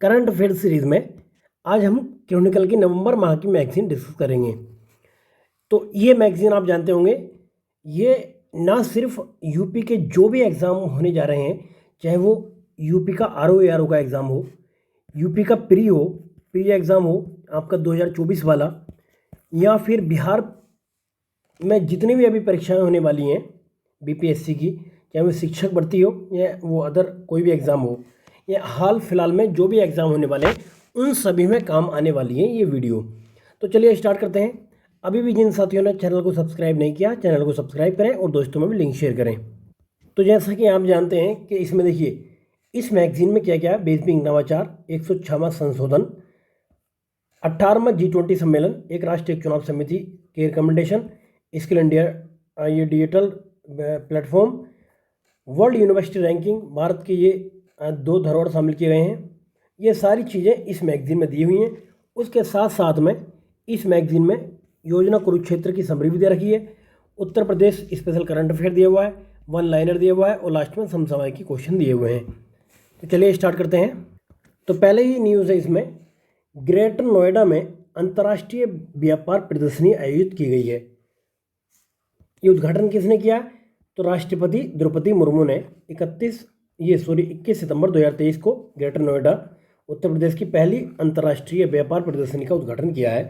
Current affair series में आज हम क्रॉनिकल की नवंबर माह की मैगज़ीन डिस्कस करेंगे। तो ये मैगज़ीन आप जानते होंगे, ये ना सिर्फ यूपी के जो भी एग्ज़ाम होने जा रहे हैं, चाहे वो यूपी का आरओ एआरओ का एग्ज़ाम हो, यूपी का प्री एग्ज़ाम हो आपका 2024 वाला, या फिर बिहार में जितनी भी अभी परीक्षाएं होने वाली हैं बीपीएससी की, चाहे वो शिक्षक भर्ती हो या वो अदर कोई भी एग्ज़ाम हो, या हाल फिलहाल में जो भी एग्ज़ाम होने वाले हैं उन सभी में काम आने वाली है ये वीडियो। तो चलिए स्टार्ट करते हैं। अभी भी जिन साथियों ने चैनल को सब्सक्राइब नहीं किया, चैनल को सब्सक्राइब करें और दोस्तों में भी लिंक शेयर करें। तो जैसा कि आप जानते हैं कि इसमें देखिए, इस मैगजीन में क्या क्या है। बेसिक नवाचार, 106वां संशोधन, 18वां G20 सम्मेलन, एक राष्ट्रीय चुनाव समिति के रिकमेंडेशन, स्किल इंडिया ये digital platform, world university ranking, Bharat के ये 2 धरोहर शामिल किए गए हैं। ये सारी चीज़ें इस मैगज़ीन में दी हुई हैं। उसके साथ साथ में इस मैगज़ीन में योजना कुरुक्षेत्र की समरी भी दे रखी है, Uttar Pradesh special current affair दिया हुआ है, वन लाइनर दिया हुआ है और लास्ट में समसामयिक के क्वेश्चन दिए हुए हैं। तो चलिए स्टार्ट करते हैं। तो पहले ही न्यूज़ है इसमें, ग्रेटर नोएडा में अंतर्राष्ट्रीय व्यापार प्रदर्शनी आयोजित की गई है। ये उद्घाटन किसने किया? तो राष्ट्रपति द्रौपदी मुर्मू ने 21 सितंबर 2023 को ग्रेटर नोएडा उत्तर प्रदेश की पहली अंतर्राष्ट्रीय व्यापार प्रदर्शनी का उद्घाटन किया है।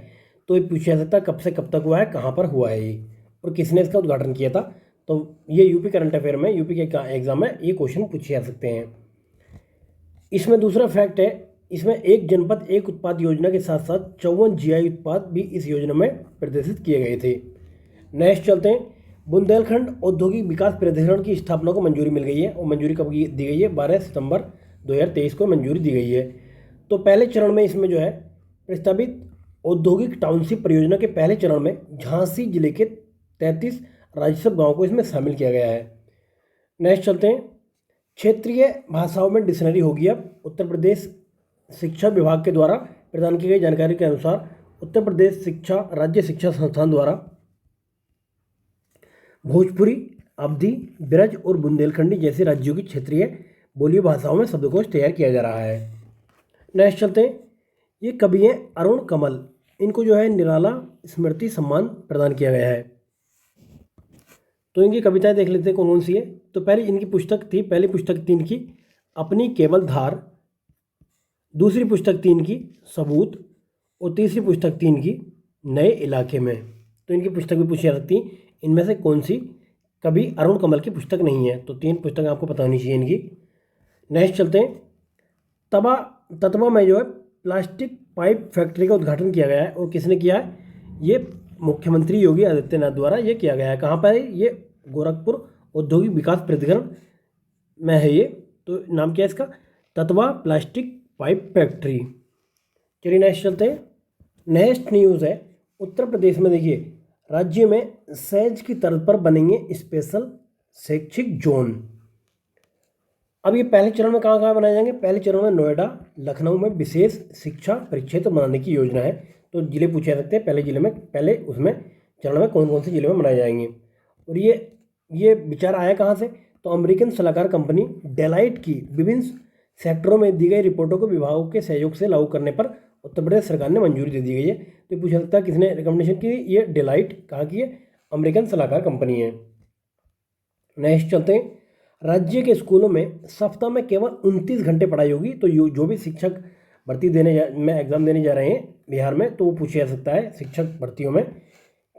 तो ये पूछा जा सकता है कब से कब तक हुआ है, कहाँ पर हुआ है ये, और किसने इसका उद्घाटन किया था। तो ये यूपी करंट अफेयर में, यूपी के एग्जाम में ये क्वेश्चन पूछे जा सकते हैं। इसमें दूसरा फैक्ट है, इसमें एक जनपद एक उत्पाद योजना के साथ साथ 54 जीआई उत्पाद भी इस योजना में प्रदर्शित किए गए थे। नेक्स्ट चलते हैं। बुंदेलखंड औद्योगिक विकास प्राधिकरण की स्थापना को मंजूरी मिल गई है, और मंजूरी कब दी गई है? 12 सितंबर 2023 को मंजूरी दी गई है। तो पहले चरण में इसमें जो है प्रस्तावित औद्योगिक टाउनशिप परियोजना के पहले चरण में झांसी जिले के 33 राजस्व गाँव को इसमें शामिल किया गया है। नेक्स्ट चलते हैं। क्षेत्रीय भाषाओं में डिक्शनरी होगी अब। उत्तर प्रदेश शिक्षा विभाग के द्वारा प्रदान की गई जानकारी के अनुसार उत्तर प्रदेश राज्य शिक्षा संस्थान द्वारा भोजपुरी, अवधी, ब्रज और बुंदेलखंडी जैसे राज्यों की क्षेत्रीय बोली भाषाओं में शब्दकोश तैयार किया जा रहा है। नेक्स्ट चलते हैं। ये कवि हैं अरुण कमल, इनको जो है निराला स्मृति सम्मान प्रदान किया गया है। तो इनकी कविताएं देख लेते हैं कौन कौन सी है। तो पहली इनकी पुस्तक थी, पहली पुस्तक थी इनकी अपनी केवल धार, दूसरी पुस्तक थी इनकी सबूत, और तीसरी पुस्तक थी इनकी नए इलाके में। तो इनकी पुस्तक भी पूछी जा सकती है, इनमें से कौन सी कवि अरुण कमल की पुस्तक नहीं है। तो 3 पुस्तकें आपको पता होनी चाहिए इनकी। नेक्स्ट चलते हैं। ततबा में जो है प्लास्टिक पाइप फैक्ट्री का उद्घाटन किया गया है, और किसने किया है? ये मुख्यमंत्री योगी आदित्यनाथ द्वारा ये किया गया है। कहाँ पर है ये? गोरखपुर औद्योगिक विकास प्राधिकरण में है ये। तो नाम क्या है इसका? ततबा प्लास्टिक पाइप फैक्ट्री। चलिए नेक्स्ट चलते हैं। नेक्स्ट न्यूज़ है, उत्तर प्रदेश में देखिए राज्य में सैज की तर्ज पर बनेंगे स्पेशल शैक्षिक जोन। अब ये पहले चरण में कहाँ कहाँ बनाए जाएंगे? पहले चरण में नोएडा, लखनऊ में विशेष शिक्षा परिक्षेत्र बनाने की योजना है। तो जिले पूछे जा सकते हैं पहले उसमें चरण में कौन कौन से जिले में बनाए जाएंगे। और ये विचार आया कहाँ से? तो अमेरिकन सलाहकार कंपनी डेलाइट की विभिन्न सेक्टरों में दी गई रिपोर्टों को विभागों के सहयोग से लागू करने पर उत्तर प्रदेश सरकार ने मंजूरी दे दी गई है। तो पूछा सकता है किसने रिकमेंडेशन की? ये डेलाइट कहाँ की है? अमेरिकन सलाहकार कंपनी है। नेक्स्ट चलते हैं। राज्य के स्कूलों में सप्ताह में केवल 29 घंटे पढ़ाई होगी। तो जो भी शिक्षक भर्ती में एग्जाम देने जा रहे हैं बिहार में, तो वो पूछा जा सकता है शिक्षक भर्तियों में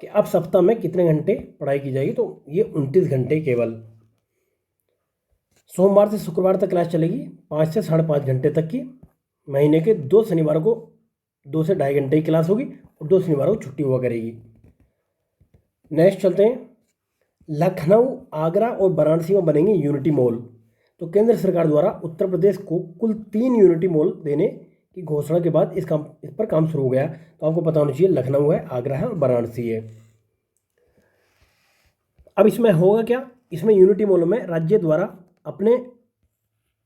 कि अब सप्ताह में कितने घंटे पढ़ाई की जाएगी। तो ये 29 घंटे केवल। सोमवार से शुक्रवार तक क्लास चलेगी, 5 से 5.5 घंटे तक की। महीने के 2 शनिवार को 2 से 2.5 घंटे की क्लास होगी, और 2 शनिवार को छुट्टी हुआ करेगी। नेक्स्ट चलते हैं। लखनऊ, आगरा और वाराणसी में बनेंगे यूनिटी मॉल। तो केंद्र सरकार द्वारा उत्तर प्रदेश को कुल 3 यूनिटी मॉल देने की घोषणा के बाद इस पर काम शुरू हो गया। तो आपको पता होना चाहिए लखनऊ है, आगरा है और वाराणसी है। अब इसमें होगा क्या? इसमें यूनिटी मॉल में राज्य द्वारा अपने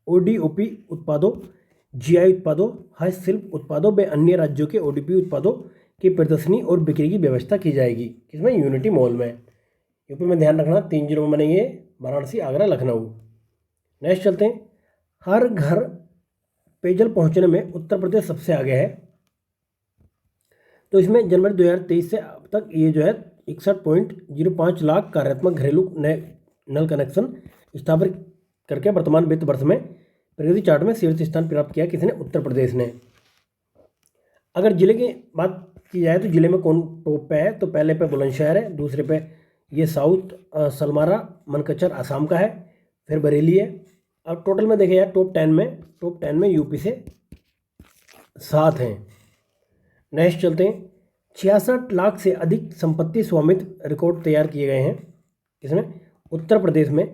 ओडीओपी उत्पादों, जीआई उत्पादों, हस्तशिल्प उत्पादों व अन्य राज्यों के ओडीपी उत्पादों की प्रदर्शनी और बिक्री की व्यवस्था की जाएगी। किसमें? यूनिटी मॉल में। यूपी में ध्यान रखना 3 जिलों में बनेंगे, वाराणसी, आगरा, लखनऊ। नेक्स्ट चलते हैं। हर घर पेयजल पहुंचने में उत्तर प्रदेश सबसे आगे है। तो इसमें जनवरी 2023 से अब तक ये जो है 61.05 लाख कार्यात्मक घरेलू नए नल कनेक्शन स्थापित करके वर्तमान वित्त वर्ष में प्रगति चार्ट में शीर्ष स्थान प्राप्त किया किसने? उत्तर प्रदेश ने। अगर जिले की बात की जाए तो जिले में कौन टॉप पे है? तो पहले पे बुलंदशहर है, दूसरे पे ये साउथ सलमारा मनकचर आसाम का है, फिर बरेली है। अब टोटल में देखें यार टॉप 10 में यूपी से 7 हैं। नेक्स्ट चलते हैं। 66 लाख से अधिक संपत्ति स्वामित्व रिकॉर्ड तैयार किए गए हैं इसमें उत्तर प्रदेश में।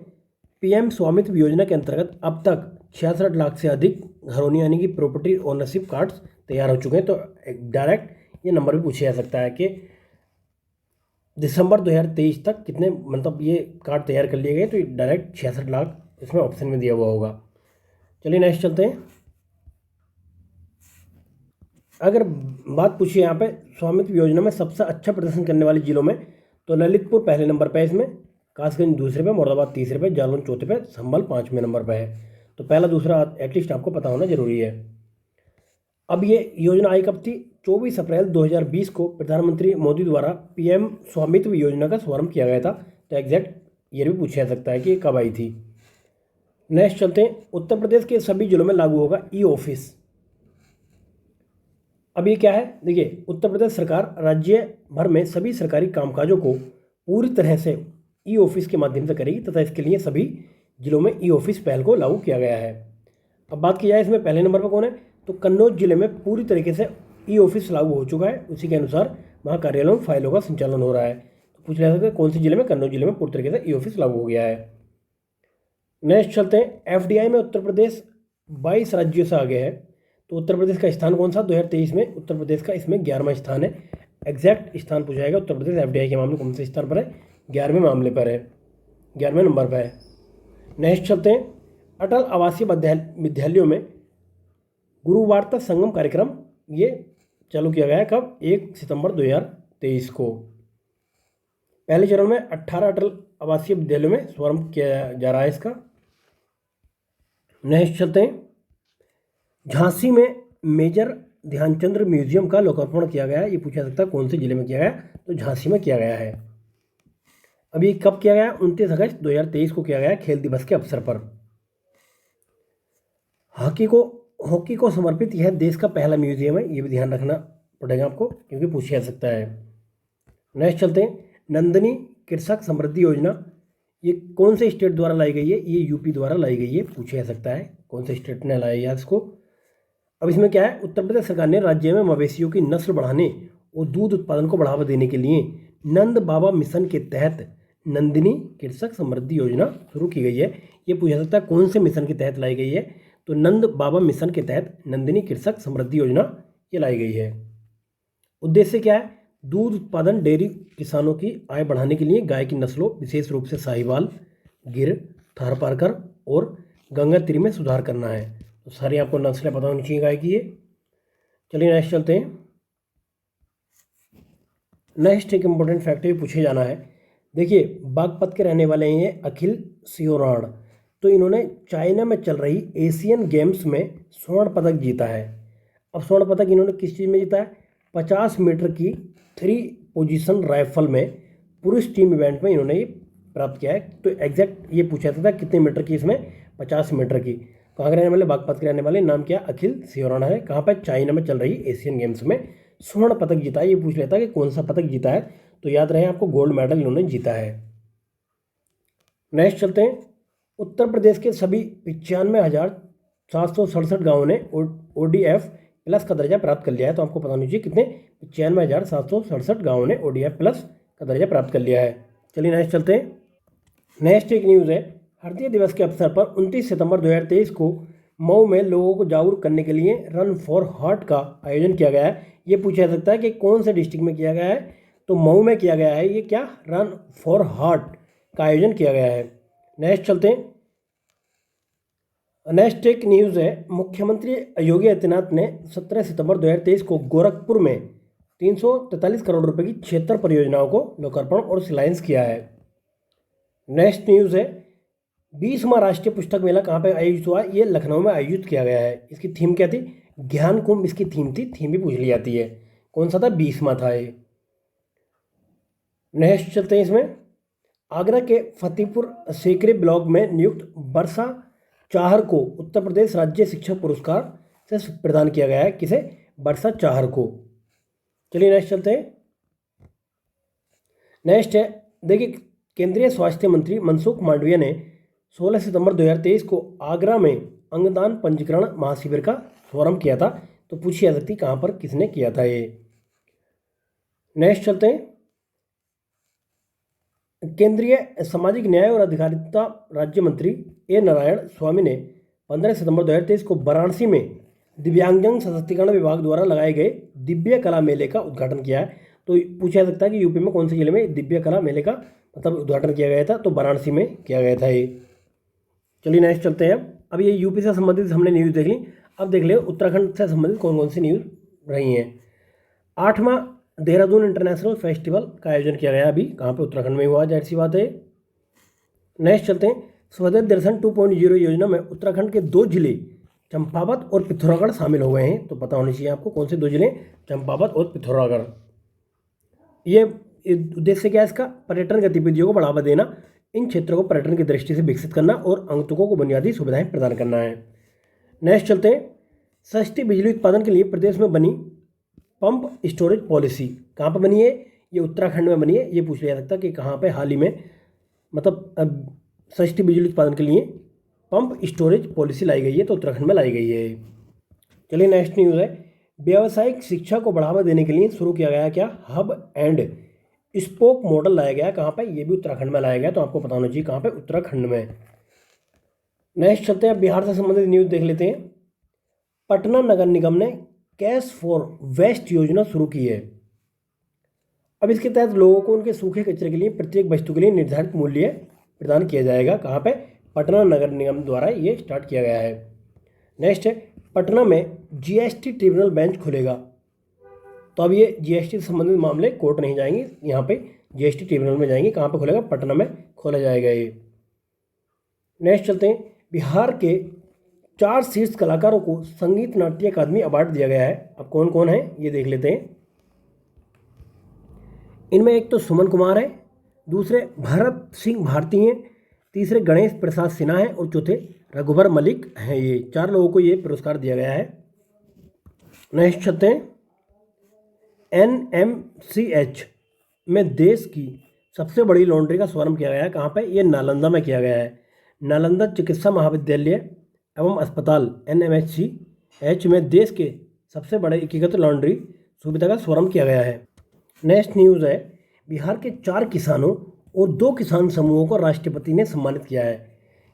पीएम स्वामित्व योजना के अंतर्गत अब तक 66 लाख से अधिक घरों यानी कि प्रॉपर्टी ओनरशिप कार्ड्स तैयार हो चुके हैं। तो डायरेक्ट ये नंबर भी पूछा जा सकता है कि दिसंबर 2023 तक कितने मतलब ये कार्ड तैयार कर लिए गए, तो डायरेक्ट 66 लाख इसमें ऑप्शन में दिया हुआ होगा। चलिए नेक्स्ट चलते हैं। अगर बात पूछिए यहाँ पे स्वामित्व योजना में सबसे अच्छा प्रदर्शन करने वाले जिलों में, तो ललितपुर पहले नंबर पे है इसमें, कासगंज दूसरे पे, मुरादाबाद तीसरे पे, जालौन चौथे पे, संभल 5वें नंबर पे है। तो पहला दूसरा एटलीस्ट आपको पता होना जरूरी है। अब ये योजना आई कब थी? 24 अप्रैल 2020 को प्रधानमंत्री मोदी द्वारा पीएम स्वामित्व योजना का शुभारंभ किया गया था। तो एग्जैक्ट ये भी पूछा जा सकता है कि कब आई थी। नेक्स्ट चलते हैं। उत्तर प्रदेश के सभी जिलों में लागू होगा ई ऑफिस। अब ये क्या है? देखिए, उत्तर प्रदेश सरकार राज्य भर में सभी सरकारी कामकाजों को पूरी तरह से ई ऑफिस के माध्यम से करेगी तथा इसके लिए सभी जिलों में ई ऑफिस पहल को लागू किया गया है। अब बात की जाए इसमें पहले नंबर पर कौन है, तो कन्नौज जिले में पूरी तरीके से ई ऑफिस लागू हो चुका है। उसी के अनुसार वहाँ कार्यालयों में फाइलों का संचालन हो रहा है। तो पूछ रहा है कौन से जिले में? कन्नौज जिले में पूरी तरीके से ई ऑफिस लागू हो गया है। नेक्स्ट चलते हैं। एफडीआई में उत्तर प्रदेश 22 राज्यों से आगे है। तो उत्तर प्रदेश का स्थान कौन सा? 2023 में उत्तर प्रदेश का इसमें 11वां स्थान है। एग्जैक्ट स्थान पूछा जाएगा उत्तर प्रदेश एफडीआई के मामले कौन से स्थान पर है? 11वें मामले पर है, 11वें नंबर पर है। नेक्स्ट चलते हैं। अटल आवासीय विद्यालयों में गुरुवार्ता संगम कार्यक्रम ये चालू किया गया है कब? 1 सितंबर 2023 को। पहले चरण में 18 अटल आवासीय विद्यालयों में शुभारंभ किया जा रहा है इसका। नेक्स्ट चलते हैं। झांसी में मेजर ध्यानचंद म्यूजियम का लोकार्पण किया गया है। ये पूछा जा सकता है कौन से जिले में किया गया? तो झांसी में किया गया है। अब ये कब किया गया? 29 अगस्त 2023 को किया गया है, खेल दिवस के अवसर पर। हॉकी को समर्पित यह देश का पहला म्यूजियम है। ये भी ध्यान रखना पड़ेगा आपको क्योंकि पूछा जा सकता है। नेक्स्ट चलते हैं। नंदिनी कृषक समृद्धि योजना ये कौन से स्टेट द्वारा लाई गई है? ये यूपी द्वारा लाई गई है। पूछा जा सकता है कौन से स्टेट ने लाया है इसको। अब इसमें क्या है? उत्तर प्रदेश सरकार ने राज्य में मवेशियों की नस्ल बढ़ाने और दूध उत्पादन को बढ़ावा देने के लिए नंद बाबा मिशन के तहत नंदिनी कृषक समृद्धि योजना शुरू की गई है। ये पूछा सकता है कौन से मिशन के तहत लाई गई है? तो नंद बाबा मिशन के तहत नंदिनी कृषक समृद्धि योजना ये लाई गई है। उद्देश्य क्या है? दूध उत्पादन डेयरी किसानों की आय बढ़ाने के लिए गाय की नस्लों विशेष रूप से साहिवाल, गिर, थारपारकर और गंगातीरी में सुधार करना है। तो सारी आपको नस्लें पता होनी चाहिए गाय की ये। चलिए नेक्स्ट चलते हैं। नेक्स्ट एक इम्पोर्टेंट फैक्ट भी पूछे जाना है। देखिए, बागपत के रहने वाले हैं ये अखिल सियोराण। तो इन्होंने चाइना में चल रही एशियन गेम्स में स्वर्ण पदक जीता है। अब स्वर्ण पदक इन्होंने किस चीज़ में जीता है? 50 मीटर की 3 पोजीशन राइफल में पुरुष टीम इवेंट में इन्होंने ये प्राप्त किया है। तो एग्जैक्ट ये पूछा था कितने मीटर की? इसमें 50 मीटर की। कहाँ के रहने वाले? बागपत के रहने वाले। नाम क्या? अखिल सियोराणा है। कहाँ पर? चाइना में चल रही एशियन गेम्स में स्वर्ण पदक जीता है। ये पूछ लेता है कि कौन सा पदक जीता है, तो याद रहे आपको गोल्ड मेडल इन्होंने जीता है। नेक्स्ट चलते हैं। उत्तर प्रदेश के सभी 95,767 गाँवों ने ODF प्लस का दर्जा प्राप्त कर लिया है। तो आपको पता होना चाहिए कितने? 95,767 गाँवों ने ODF प्लस का दर्जा प्राप्त कर लिया है। चलिए नेक्स्ट चलते हैं। नेक्स्ट एक न्यूज़ है। हृदय दिवस के अवसर पर 29 सितंबर 2023 को मऊ में लोगों को जागरूक करने के लिए रन फॉर हार्ट का आयोजन किया गया है। ये पूछा जा सकता है कि कौन से डिस्ट्रिक्ट में किया गया है? तो मऊ में किया गया है। ये क्या? रन फॉर हार्ट का आयोजन किया गया है। नेक्स्ट चलते हैं। नेक्स्ट एक न्यूज़ है। मुख्यमंत्री योगी आदित्यनाथ ने 17 सितंबर 2023 को गोरखपुर में 343 करोड़ रुपए की 76 परियोजनाओं को लोकार्पण और शिलान्यास किया है। नेक्स्ट न्यूज़ है। 20वां राष्ट्रीय पुस्तक मेला कहाँ पे आयोजित हुआ? ये लखनऊ में आयोजित किया गया है। इसकी थीम क्या थी? ज्ञान कुंभ इसकी थीम थी। थीम भी पूछ ली जाती है। कौन सा था? 20वां था ये। नेक्स्ट चलते हैं इसमें। आगरा के फतेहपुर सीकरी ब्लॉक में नियुक्त वर्षा चाहर को उत्तर प्रदेश राज्य शिक्षक पुरस्कार से प्रदान किया गया है। किसे? वर्षा चाहर को। चलिए नेक्स्ट चलते हैं। नेक्स्ट है, देखिए, केंद्रीय स्वास्थ्य मंत्री मनसुख मांडविया ने 16 सितंबर 2023 को आगरा में अंगदान पंजीकरण महाशिविर का शुभारंभ किया था। तो पूछी जा सकती कहाँ पर, किसने किया था ये। नेक्स्ट चलते हैं। केंद्रीय सामाजिक न्याय और अधिकारिता राज्य मंत्री ए नारायण स्वामी ने 15 सितंबर 2023 को वाराणसी में दिव्यांगजन सशक्तिकरण विभाग द्वारा लगाए गए दिव्य कला मेले का उद्घाटन किया है। तो पूछा जा सकता है कि यूपी में कौन से जिले में दिव्य कला मेले का मतलब उद्घाटन किया गया था? तो वाराणसी में किया गया था ये। चलिए नेक्स्ट चलते हैं। अब ये यूपी से संबंधित हमने न्यूज़ देख ली। अब देख ले उत्तराखंड से संबंधित कौन कौन सी न्यूज़ रही हैं। 8वां देहरादून इंटरनेशनल फेस्टिवल का आयोजन किया गया। अभी कहाँ पे? उत्तराखंड में हुआ, जाहिर सी बात है। नेक्स्ट चलते हैं। स्वदेश दर्शन 2.0 योजना में उत्तराखंड के 2 जिले चंपावत और पिथौरागढ़ शामिल हो गए हैं। तो पता होना चाहिए आपको कौन से 2 जिले? चंपावत और पिथौरागढ़। ये उद्देश्य क्या है इसका? पर्यटन गतिविधियों को बढ़ावा देना, इन क्षेत्रों को पर्यटन की दृष्टि से विकसित करना और आगंतुकों को बुनियादी सुविधाएं प्रदान करना है। नेक्स्ट चलते हैं। सस्ती बिजली उत्पादन के लिए प्रदेश में बनी पंप स्टोरेज पॉलिसी। कहाँ पर बनी है? ये उत्तराखंड में बनी है। ये पूछ लिया जा सकता कि कहाँ पे हाल ही में मतलब सस्ती बिजली उत्पादन के लिए पंप स्टोरेज पॉलिसी लाई गई है। तो उत्तराखंड में लाई गई है। चलिए नेक्स्ट न्यूज़ है। व्यावसायिक शिक्षा को बढ़ावा देने के लिए शुरू किया गया क्या? हब एंड स्पोक मॉडल लाया गया। कहाँ पे? ये भी उत्तराखंड में लाया गया। तो आपको पता होना चाहिए कहाँ पे? उत्तराखंड में। नेक्स्ट चलते हैं। बिहार से संबंधित न्यूज़ देख लेते हैं। पटना नगर निगम ने कैश फॉर वेस्ट योजना शुरू की है। अब इसके तहत लोगों को उनके सूखे कचरे के लिए प्रत्येक वस्तु के लिए निर्धारित मूल्य प्रदान किया जाएगा। कहाँ पे? पटना नगर निगम द्वारा ये स्टार्ट किया गया है। नेक्स्ट है, पटना में जीएसटी ट्रिब्यूनल बेंच खुलेगा। तो अब ये जीएसटी से संबंधित मामले कोर्ट नहीं जाएंगे, यहाँ पे जीएसटी ट्रिब्यूनल में जाएंगे। कहाँ पे खुलेगा? पटना में खोला जाएगा ये। नेक्स्ट चलते हैं। बिहार के 4 शीर्ष कलाकारों को संगीत नाट्य अकादमी अवार्ड दिया गया है। अब कौन कौन है ये देख लेते हैं। इनमें एक तो सुमन कुमार है, दूसरे भरत सिंह भारती हैं, तीसरे गणेश प्रसाद सिन्हा हैं और चौथे रघुवर मलिक हैं। ये 4 लोगों को ये पुरस्कार दिया गया है। नेक्स्ट चलते हैं। NMCH में देश की सबसे बड़ी लॉन्ड्री का शुभारंभ किया गया है। कहाँ पे? ये नालंदा में किया गया है। नालंदा चिकित्सा महाविद्यालय एवं अस्पताल NMHCH में देश के सबसे बड़े एकीकृत लॉन्ड्री सुविधा का शुभारंभ किया गया है। नेक्स्ट न्यूज़ है। बिहार के 4 किसानों और 2 किसान समूहों को राष्ट्रपति ने सम्मानित किया है।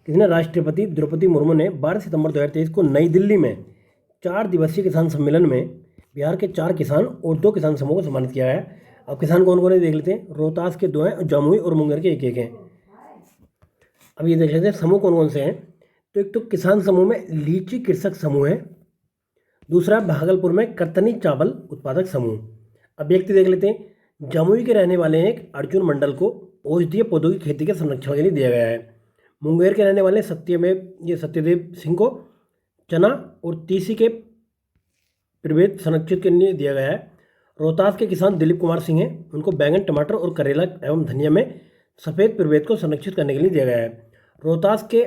किसने? राष्ट्रपति द्रौपदी मुर्मू ने 12 सितंबर 2023 को नई दिल्ली में 4 दिवसीय किसान सम्मेलन में बिहार के 4 किसान और 2 किसान समूहों को सम्मानित किया है। अब किसान कौन कौन है देख लेते हैं। रोहतास के 2 हैं, जमुई और मुंगेर के एक हैं। अब ये देख लेते हैं समूह कौन कौन से हैं। तो एक तो किसान समूह में लीची कृषक समूह है, दूसरा भागलपुर में कतरनी चावल उत्पादक समूह। अब व्यक्ति देख लेते हैं। जमुई के रहने वाले एक अर्जुन मंडल को औषधीय पौधों की खेती के संरक्षण के लिए दिया गया है। मुंगेर के रहने वाले सत्यदेव सिंह को चना और तीसी के प्रभेद संरक्षित करने के लिए दिया गया है। रोहतास के किसान दिलीप कुमार सिंह हैं, उनको बैंगन, टमाटर और करेला एवं धनिया में सफ़ेद प्रभेद को संरक्षित करने के लिए दिया गया है। रोहतास के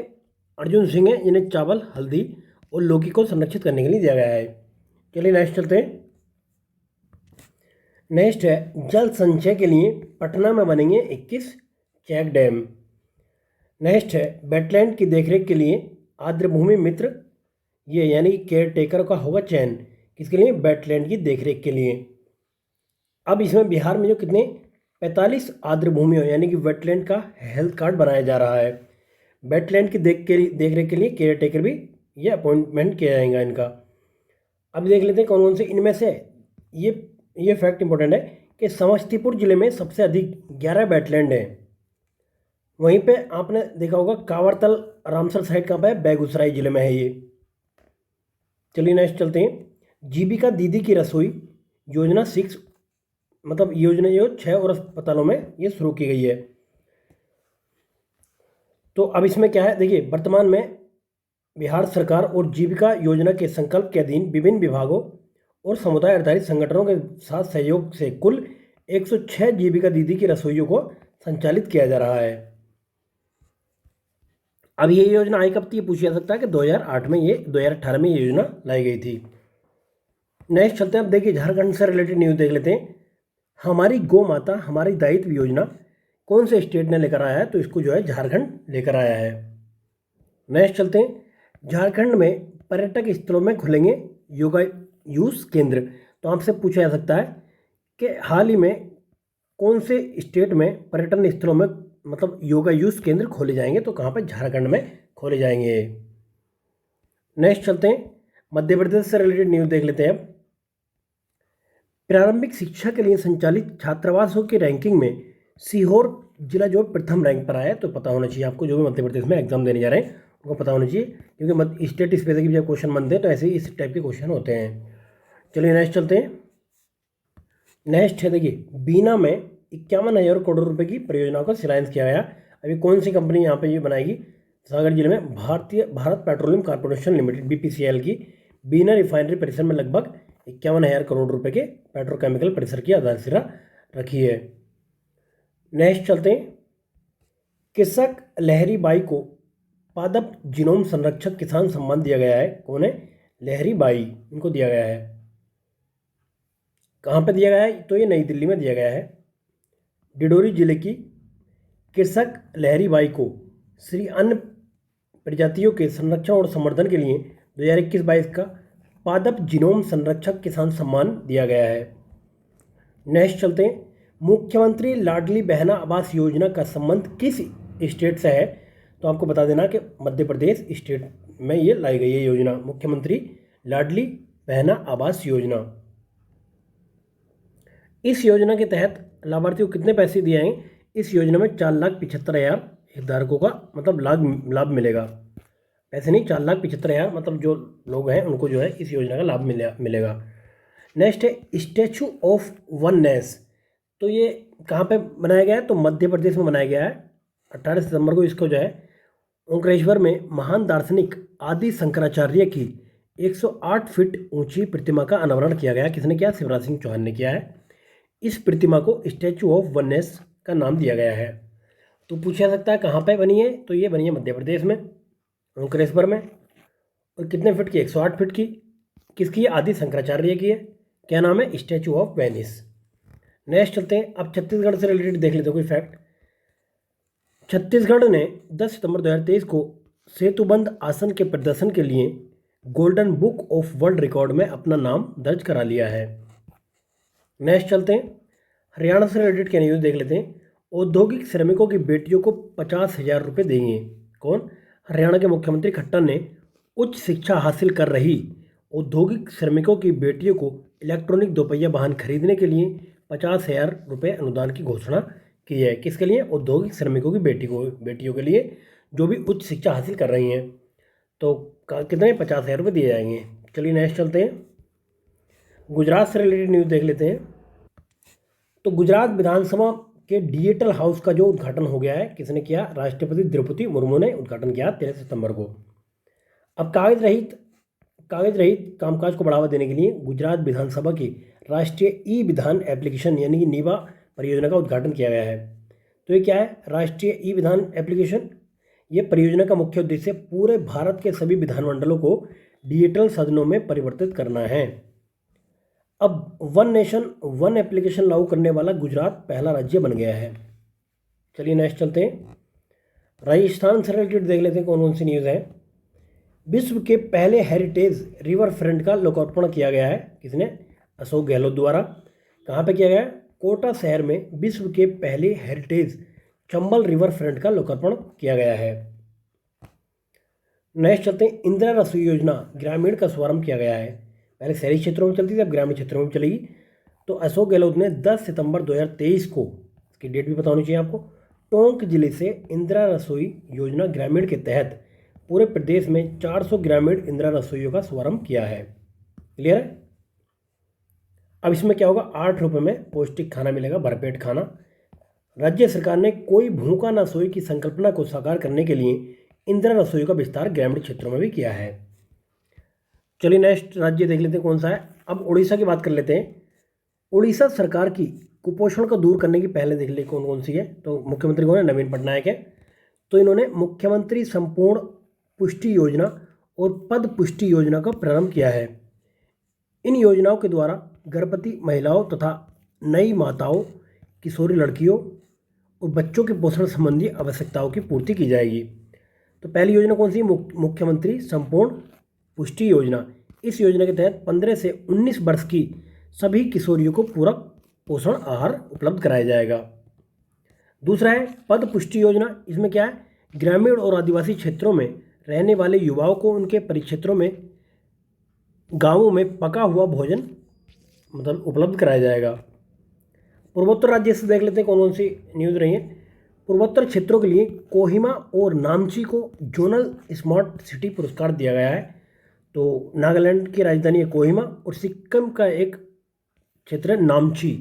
अर्जुन सिंह हैं, जिन्हें चावल, हल्दी और लौकी को संरक्षित करने के लिए दिया गया है। चलिए नेक्स्ट चलते हैं। नेक्स्ट है, जल संचय के लिए पटना में बनेंगे 21 चेक डैम। नेक्स्ट है, वेटलैंड की देखरेख के लिए आर्द्रभूमि मित्र, ये यानी केयर टेकर का होगा चयन। किसके लिए? वेटलैंड की देखरेख के लिए। अब इसमें बिहार में जो कितने 45 आर्द्रभूमियों यानी कि वेटलैंड का हेल्थ कार्ड बनाया जा रहा है। वेटलैंड की देखरेख के लिए केयर टेकर भी ये अपॉइंटमेंट किया जाएगा इनका। अब देख लेते हैं कौन कौन से इनमें से। ये फैक्ट इंपॉर्टेंट है कि समस्तीपुर जिले में सबसे अधिक 11 वेटलैंड है। वहीं पे आपने देखा होगा कांवरतल रामसर साइड कहाँ पे है? बेगूसराय जिले में है ये। चलिए नेक्स्ट चलते हैं। जीविका दीदी की रसोई योजना 6 मतलब योजना जो 6 और अस्पतालों में ये शुरू की गई है। तो अब इसमें क्या है, देखिए वर्तमान में बिहार सरकार और जीविका योजना के संकल्प के अधीन विभिन्न विभागों और समुदाय आधारित संगठनों के साथ सहयोग से कुल 106 जीविका दीदी की रसोइयों को संचालित किया जा रहा है। अब ये योजना आई कब थी, पूछा जा सकता है कि 2008 में, ये 2018 में ये योजना लाई गई थी। नेक्स्ट चलते हैं, अब देखिए झारखंड से रिलेटेड न्यूज़ देख लेते हैं। हमारी गौ माता हमारी दायित्व योजना कौन से स्टेट ने लेकर आया है, तो इसको जो है झारखंड लेकर आया है। नेक्स्ट चलते हैं, झारखंड में पर्यटक स्थलों में खुलेंगे योगा यूज केंद्र। तो आपसे पूछा जा सकता है कि हाल ही में कौन से स्टेट में पर्यटन स्थलों में मतलब योगा यूज केंद्र खोले जाएंगे, तो कहाँ पर, झारखंड में खोले जाएंगे। नेक्स्ट चलते हैं, मध्य प्रदेश से रिलेटेड न्यूज़ देख लेते हैं। अब प्रारंभिक शिक्षा के लिए संचालित छात्रावासों की रैंकिंग में सीहोर जिला जो प्रथम रैंक पर आया है। तो पता होना चाहिए आपको, जो भी मध्य प्रदेश में एग्जाम देने जा रहे हैं उनको पता होना चाहिए, क्योंकि स्टेट स्पेसिफिक जब क्वेश्चन बनते हैं तो ऐसे ही इस टाइप के क्वेश्चन होते हैं। चलिए नेक्स्ट चलते हैं। नेक्स्ट है, देखिए बीना में 51,000 करोड़ रुपए की परियोजना का शिलान्यास किया गया। अभी कौन सी कंपनी यहाँ पे ये बनाएगी, सागर जिले में Bharat petroleum corporation limited BPCL की बीना रिफाइनरी परिसर में लगभग 51,000 करोड़ रुपए के पेट्रोकेमिकल परिसर की आधारशिला रखी है। नेक्स्ट चलते हैं, कृषक लहरी बाई को पादप जीनोम संरक्षक किसान सम्मान दिया गया है। कौन है, लहरी बाई, इनको दिया गया है। कहाँ पे दिया गया है, तो ये नई दिल्ली में दिया गया है। डिडोरी जिले की कृषक लहरी बाई को श्री अन्न प्रजातियों के संरक्षण और संवर्धन के लिए 2021-22 का पादप जीनोम संरक्षक किसान सम्मान दिया गया है। नेक्स्ट चलते हैं, मुख्यमंत्री लाडली बहना आवास योजना का संबंध किस स्टेट से है, तो आपको बता देना कि मध्य प्रदेश स्टेट में ये लाई गई है योजना, मुख्यमंत्री लाडली बहना आवास योजना। इस योजना के तहत लाभार्थियों को कितने पैसे दिए हैं, इस योजना में 4,75,000 हितधारकों का मतलब लाभ मिलेगा। पैसे नहीं, 4,75,000 मतलब जो लोग हैं उनको जो है इस योजना का लाभ मिलेगा। नेक्स्ट है स्टैचू ऑफ वननेस। तो ये कहाँ पे बनाया गया है, तो मध्य प्रदेश में बनाया गया है। 18 सितंबर को इसको जो है ओंकारेश्वर में महान दार्शनिक आदि शंकराचार्य की 108 फीट ऊंची प्रतिमा का अनावरण किया गया। किसने किया, शिवराज सिंह चौहान ने किया है। इस प्रतिमा को स्टैचू ऑफ वननेस का नाम दिया गया है। तो पूछा सकता है कहाँ पे बनी है, तो ये बनी है मध्य प्रदेश में, ओंकारेश्वर में। और कितने फीट की, 108 फीट की। किसकी, आदि शंकराचार्य की है। क्या नाम है, स्टैचू ऑफ वेनिस। नेक्स्ट चलते हैं, अब छत्तीसगढ़ से रिलेटेड देख लेते हैं कोई फैक्ट। छत्तीसगढ़ ने 10 सितंबर 2023 को सेतुबंध आसन के प्रदर्शन के लिए golden book of world record में अपना नाम दर्ज करा लिया है। नेक्स्ट चलते हैं, हरियाणा से रिलेटेड क्या न्यूज़ देख लेते हैं। औद्योगिक श्रमिकों की बेटियों को 50,000 रुपये देंगे। कौन, हरियाणा के मुख्यमंत्री खट्टर ने उच्च शिक्षा हासिल कर रही औद्योगिक श्रमिकों की बेटियों को इलेक्ट्रॉनिक दोपहिया वाहन खरीदने के लिए 50,000 रुपये अनुदान की घोषणा की है। किसके लिए, औद्योगिक श्रमिकों की बेटियों के लिए जो भी उच्च शिक्षा हासिल कर रही हैं। तो कितने, 50,000 रुपये दिए जाएंगे। चलिए नेक्स्ट चलते हैं, गुजरात से रिलेटेड न्यूज़ देख लेते हैं। तो गुजरात विधानसभा के डिजिटल हाउस का जो उद्घाटन हो गया है, किसने किया, राष्ट्रपति द्रौपदी मुर्मू ने उद्घाटन किया 13 सितंबर को। अब कागज रहित कामकाज को बढ़ावा देने के लिए गुजरात विधानसभा की राष्ट्रीय ई विधान एप्लीकेशन यानी कि नीवा परियोजना का उद्घाटन किया गया है। तो ये क्या है, राष्ट्रीय ई विधान एप्लीकेशन। ये परियोजना का मुख्य उद्देश्य पूरे भारत के सभी विधानमंडलों को डिजिटल सदनों में परिवर्तित करना है। अब वन नेशन वन एप्लीकेशन लागू करने वाला गुजरात पहला राज्य बन गया है। चलिए नेक्स्ट चलते हैं, राजस्थान से रिलेटेड देख लेते हैं कौन कौन सी न्यूज़ है। विश्व के पहले हेरिटेज रिवर फ्रंट का लोकार्पण किया गया है। किसने, अशोक गहलोत द्वारा। कहाँ पे किया गया है, कोटा शहर में विश्व के पहले हेरिटेज चंबल रिवर फ्रंट का लोकार्पण किया गया है। नेक्स्ट चलते हैं, इंदिरा रसोई योजना ग्रामीण का शुभारंभ किया गया है। पहले शहरी क्षेत्रों में चलती थी, अब ग्रामीण क्षेत्रों में चलेगी। तो अशोक गहलोत ने 10 सितंबर 2023 को, इसकी डेट भी पता होनी चाहिए आपको, टोंक जिले से इंदिरा रसोई योजना ग्रामीण के तहत पूरे प्रदेश में 400 ग्रामीण इंदिरा रसोइयों का शुभारंभ किया है। क्लियर है। अब इसमें क्या होगा, 8 रुपये में पौष्टिक खाना मिलेगा, भरपेट खाना। राज्य सरकार ने कोई भूखा ना सोए की संकल्पना को साकार करने के लिए इंदिरा रसोई का विस्तार ग्रामीण क्षेत्रों में भी किया है। चलिए नेक्स्ट राज्य देख लेते हैं कौन सा है। अब उड़ीसा की बात कर लेते हैं। उड़ीसा सरकार की कुपोषण को दूर करने की पहले देख ले कौन कौन सी है। तो मुख्यमंत्री कौन है? नवीन पटनायक है। तो इन्होंने मुख्यमंत्री संपूर्ण पुष्टि योजना और पद पुष्टि योजना का प्रारंभ किया है। इन योजनाओं के द्वारा गर्भवती महिलाओं तथा नई माताओं, किशोरी लड़कियों और बच्चों के पोषण संबंधी आवश्यकताओं की पूर्ति की जाएगी। तो पहली योजना कौन सी? मुख्यमंत्री संपूर्ण पुष्टि योजना। इस योजना के तहत 15 से 19 वर्ष की सभी किशोरियों को पूरक पोषण आहार उपलब्ध कराया जाएगा। दूसरा है पद पुष्टि योजना। इसमें क्या है? ग्रामीण और आदिवासी क्षेत्रों में रहने वाले युवाओं को उनके परिक्षेत्रों में, गांवों में पका हुआ भोजन मतलब उपलब्ध कराया जाएगा। पूर्वोत्तर राज्य से देख लेते हैं कौन कौन सी न्यूज़ रही है। पूर्वोत्तर क्षेत्रों के लिए कोहिमा और नामची को जोनल स्मार्ट सिटी पुरस्कार दिया गया है। तो नागालैंड की राजधानी है कोहिमा और सिक्किम का एक क्षेत्र है नामची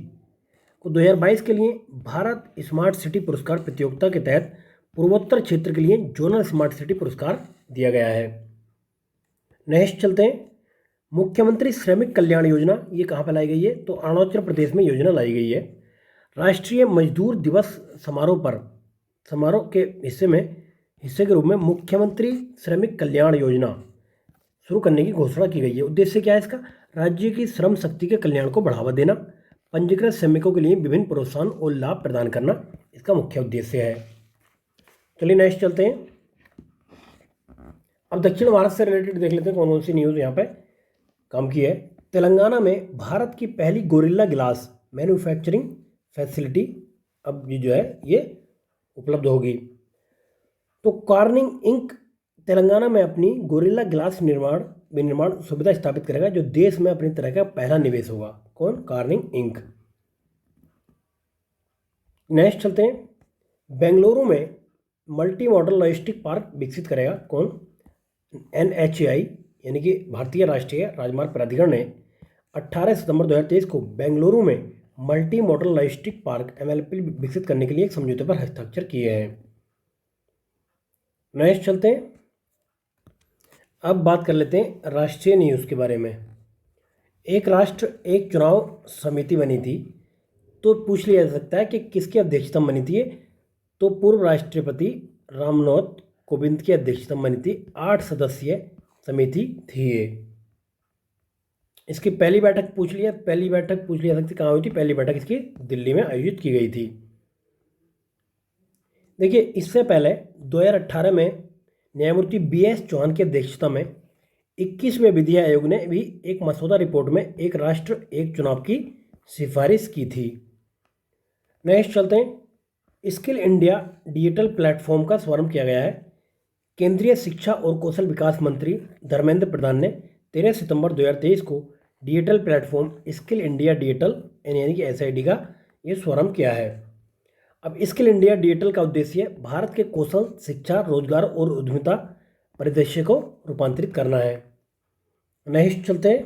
को 2022 के लिए भारत स्मार्ट सिटी पुरस्कार प्रतियोगिता के तहत पूर्वोत्तर क्षेत्र के लिए जोनल स्मार्ट सिटी पुरस्कार दिया गया है। नेक्स्ट चलते हैं। मुख्यमंत्री श्रमिक कल्याण योजना, ये कहाँ पर लाई गई है? तो अरुणाचल प्रदेश में योजना लाई गई है। राष्ट्रीय मजदूर दिवस समारोह के हिस्से के रूप में मुख्यमंत्री श्रमिक कल्याण योजना शुरू करने की घोषणा की गई है। उद्देश्य क्या है इसका? राज्य की श्रम शक्ति के कल्याण को बढ़ावा देना, पंजीकृत श्रमिकों के लिए विभिन्न प्रोत्साहन और लाभ प्रदान करना इसका मुख्य उद्देश्य है। चलिए नेक्स्ट चलते हैं। अब दक्षिण भारत से रिलेटेड देख लेते हैं कौन कौन सी न्यूज़ यहाँ पे काम की है। तेलंगाना में भारत की पहली गोरिल्ला ग्लास मैन्युफैक्चरिंग फैसिलिटी अब ये जो है ये उपलब्ध होगी। तो कार्निंग इंक तेलंगाना में अपनी गोरिल्ला ग्लास विनिर्माण सुविधा स्थापित करेगा, जो देश में अपनी तरह का पहला निवेश होगा। कौन? कार्निंग इंक। नेक्स्ट चलते हैं। बेंगलुरु में मल्टी मॉडल लॉजिस्टिक पार्क विकसित करेगा। कौन? NHAI यानी कि भारतीय राष्ट्रीय राजमार्ग प्राधिकरण ने 18 सितंबर 2023 को बेंगलुरु में multi modal logistic park MLP विकसित करने के लिए एक समझौते पर हस्ताक्षर किए हैं। नेक्स्ट चलते हैं। अब बात कर लेते हैं राष्ट्रीय न्यूज़ के बारे में। एक राष्ट्र एक चुनाव समिति बनी थी, तो पूछ लिया जा सकता है कि किसकी अध्यक्षता में बनी थी? तो पूर्व राष्ट्रपति रामनाथ कोविंद की अध्यक्षता में बनी थी। 8 सदस्यीय समिति थी ये। इसकी पहली बैठक पूछ लिया जा सकती कहाँ हुई थी? पहली बैठक इसकी दिल्ली में आयोजित की गई थी। देखिए, इससे पहले 2018 में न्यायमूर्ति BS चौहान की अध्यक्षता में 21वें विधि आयोग ने भी एक मसौदा रिपोर्ट में एक राष्ट्र एक चुनाव की सिफारिश की थी। नेक्स्ट चलते हैं। स्किल इंडिया डिजिटल प्लेटफॉर्म का शुभारंभ किया गया है। केंद्रीय शिक्षा और कौशल विकास मंत्री धर्मेंद्र प्रधान ने 13 सितंबर 2023 को digital platform skill India digital यानी कि SID का ये शुभारंभ किया है। अब स्किल इंडिया डिजिटल का उद्देश्य भारत के कौशल, शिक्षा, रोजगार और उद्यमिता परिदृश्य को रूपांतरित करना है। नेक्स्ट चलते हैं।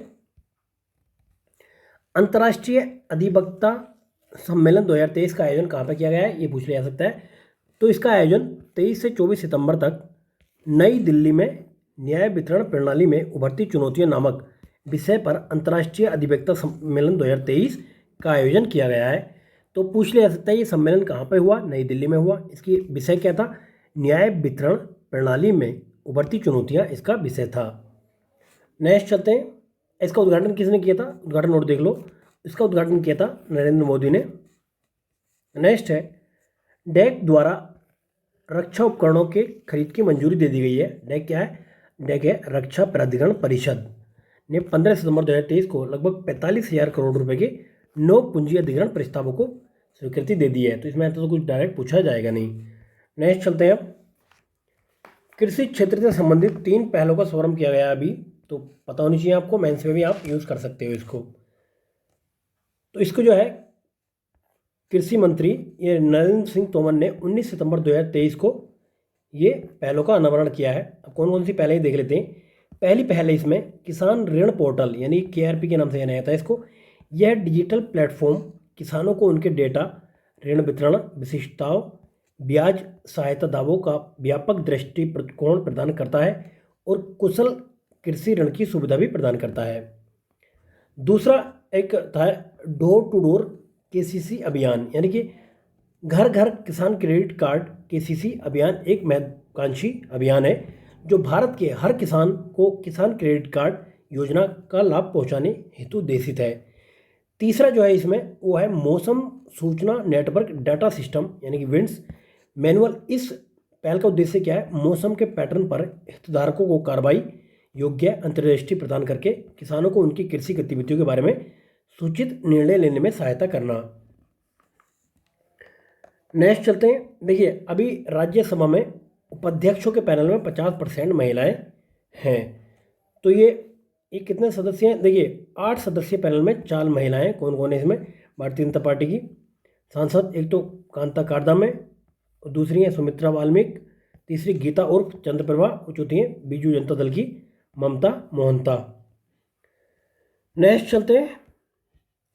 अंतर्राष्ट्रीय अधिवक्ता सम्मेलन 2023 का आयोजन कहाँ पर किया गया है? ये पूछ लिया जा सकता है। तो इसका आयोजन 23 से 24 सितंबर तक नई दिल्ली में न्याय वितरण प्रणाली में उभरती चुनौतियां नामक विषय पर अंतर्राष्ट्रीय अधिवक्ता सम्मेलन 2023 का आयोजन किया गया है। तो पूछ लिया जा सकता है ये सम्मेलन कहाँ पे हुआ? नई दिल्ली में हुआ। इसकी विषय क्या था? न्याय वितरण प्रणाली में उभरती चुनौतियाँ इसका विषय था। नेक्स्ट चलते हैं। इसका उद्घाटन किसने किया था? उद्घाटन नोट देख लो। इसका उद्घाटन किया था नरेंद्र मोदी ने। नेक्स्ट है, डैक द्वारा रक्षा उपकरणों के खरीद की मंजूरी दे दी गई है। डैक क्या है? डैक है रक्षा प्राधिकरण परिषद ने 15 सितंबर 2023 को लगभग 45,000 करोड़ रुपए के 9 पूंजी अधिग्रहण प्रस्तावों को स्वीकृति दे दी है। तो इसमें तो कुछ डायरेक्ट पूछा जाएगा नहीं। नेक्स्ट चलते हैं। अब कृषि क्षेत्र से संबंधित 3 पहलों का शुभारंभ किया गया अभी, तो पता होनी चाहिए आपको। मेंस में भी आप यूज़ कर सकते हो इसको। तो इसको जो है कृषि मंत्री ये नरेंद्र सिंह तोमर ने 19 सितंबर 2023 को ये पहलों का अनावरण किया है। अब कौन कौन सी पहले ही देख लेते हैं। पहली पहल इसमें किसान ऋण पोर्टल यानी KRP के नाम से जाना जाता है इसको। यह डिजिटल प्लेटफॉर्म किसानों को उनके डेटा ऋण वितरण विशिष्टताओं, ब्याज सहायता दावों का व्यापक दृष्टिकोण प्रदान करता है और कुशल कृषि ऋण की सुविधा भी प्रदान करता है। दूसरा एक था डोर टू डोर केसीसी अभियान, यानी कि घर घर किसान क्रेडिट कार्ड केसीसी अभियान एक महत्वाकांक्षी अभियान है जो भारत के हर किसान को किसान क्रेडिट कार्ड योजना का लाभ पहुंचाने हेतु उद्देशित है। तीसरा जो है इसमें वो है मौसम सूचना नेटवर्क डाटा सिस्टम, यानी कि विंड्स मैनुअल। इस पहल का उद्देश्य क्या है? मौसम के पैटर्न पर हितधारकों को कार्रवाई योग्य अंतर्दृष्टि प्रदान करके किसानों को उनकी कृषि गतिविधियों के बारे में सूचित निर्णय लेने में सहायता करना। नेक्स्ट चलते हैं। देखिए, अभी राज्यसभा में उपाध्यक्षों के पैनल में 50% महिलाएं हैं। तो ये कितने सदस्य हैं? देखिए, 8 सदस्य पैनल में 4 महिलाएं। कौन कौन है इसमें? भारतीय जनता पार्टी की सांसद, एक तो कांता कारदाम है, दूसरी है सुमित्रा वाल्मीकि, तीसरी गीता उर्फ चंद्रप्रभा और चौथी है बीजू जनता दल की ममता मोहंता। नेक्स्ट चलते हैं।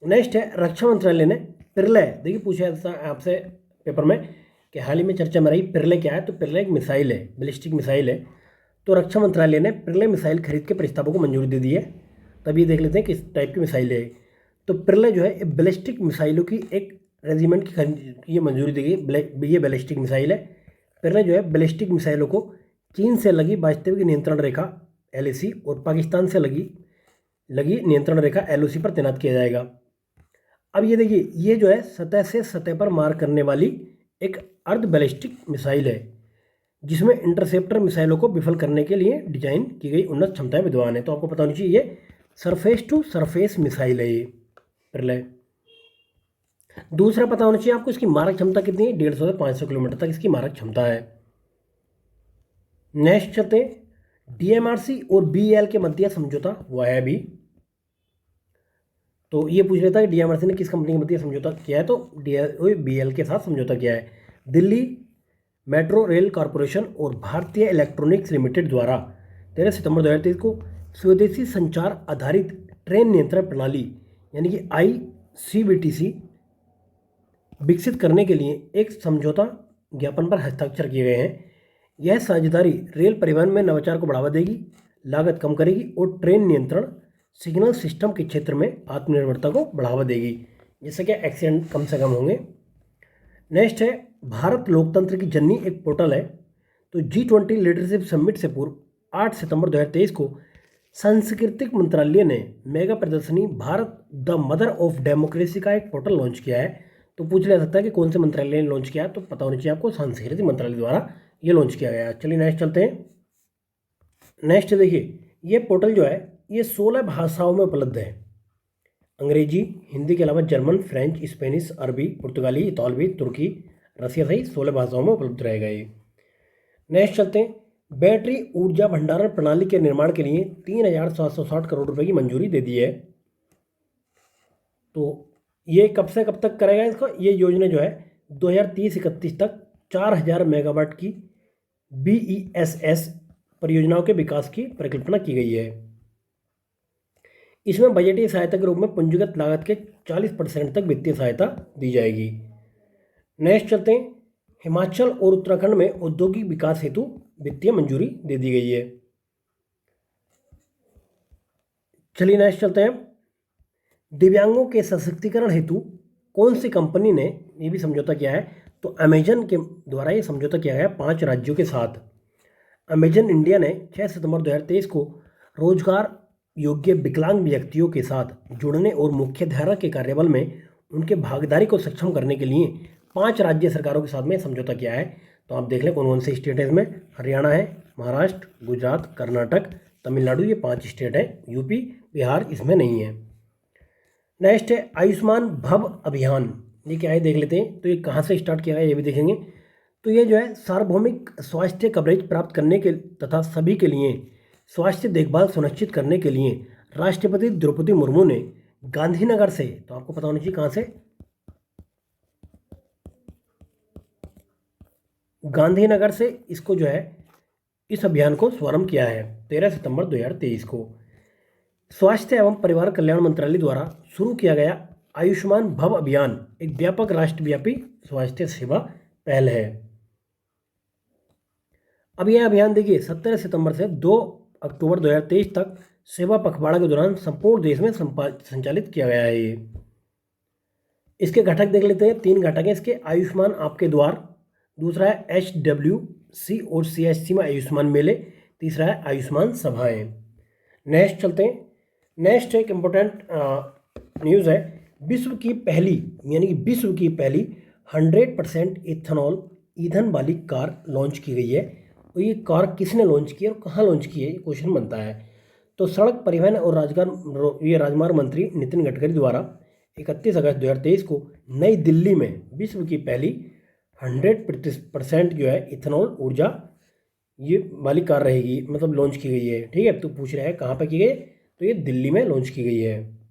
नेक्स्ट है रक्षा मंत्रालय ने पिरलय, देखिए पूछा ऐसा आपसे पेपर में कि हाल ही में चर्चा में रही पिरलय क्या है? तो पिरलय एक मिसाइल है, बैलिस्टिक मिसाइल है। तो रक्षा मंत्रालय ने पिरलय मिसाइल खरीद के प्रस्तावों को मंजूरी दे दी है। तब ये देख लेते हैं किस टाइप की मिसाइल है। तो पिरलय जो है बैलिस्टिक मिसाइलों की एक रेजिमेंट की ये मंजूरी दी गई। ये बैलिस्टिक मिसाइल है। पिरलय जो है बैलिस्टिक मिसाइलों को चीन से लगी वास्तविक नियंत्रण रेखा LAC और पाकिस्तान से लगी नियंत्रण रेखा LOC पर तैनात किया जाएगा। अब ये देखिए, ये जो है सतह से सतह पर मार करने वाली एक अर्ध बैलिस्टिक मिसाइल है जिसमें इंटरसेप्टर मिसाइलों को विफल करने के लिए डिजाइन की गई उन्नत क्षमताएं विद्यमान है। तो आपको पता होनी चाहिए ये सरफेस टू सरफेस मिसाइल है ये पिरलय। दूसरा पता होना चाहिए आपको इसकी मारक क्षमता कितनी है? 150 से 500 किलोमीटर तक इसकी मारक क्षमता है। नेक्स्ट चलते हैं। DMRC और BEL के मध्य समझौता हुआ है अभी। तो ये पूछ लेता है कि DMRC ने किस कंपनी के मध्य समझौता किया है? तो BEL के साथ समझौता किया है। दिल्ली मेट्रो रेल कॉरपोरेशन और भारतीय इलेक्ट्रॉनिक्स लिमिटेड द्वारा 13 सितंबर 2023 को स्वदेशी संचार आधारित ट्रेन नियंत्रण प्रणाली यानी कि ICVTC विकसित करने के लिए एक समझौता ज्ञापन पर हस्ताक्षर किए गए हैं। यह साझेदारी रेल परिवहन में नवाचार को बढ़ावा देगी, लागत कम करेगी और ट्रेन नियंत्रण सिग्नल सिस्टम के क्षेत्र में आत्मनिर्भरता को बढ़ावा देगी, जिससे कि एक्सीडेंट कम से कम होंगे। नेक्स्ट है भारत लोकतंत्र की जननी एक पोर्टल है। तो G20 लीडरशिप समिट से पूर्व 8 सितंबर 2023 को सांस्कृतिक मंत्रालय ने मेगा प्रदर्शनी Bharat the mother of democracy का एक पोर्टल लॉन्च किया है। तो पूछ लिया सकता है कि कौन से मंत्रालय ने लॉन्च किया? तो पता होना चाहिए आपको, सांस्कृतिक मंत्रालय द्वारा ये लॉन्च किया गया। चलिए नेक्स्ट चलते हैं। नेक्स्ट देखिए, ये पोर्टल जो है ये 16 भाषाओं में उपलब्ध है। अंग्रेजी, हिंदी के अलावा जर्मन, फ्रेंच, स्पेनिश, अरबी, पुर्तगाली, इतालवी, तुर्की, रसिया सहित 16 भाषाओं में उपलब्ध रहेगा ये। नेक्स्ट चलते हैं। बैटरी ऊर्जा भंडारण प्रणाली के निर्माण के लिए 3,760 करोड़ रुपए की मंजूरी दे दी है। तो ये कब से कब तक करेगा इसको? ये योजना जो है 2030-31 तक 4,000 मेगावाट की BESS परियोजनाओं के विकास की परिकल्पना की गई है। इसमें बजटीय सहायता के रूप में पूंजीगत लागत के 40% तक वित्तीय सहायता दी जाएगी। नेक्स्ट चलते हैं। हिमाचल और उत्तराखंड में औद्योगिक विकास हेतु वित्तीय मंजूरी दे दी गई है। चलिए नेक्स्ट चलते हैं। दिव्यांगों के सशक्तिकरण हेतु कौन सी कंपनी ने ये भी समझौता किया है? तो अमेजन के द्वारा ये समझौता किया गया 5 राज्यों के साथ। अमेजन इंडिया ने 6 सितंबर 2023 को रोजगार योग्य विकलांग व्यक्तियों के साथ जुड़ने और मुख्यधारा के कार्यबल में उनके भागीदारी को सक्षम करने के लिए 5 राज्य सरकारों के साथ में समझौता किया है। तो आप देख लें कौन कौन से स्टेट है इसमें। हरियाणा है, महाराष्ट्र, गुजरात, कर्नाटक, तमिलनाडु, ये 5 स्टेट है। यूपी, बिहार इसमें नहीं है। नेक्स्ट है आयुष्मान भव अभियान। ये क्या है देख लेते हैं। तो ये कहाँ से स्टार्ट किया है ये भी देखेंगे। तो ये जो है सार्वभौमिक स्वास्थ्य कवरेज प्राप्त करने के तथा सभी के लिए स्वास्थ्य देखभाल सुनिश्चित करने के लिए राष्ट्रपति द्रौपदी मुर्मू ने गांधीनगर से, तो आपको पता होना चाहिए कहाँ से, गांधीनगर से इसको जो है इस अभियान को शुभारंभ किया है 13 सितंबर 2023 को। स्वास्थ्य एवं परिवार कल्याण मंत्रालय द्वारा शुरू किया गया आयुष्मान भव अभियान एक व्यापक राष्ट्रव्यापी स्वास्थ्य सेवा पहल है। अब यह अभियान देखिए 17 सितंबर से 2 अक्टूबर 2023 तक सेवा पखवाड़ा के दौरान संपूर्ण देश में संचालित किया गया है। ये इसके घटक देख लेते हैं, 3 घटक हैं इसके। आयुष्मान आपके द्वार, दूसरा है HWC और CHC में आयुष्मान मेले, तीसरा है आयुष्मान सभाएं। नेक्स्ट चलते हैं। नेक्स्ट एक इम्पोर्टेंट न्यूज़ है, विश्व की पहली 100% इथेनॉल ईंधन वाली कार लॉन्च की गई है। तो ये कार किसने लॉन्च की है और कहाँ लॉन्च की है, ये क्वेश्चन बनता है। तो सड़क परिवहन और राजमार्ग मंत्री नितिन गडकरी द्वारा 31 अगस्त 2023 को नई दिल्ली में विश्व की पहली 100% जो है इथेनॉल ऊर्जा ये वाली कार रहेगी, मतलब लॉन्च की गई है। ठीक है, तो पूछ रहे हैं कहाँ पर की गई, तो ये दिल्ली में लॉन्च की गई है।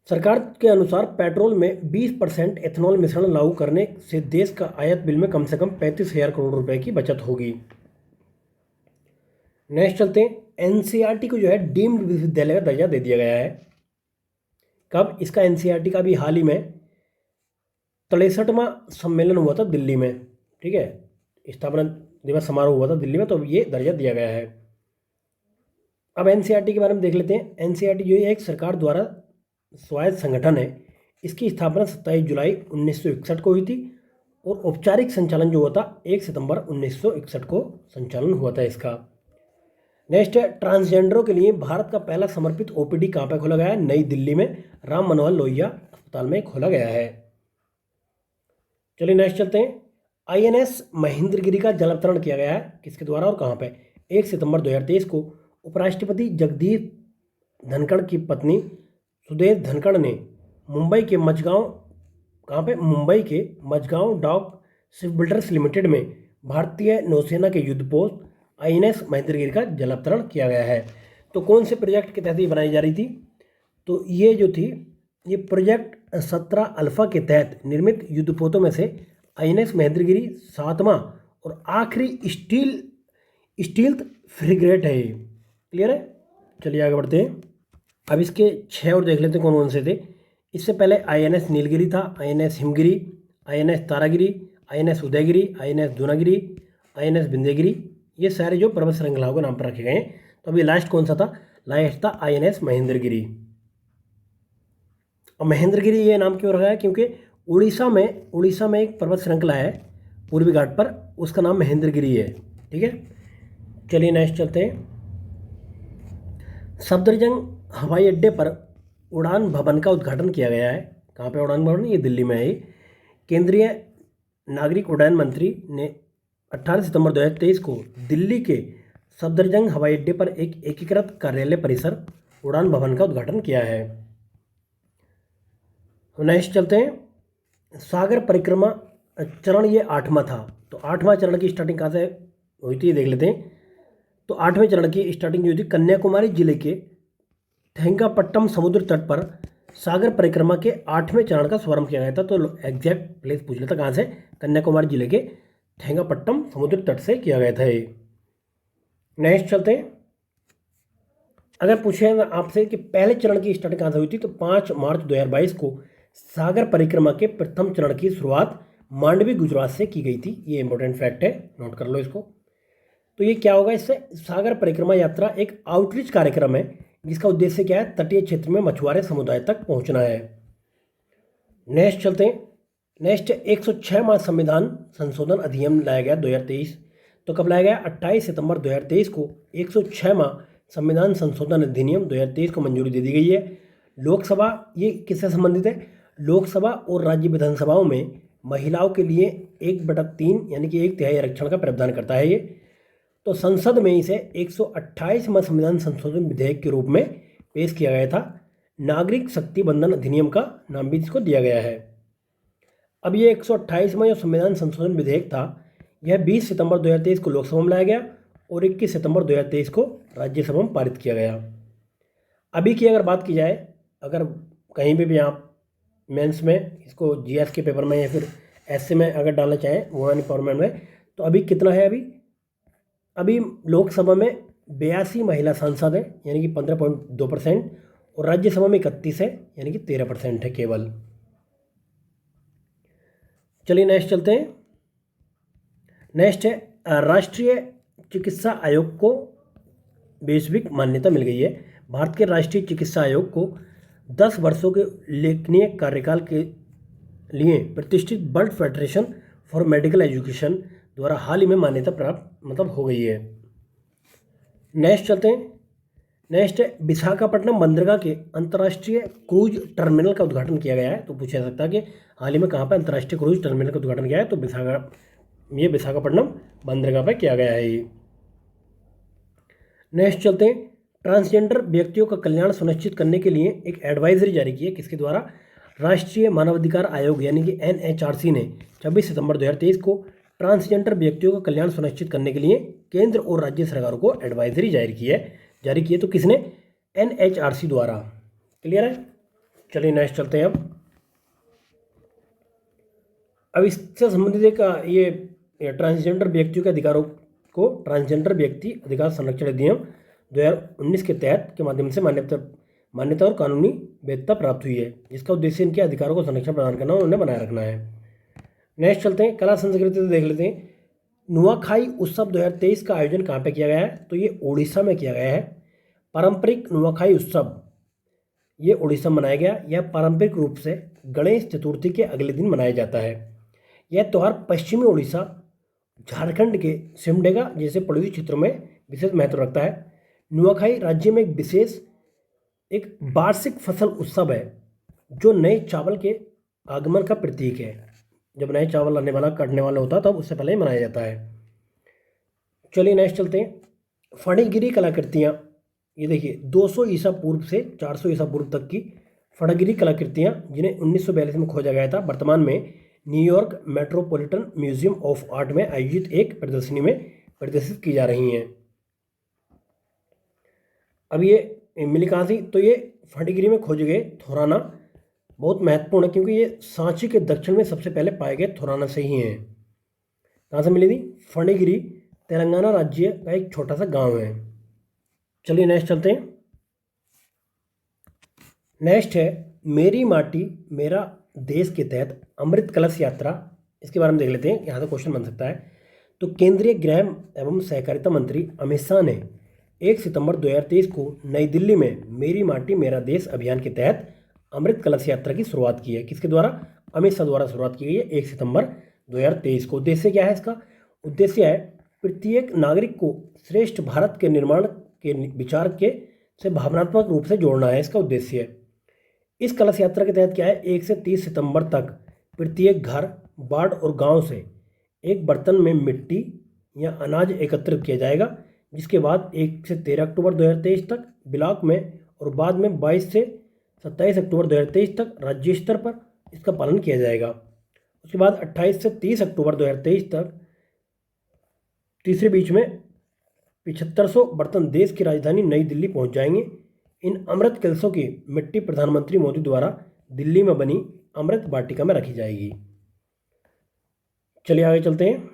सरकार के अनुसार पेट्रोल में 20% एथेनॉल मिश्रण लागू करने से देश का आयात बिल में कम से कम 35,000 करोड़ रुपए की बचत होगी। नेक्स्ट चलते हैं। एनसीईआरटी को जो है डीम्ड विश्वविद्यालय का दर्जा दे दिया गया है। कब? इसका एनसीईआरटी का भी हाल ही में 63वां सम्मेलन हुआ था दिल्ली में। ठीक है, स्थापना दिवस समारोह हुआ था दिल्ली में, तो ये दर्जा दिया गया है। अब एनसीईआरटी के बारे में देख लेते हैं। एनसीईआरटी जो है एक सरकार द्वारा स्वायत्त संगठन है। इसकी स्थापना 27 जुलाई 1961 को हुई थी और औपचारिक संचालन जो हुआ था 1 सितंबर 1961 को संचालन हुआ था इसका। नेक्स्ट है, ट्रांसजेंडरों के लिए भारत का पहला समर्पित ओपीडी कहाँ पर खोला गया है? नई दिल्ली में राम मनोहर लोहिया अस्पताल में खोला गया है। चलिए नेक्स्ट चलते हैं। INS महेंद्रगिरी का जल अवतरण किया गया है, किसके द्वारा और कहाँ पे? 1 सितंबर 2023 को उपराष्ट्रपति जगदीप धनखड़ की पत्नी सुदेश धनखड़ ने मुंबई के मझगांव, कहाँ पे? मुंबई के मझगांव डॉक शिपबिल्डर्स लिमिटेड में भारतीय नौसेना के युद्धपोत INS महेंद्रगिरी का जल अवतरण किया गया है। तो कौन से प्रोजेक्ट के तहत ये बनाई जा रही थी? तो ये जो थी, ये प्रोजेक्ट 17 अल्फा के तहत निर्मित युद्धपोतों में से INS महेंद्रगिरी 7वां और आखिरी स्टील्थ फ्रिगेट है। क्लियर है? चलिए आगे बढ़ते हैं। अब इसके 6 और देख लेते हैं कौन कौन से थे। इससे पहले INS नीलगिरी था, INS Himgiri, INS Taragiri, INS Udayagiri, INS Dunagiri, INS Vindhyagiri, ये सारे जो पर्वत श्रृंखलाओं के नाम पर रखे गए हैं। तो अभी लास्ट कौन सा था? लास्ट था INS महेंद्रगिरी। और महेंद्रगिरी ये नाम क्यों रखा है? क्योंकि उड़ीसा में एक पर्वत श्रृंखला है पूर्वी घाट पर, उसका नाम महेंद्रगिरी है। ठीक है, चलिए नेक्स्ट चलते हैं। सफदरजंग हवाई अड्डे पर उड़ान भवन का उद्घाटन किया गया है। कहाँ पे उड़ान भवन? ये दिल्ली में है। केंद्रीय नागरिक उड्डयन मंत्री ने 18 सितंबर 2023 को दिल्ली के सफदरजंग हवाई अड्डे पर एक एकीकृत कार्यालय परिसर उड़ान भवन का उद्घाटन किया है। नेक्स्ट चलते हैं। सागर परिक्रमा चरण ये 8वां था। तो 8वां चरण की स्टार्टिंग कहाँ से हुई थी देख लेते हैं। तो 8वें चरण की स्टार्टिंग जो हुई थी कन्याकुमारी जिले के थेंगापट्टम समुद्र तट पर सागर परिक्रमा के 8वें चरण का शुभारंभ किया गया था। तो एग्जैक्ट प्लेस पूछ लेता कहाँ से? कन्याकुमारी जिले के थेंगापट्टम समुद्र तट से किया गया था ये। नेक्स्ट चलते हैं। अगर पूछे आपसे कि पहले चरण की स्टार्टिंग कहाँ से हुई थी, तो 5 मार्च 2022 को सागर परिक्रमा के प्रथम चरण की शुरुआत मांडवी गुजरात से की गई थी। ये इंपॉर्टेंट फैक्ट है, नोट कर लो इसको। तो ये क्या होगा इससे? सागर परिक्रमा यात्रा एक आउटरीच कार्यक्रम है जिसका उद्देश्य क्या है? तटीय क्षेत्र में मछुआरे समुदाय तक पहुंचना है। नेक्स्ट चलते हैं। नेक्स्ट 106वां संविधान संशोधन अधिनियम लाया गया 2023। तो कब लाया गया? 28 सितंबर 2023 को 106वां संविधान संशोधन अधिनियम 2023 को मंजूरी दे दी गई है। लोकसभा, ये किससे संबंधित है? लोकसभा और राज्य विधानसभाओं में महिलाओं के लिए 1/3 यानी कि 1/3 आरक्षण का प्रावधान करता है ये। तो संसद में इसे 128वां संविधान संशोधन विधेयक के रूप में पेश किया गया था। नागरिक शक्ति बंधन अधिनियम का नाम भी इसको दिया गया है। अब ये 128वां जो संविधान संशोधन विधेयक था, यह 20 सितंबर 2023 को लोकसभा में लाया गया और 21 सितंबर 2023 को राज्यसभा में पारित किया गया। अभी की अगर बात की जाए, अगर कहीं भी आप मेंस में इसको जीएस के पेपर में या फिर एसए में अगर डालना चाहें वुमेन एम्पावरमेंट में, तो अभी कितना है? अभी लोकसभा में 82 महिला सांसद हैं, यानी कि 15.2%, और राज्यसभा में 31 है, यानी कि 13% है केवल। चलिए नेक्स्ट चलते हैं। नेक्स्ट है राष्ट्रीय चिकित्सा आयोग को वैश्विक मान्यता मिल गई है। भारत के राष्ट्रीय चिकित्सा आयोग को 10 वर्षों के उल्लेखनीय कार्यकाल के लिए प्रतिष्ठित world federation for medical education द्वारा हाल ही में मान्यता प्राप्त हो गई है। नेक्स्ट चलते हैं। नेक्स्ट है विशाखापट्टनम बंदरगाह के अंतर्राष्ट्रीय क्रूज टर्मिनल का उद्घाटन किया गया है। तो पूछा जा सकता है कि हाल ही में कहाँ पर अंतर्राष्ट्रीय क्रूज टर्मिनल का उद्घाटन किया है, तो विशाखापट्टनम बंदरगाह पर किया गया है ये। नेक्स्ट चलते हैं। ट्रांसजेंडर व्यक्तियों का कल्याण सुनिश्चित करने के लिए एक एडवाइजरी जारी की है, किसके द्वारा? राष्ट्रीय मानवाधिकार आयोग यानी कि NHRC ने 26 सितंबर 2023 को ट्रांसजेंडर व्यक्तियों का कल्याण सुनिश्चित करने के लिए केंद्र और राज्य सरकारों को एडवाइजरी जारी की है। तो किसने? NHRC द्वारा। क्लियर है? चलिए नेक्स्ट चलते हैं। अब इससे संबंधित एक ये ट्रांसजेंडर व्यक्तियों के अधिकारों को ट्रांसजेंडर व्यक्ति अधिकार संरक्षण अधिनियम 2019 के तहत के माध्यम से मान्यता और कानूनी वैधता प्राप्त हुई है, जिसका उद्देश्य इनके अधिकारों को संरक्षण प्रदान करना और उन्हें बनाए रखना है। नेक्स्ट चलते हैं। कला संस्कृति से देख लेते हैं। नुआखाई उत्सव 2023 का आयोजन कहाँ पे किया गया है? तो ये उड़ीसा में किया गया है। पारंपरिक नुआखाई उत्सव ये उड़ीसा में मनाया गया। यह पारंपरिक रूप से गणेश चतुर्थी के अगले दिन मनाया जाता है। यह त्यौहार पश्चिमी उड़ीसा, झारखंड के सिमडेगा जैसे पड़ोसी क्षेत्रों में विशेष महत्व रखता है। नुआखाई राज्य में एक वार्षिक फसल उत्सव है जो नए चावल के आगमन का प्रतीक है। जब नए चावल आने वाला काटने वाला होता है तब उससे पहले ही मनाया जाता है। चलिए नेक्स्ट चलते हैं। फणिगिरी कलाकृतियाँ, ये देखिए 200 ईसा पूर्व से 400 ईसा पूर्व तक की फणिगिरी कलाकृतियाँ, जिन्हें 1942 में खोजा गया था, वर्तमान में New York metropolitan museum of art में आयोजित एक प्रदर्शनी में प्रदर्शित की जा रही हैं। अब ये मिली कहाँ थी? तो ये फणिगिरी में खोजे गए थोराना बहुत महत्वपूर्ण है, क्योंकि ये सांची के दक्षिण में सबसे पहले पाए गए थोराना से ही हैं। कहाँ से मिली थी? फणिगिरी तेलंगाना राज्य का एक छोटा सा गांव है। चलिए नेक्स्ट चलते हैं। नेक्स्ट है मेरी माटी मेरा देश के तहत अमृत कलश यात्रा। इसके बारे में देख लेते हैं, यहाँ से क्वेश्चन बन सकता है। तो केंद्रीय गृह एवं सहकारिता मंत्री अमित शाह ने 1 सितंबर 2023 को नई दिल्ली में मेरी माटी मेरा देश अभियान के तहत अमृत कलश यात्रा की शुरुआत की है। किसके द्वारा? अमित शाह द्वारा शुरुआत की गई है 1 सितंबर 2023 को। उद्देश्य क्या है इसका? उद्देश्य है प्रत्येक नागरिक को श्रेष्ठ भारत के निर्माण के विचार के से भावनात्मक रूप से जोड़ना है, इसका उद्देश्य है। इस कलश यात्रा के तहत क्या है? 1 से 30 सितंबर तक प्रत्येक घर, वार्ड और गांव से एक बर्तन में मिट्टी या अनाज एकत्रित किया जाएगा, जिसके बाद 1 से 13 अक्टूबर 2023 तक ब्लॉक में और बाद में 22 से 27 अक्टूबर 2023 तक राज्य स्तर पर इसका पालन किया जाएगा। उसके बाद 28 से 30 अक्टूबर 2023 तक तीसरे बीच में 7500 बर्तन देश की राजधानी नई दिल्ली पहुंच जाएंगे। इन अमृत कलशों की मिट्टी प्रधानमंत्री मोदी द्वारा दिल्ली में बनी अमृत वाटिका में रखी जाएगी। चलिए आगे चलते हैं।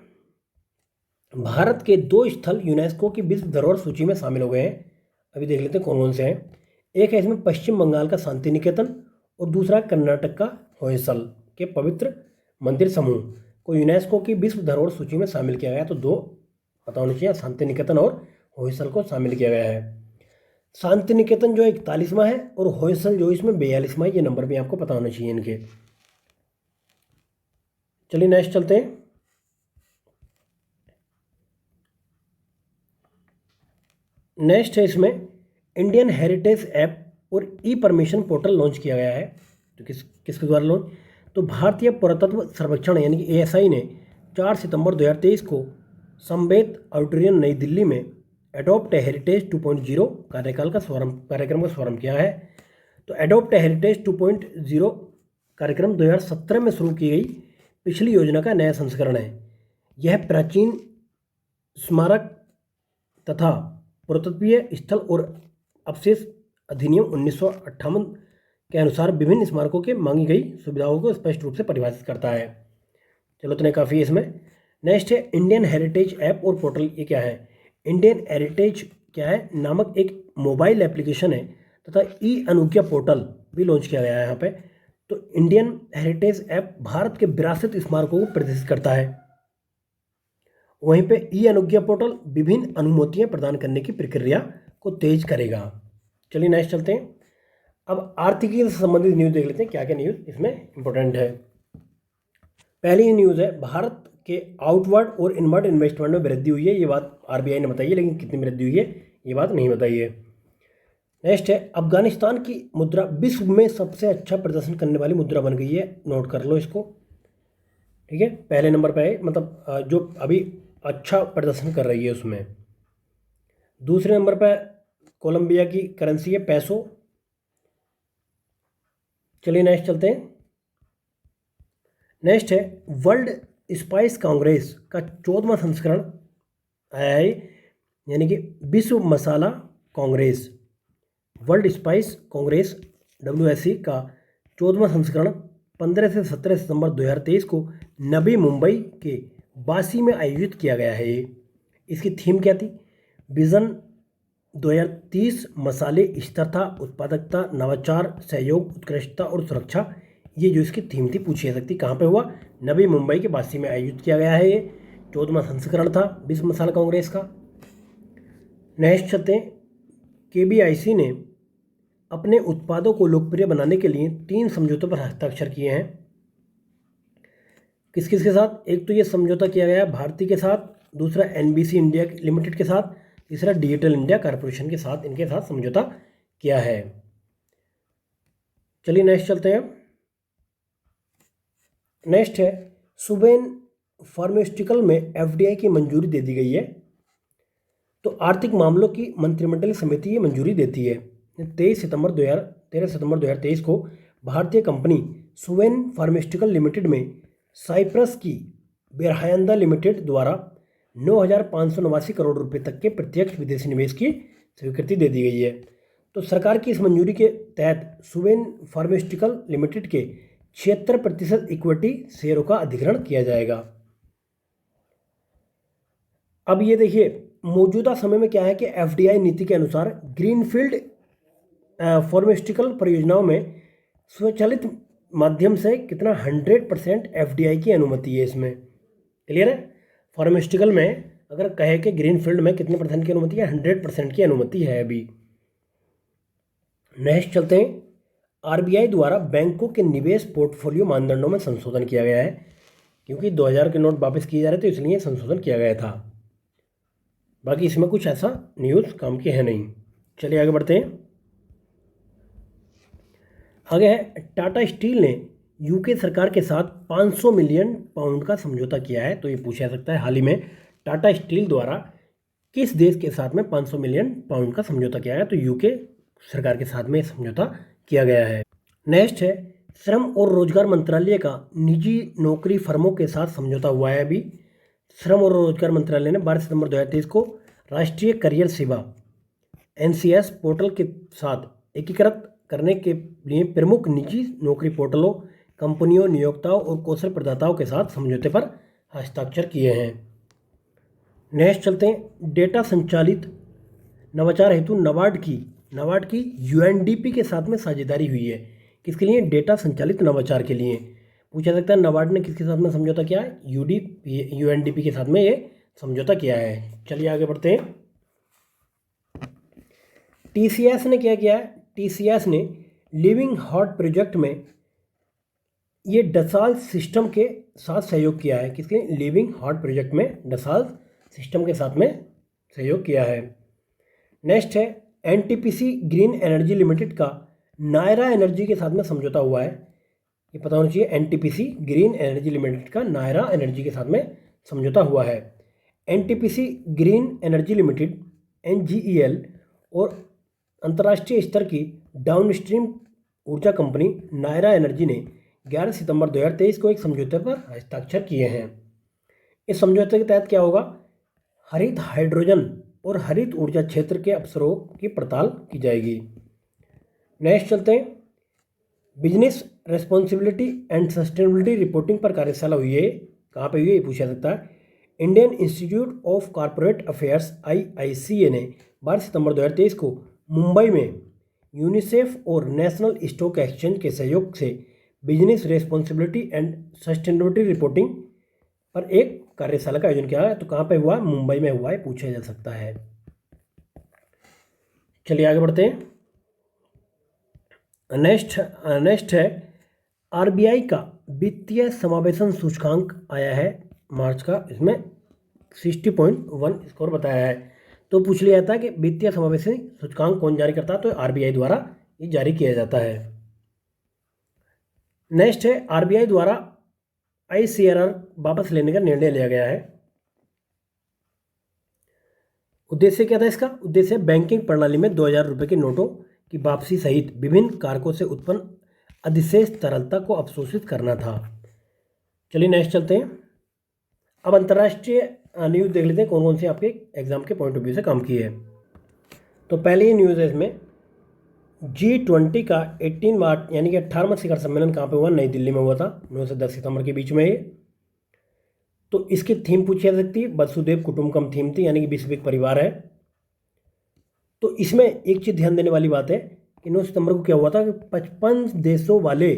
भारत के 2 स्थल यूनेस्को की विश्व धरोहर सूची में शामिल हो गए हैं। अभी देख लेते हैं कौन कौन से हैं। एक है इसमें पश्चिम बंगाल का शांति निकेतन और दूसरा कर्नाटक का होयसल के पवित्र मंदिर समूह को यूनेस्को की विश्व धरोहर सूची में शामिल किया गया। तो 2 पता होना चाहिए, शांति निकेतन और होयसल को शामिल किया गया है। शांति निकेतन जो 41वां है और होयसल जो इसमें 42वां, ये नंबर भी आपको पता होना चाहिए इनके। चलिए नेक्स्ट चलते हैं। नेक्स्ट है इसमें इंडियन हेरिटेज ऐप और ई परमिशन पोर्टल लॉन्च किया गया है। तो किसके द्वारा लॉन्च? तो भारतीय पुरातत्व सर्वेक्षण यानी कि ASI ने 4 सितंबर 2023 को संवेद ऑडिटोरियम नई दिल्ली में एडॉप्ट हेरिटेज 2.0 कार्यक्रम का शुभारंभ किया है। तो एडॉप्ट हेरिटेज 2.0 कार्यक्रम 2017 में शुरू की गई पिछली योजना का नया संस्करण है। यह प्राचीन स्मारक तथा पुरातत्वीय स्थल और अवशेष अधिनियम 1958 के अनुसार विभिन्न स्मारकों के मांगी गई सुविधाओं को स्पष्ट रूप से परिभाषित करता है। चलो इतने काफ़ी है इसमें। नेक्स्ट है इंडियन हेरिटेज ऐप और पोर्टल। ये क्या है? इंडियन हेरिटेज क्या है नामक एक मोबाइल एप्लीकेशन है तथा ई अनुज्ञा पोर्टल भी लॉन्च किया गया है यहाँ पे। तो इंडियन हेरिटेज ऐप भारत के विरासत स्मारकों को प्रदर्शित करता है। वहीं पे ई अनुज्ञा पोर्टल विभिन्न अनुमतियां प्रदान करने की प्रक्रिया को तेज करेगा। चलिए नेक्स्ट चलते हैं। अब आर्थिकी से संबंधित न्यूज़ देख लेते हैं, क्या क्या न्यूज़ इसमें इंपॉर्टेंट है। पहली न्यूज़ है, भारत के आउटवर्ड और इनवर्ड इन्वेस्टमेंट में वृद्धि हुई है। ये बात आरबीआई ने बताई है, लेकिन कितनी वृद्धि हुई है ये बात नहीं बताई है। नेक्स्ट है, अफगानिस्तान की मुद्रा विश्व में सबसे अच्छा प्रदर्शन करने वाली मुद्रा बन गई है। नोट कर लो इसको, ठीक है। पहले नंबर पर है, मतलब जो अभी अच्छा प्रदर्शन कर रही है उसमें। दूसरे नंबर पर कोलंबिया की करेंसी है पैसो। चलिए नेक्स्ट चलते हैं। नेक्स्ट है, वर्ल्ड स्पाइस कांग्रेस का 14वां संस्करण आया है, यानी कि विश्व मसाला Congress, World Spice Congress WSC का 14वां संस्करण 15 से 17 सितंबर 2023 को नवी मुंबई के बासी में आयोजित किया गया है। इसकी थीम क्या थी? विजन 2030 मसाले स्थिरता, उत्पादकता, नवाचार, सहयोग, उत्कृष्टता और सुरक्षा। ये जो इसकी थीम थी पूछी जा सकती। कहाँ पे हुआ? नवी मुंबई के बासी में आयोजित किया गया है। ये 14वां संस्करण था विश्व मसाला कांग्रेस का। नेक्स्ट चलते हैं। KBIC ने अपने उत्पादों को लोकप्रिय बनाने के लिए 3 समझौतों पर हस्ताक्षर किए हैं। किस किस के साथ? एक तो ये समझौता किया गया है भारती के साथ, दूसरा NBC इंडिया लिमिटेड के साथ, तीसरा डिजिटल इंडिया कॉरपोरेशन के साथ, इनके साथ समझौता किया है। चलिए नेक्स्ट चलते हैं। नेक्स्ट है, सुवेन फार्मास्यूटिकल में FDI की मंजूरी दे दी गई है। तो आर्थिक मामलों की मंत्रिमंडलीय समिति ये मंजूरी देती है। 13 सितंबर 2023 को भारतीय कंपनी सुवेन फार्मास्यूटिकल लिमिटेड में साइप्रस की बेरहायंदा लिमिटेड द्वारा 9,589 करोड़ रुपए तक के प्रत्यक्ष विदेशी निवेश की स्वीकृति दे दी गई है। तो सरकार की इस मंजूरी के तहत सुवेन फार्मास्यूटिकल लिमिटेड के 76% इक्विटी शेयरों का अधिग्रहण किया जाएगा। अब ये देखिए, मौजूदा समय में क्या है कि FDI नीति के अनुसार ग्रीनफील्ड फार्मास्यूटिकल परियोजनाओं में स्वचालित माध्यम से कितना 100% FDI की अनुमति है इसमें। क्लियर है? फार्मास्यूटिकल में अगर कहे कि ग्रीनफील्ड में कितने % की अनुमति है? 100% की अनुमति है अभी। नेक्स्ट चलते हैं। RBI द्वारा बैंकों के निवेश पोर्टफोलियो मानदंडों में संशोधन किया गया है, क्योंकि 2000 के नोट वापस किए जा रहे थे, इसलिए संशोधन किया गया था। बाकी इसमें कुछ ऐसा न्यूज़ काम की है नहीं। चलिए आगे बढ़ते हैं। आगे है, टाटा स्टील ने UK सरकार के साथ 500 मिलियन पाउंड का समझौता किया है। तो ये पूछा जा सकता है, हाल ही में टाटा स्टील द्वारा किस देश के साथ में 500 मिलियन पाउंड का समझौता किया गया? तो UK सरकार के साथ में समझौता किया गया है। नेक्स्ट है, श्रम और रोजगार मंत्रालय का निजी नौकरी फर्मों के साथ समझौता हुआ है अभी। श्रम और रोजगार मंत्रालय ने 12 सितंबर 2023 को राष्ट्रीय करियर सेवा NCS पोर्टल के साथ एकीकृत करने के लिए प्रमुख निजी नौकरी पोर्टलों, कंपनियों, नियोक्ताओं और कौशल प्रदाताओं के साथ समझौते पर हस्ताक्षर किए हैं। नेक्स्ट चलते हैं। डेटा संचालित नवाचार हेतु नाबार्ड की UNDP के साथ में साझेदारी हुई है। किसके लिए? डेटा संचालित नवाचार के लिए। पूछा सकता है नाबार्ड ने किसके साथ में समझौता किया है? UNDP के साथ में ये समझौता किया है। चलिए आगे बढ़ते हैं। TCS ने क्या किया है? TCS ने लिविंग हार्ट प्रोजेक्ट में ये डसाल्ट सिस्टम के साथ सहयोग किया है। किसके? लिविंग हार्ट प्रोजेक्ट में डसाल्ट सिस्टम के साथ में सहयोग किया है। नेक्स्ट है, NTPC ग्रीन एनर्जी लिमिटेड का नायरा एनर्जी के साथ में समझौता हुआ है। ये पता होना चाहिए, NTPC ग्रीन एनर्जी लिमिटेड का नायरा एनर्जी के साथ में समझौता हुआ है। NTPC green energy limited NGEL और अंतर्राष्ट्रीय स्तर की डाउनस्ट्रीम ऊर्जा कंपनी नायरा एनर्जी ने 11 सितंबर 2023 को एक समझौते पर हस्ताक्षर किए हैं। इस समझौते के तहत क्या होगा? हरित हाइड्रोजन और हरित ऊर्जा क्षेत्र के अवसरों की पड़ताल की जाएगी। नेक्स्ट चलते हैं। Business responsibility and sustainability reporting पर कार्यशाला हुई है। कहाँ पे हुई है ये पूछा सकता है। Indian institute of corporate affairs IICA ने 12 सितंबर 2023 को मुंबई में यूनिसेफ और नेशनल स्टॉक एक्सचेंज के सहयोग से business responsibility and sustainability reporting पर एक कार्यशाला का आयोजन किया है। तो कहाँ पे हुआ? मुंबई में हुआ है, पूछा जा सकता है। चलिए आगे बढ़ते हैं। नेक्स्ट है आरबीआई का वित्तीय समावेशन सूचकांक आया है मार्च का, इसमें 60.1 स्कोर बताया है। तो पूछ लिया था कि वित्तीय समावेशन सूचकांक कौन जारी करता है? तो आरबीआई द्वारा ये जारी किया जाता है। नेक्स्ट है आरबीआई द्वारा आईसीआरआर वापस लेने का निर्णय लिया गया है। उद्देश्य क्या था इसका? उद्देश्य बैंकिंग प्रणाली में 2000 रुपये के नोटों की वापसी सहित विभिन्न कारकों से उत्पन्न अधिशेष तरलता को अवशोषित करना था। चलिए नेक्स्ट चलते हैं। अब अंतर्राष्ट्रीय न्यूज़ देख लेते हैं कौन कौन सी आपके एग्जाम के पॉइंट ऑफ व्यू से काम की है। तो पहले ही न्यूज़ है इसमें, G20 का 18 मार्च यानी कि 18वां शिखर सम्मेलन कहाँ पे हुआ? नई दिल्ली में हुआ था, 9 से 10 सितंबर के बीच में ये। तो इसकी थीम पूछी जा सकती है, वसुधैव कुटुंबकम थीम थी, यानी कि विश्व एक परिवार है। तो इसमें एक चीज़ ध्यान देने वाली बात है कि 9 सितंबर को क्या हुआ था कि 55 देशों वाले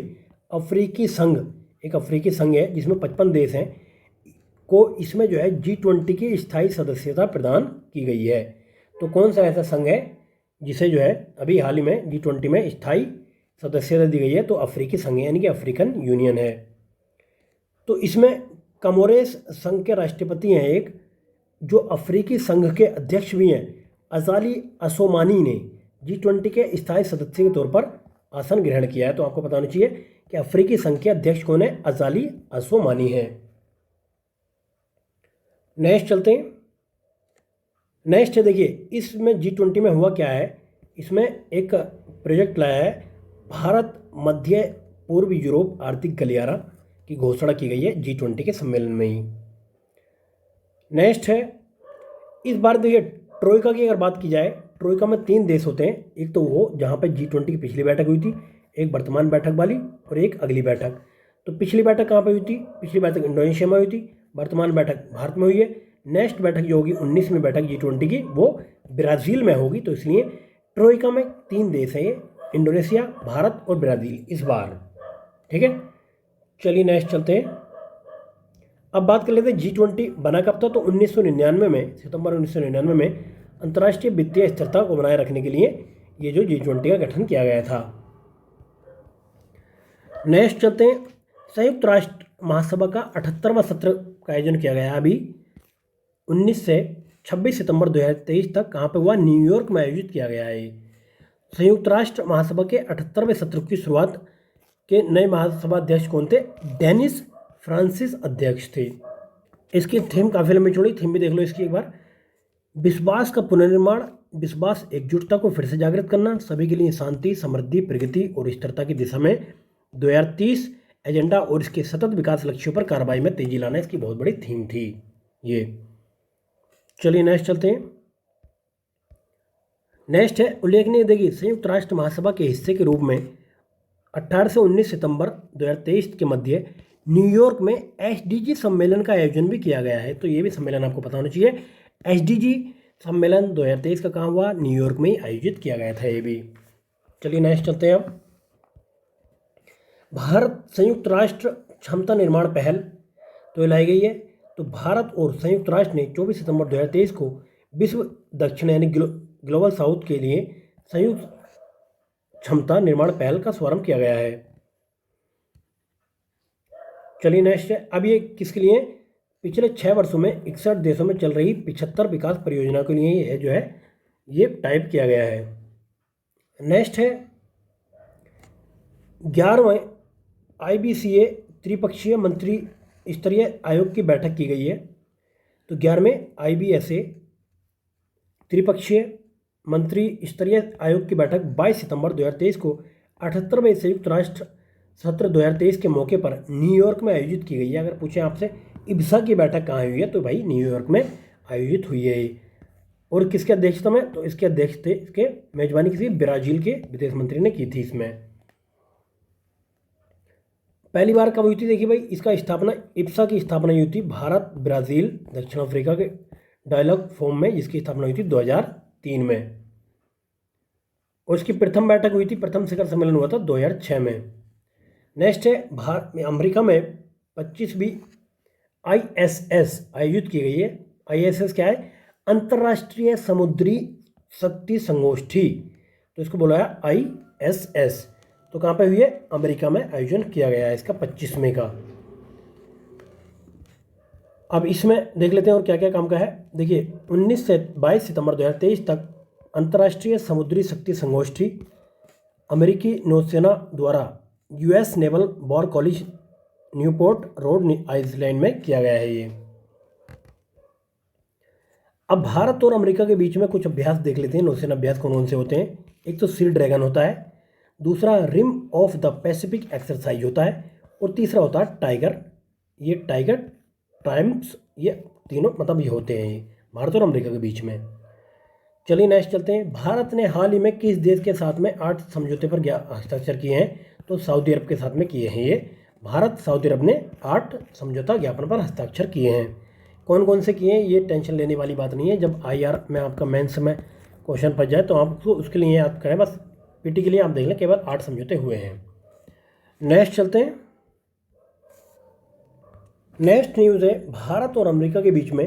अफ्रीकी संघ, एक अफ्रीकी संघ है जिसमें 55 देश हैं, को इसमें जो है G20 की स्थायी सदस्यता प्रदान की गई है। तो कौन सा ऐसा संघ है जिसे जो है अभी हाल ही में G20 में स्थायी सदस्यता दी गई है? तो अफ्रीकी संघ है, यानी कि अफ्रीकन यूनियन है। तो इसमें कमोरेस संघ के राष्ट्रपति हैं एक, जो अफ्रीकी संघ के अध्यक्ष भी हैं, अजाली असोमानी ने G20 के स्थायी सदस्य के तौर पर आसन ग्रहण किया है। तो आपको पता होना चाहिए कि अफ्रीकी संघ के अध्यक्ष कौन है? अजाली असोमानी है। नेक्स्ट चलते हैं। नेक्स्ट है, देखिए इसमें G20 में हुआ क्या है, इसमें एक प्रोजेक्ट लाया है, भारत मध्य पूर्व यूरोप आर्थिक गलियारा की घोषणा की गई है G20 के सम्मेलन में ही। नेक्स्ट है, इस बार देखिए ट्रोइका की अगर बात की जाए, ट्रोइका में 3 देश होते हैं, एक तो वो जहाँ पे G20 की पिछली बैठक हुई थी, एक वर्तमान बैठक वाली और एक अगली बैठक। तो पिछली बैठक कहाँ पे हुई थी? पिछली बैठक इंडोनेशिया में हुई थी, वर्तमान बैठक भारत में हुई है। नेक्स्ट बैठक जो होगी 19वीं बैठक G20 की, वो ब्राज़ील में होगी। तो इसलिए ट्रोइका में 3 देश हैं ये, इंडोनेशिया, भारत और ब्राज़ील इस बार। ठीक है, चलिए नेक्स्ट चलते हैं। अब बात कर लेते हैं G20 बना कब था? तो 1999 में, सितंबर 1999 में अंतर्राष्ट्रीय वित्तीय स्थिरता को बनाए रखने के लिए ये जो G20 का गठन किया गया था। नेक्स्ट चलते हैं, संयुक्त राष्ट्र महासभा का 78वां सत्र का आयोजन किया गया अभी 19 से 26 सितंबर 2023 तक। कहाँ पे हुआ? न्यूयॉर्क में आयोजित किया गया है। संयुक्त राष्ट्र महासभा के 78वें सत्र की शुरुआत के नए महासभा अध्यक्ष कौन थे? डेनिस फ्रांसिस अध्यक्ष थे। इसकी थीम काफ़ी लंबी चौड़ी, थीम भी देख लो इसकी एक बार। विश्वास का पुनर्निर्माण, विश्वास एकजुटता को फिर से जागृत करना, सभी के लिए शांति, समृद्धि, प्रगति और स्थिरता की दिशा में 2030 एजेंडा और इसके सतत विकास लक्ष्यों पर कार्रवाई में तेजी लाना इसकी बहुत बड़ी थीम थी ये। चलिए नेक्स्ट चलते हैं। नेक्स्ट है उल्लेखनीय, देखिए संयुक्त राष्ट्र महासभा के हिस्से के रूप में 18 से 19 सितंबर 2023 के मध्य न्यूयॉर्क में SDG सम्मेलन का आयोजन भी किया गया है। तो ये भी सम्मेलन आपको पता होना चाहिए। SDG सम्मेलन 2023 का कहाँ हुआ? न्यूयॉर्क में ही आयोजित किया गया था ये भी। चलिए नेक्स्ट चलते हैं। अब भारत संयुक्त राष्ट्र क्षमता निर्माण पहल तो लाई गई है। तो भारत और संयुक्त राष्ट्र ने 24 सितंबर 2023 को विश्व दक्षिण यानी ग्लोबल साउथ के लिए संयुक्त क्षमता निर्माण पहल का शुभारंभ किया गया है। चलिए नेक्स्ट है, अब ये किसके लिए? पिछले 6 वर्षों में 61 देशों में चल रही 75 विकास परियोजना के लिए ये जो है ये टाइप किया गया है। नेक्स्ट है 11वें IBCA त्रिपक्षीय मंत्री स्तरीय आयोग की बैठक की गई है। तो 11वें IBSA त्रिपक्षीय मंत्री स्तरीय आयोग की बैठक 22 सितंबर 2023 को 78वें संयुक्त राष्ट्र सत्र 2023 के मौके पर न्यूयॉर्क में आयोजित की गई है। अगर पूछें आपसे इब्सा की बैठक कहाँ हुई है, तो भाई न्यूयॉर्क में आयोजित हुई है। और किसके अध्यक्षता में? तो इसके अध्यक्ष थे, इसके मेजबानी किसी ब्राज़ील के विदेश मंत्री ने की थी। इसमें पहली बार कब हुई थी? देखिए भाई, इसका स्थापना, इब्सा की स्थापना हुई थी भारत, ब्राज़ील, दक्षिण अफ्रीका के डायलॉग फॉर्म में, जिसकी स्थापना हुई थी 2003 में। और इसकी प्रथम बैठक हुई थी, प्रथम शिखर सम्मेलन हुआ था 2006 में। नेक्स्ट है अमेरिका में 25वीं ISS आयोजित की गई है। ISS क्या है? अंतर्राष्ट्रीय समुद्री शक्ति संगोष्ठी, तो इसको बोला है ISS। तो कहाँ पे हुई है? अमेरिका में आयोजन किया गया है इसका 25वें का। अब इसमें देख लेते हैं और क्या क्या काम का है। देखिए 19 से 22 सितंबर 2023 तक अंतर्राष्ट्रीय समुद्री शक्ति संगोष्ठी अमेरिकी नौसेना द्वारा US naval war college Newport Rhode Island में किया गया है ये। अब भारत और अमेरिका के बीच में कुछ अभ्यास देख लेते हैं, नौसेना अभ्यास कौन कौन से होते हैं। एक तो सी ड्रैगन होता है, दूसरा rim of the Pacific exercise होता है, और तीसरा होता है टाइगर। ये टाइगर टाइम्स, ये तीनों मतलब ये होते हैं ये भारत और अमेरिका के बीच में। चलिए नेक्स्ट चलते हैं। भारत ने हाल ही में किस देश के साथ में 8 समझौते पर हस्ताक्षर किए हैं? तो सऊदी अरब के साथ में किए हैं ये। भारत सऊदी अरब ने 8 समझौता ज्ञापन पर हस्ताक्षर किए हैं। कौन कौन से किए हैं ये टेंशन लेने वाली बात नहीं है। जब IR में आपका मेंस में क्वेश्चन पड़ जाए तो आपको उसके लिए याद करें, बस PT के लिए आप देख लें, केवल 8 समझौते हुए हैं। नेक्स्ट चलते हैं। नेक्स्ट न्यूज़ है भारत और अमेरिका के बीच में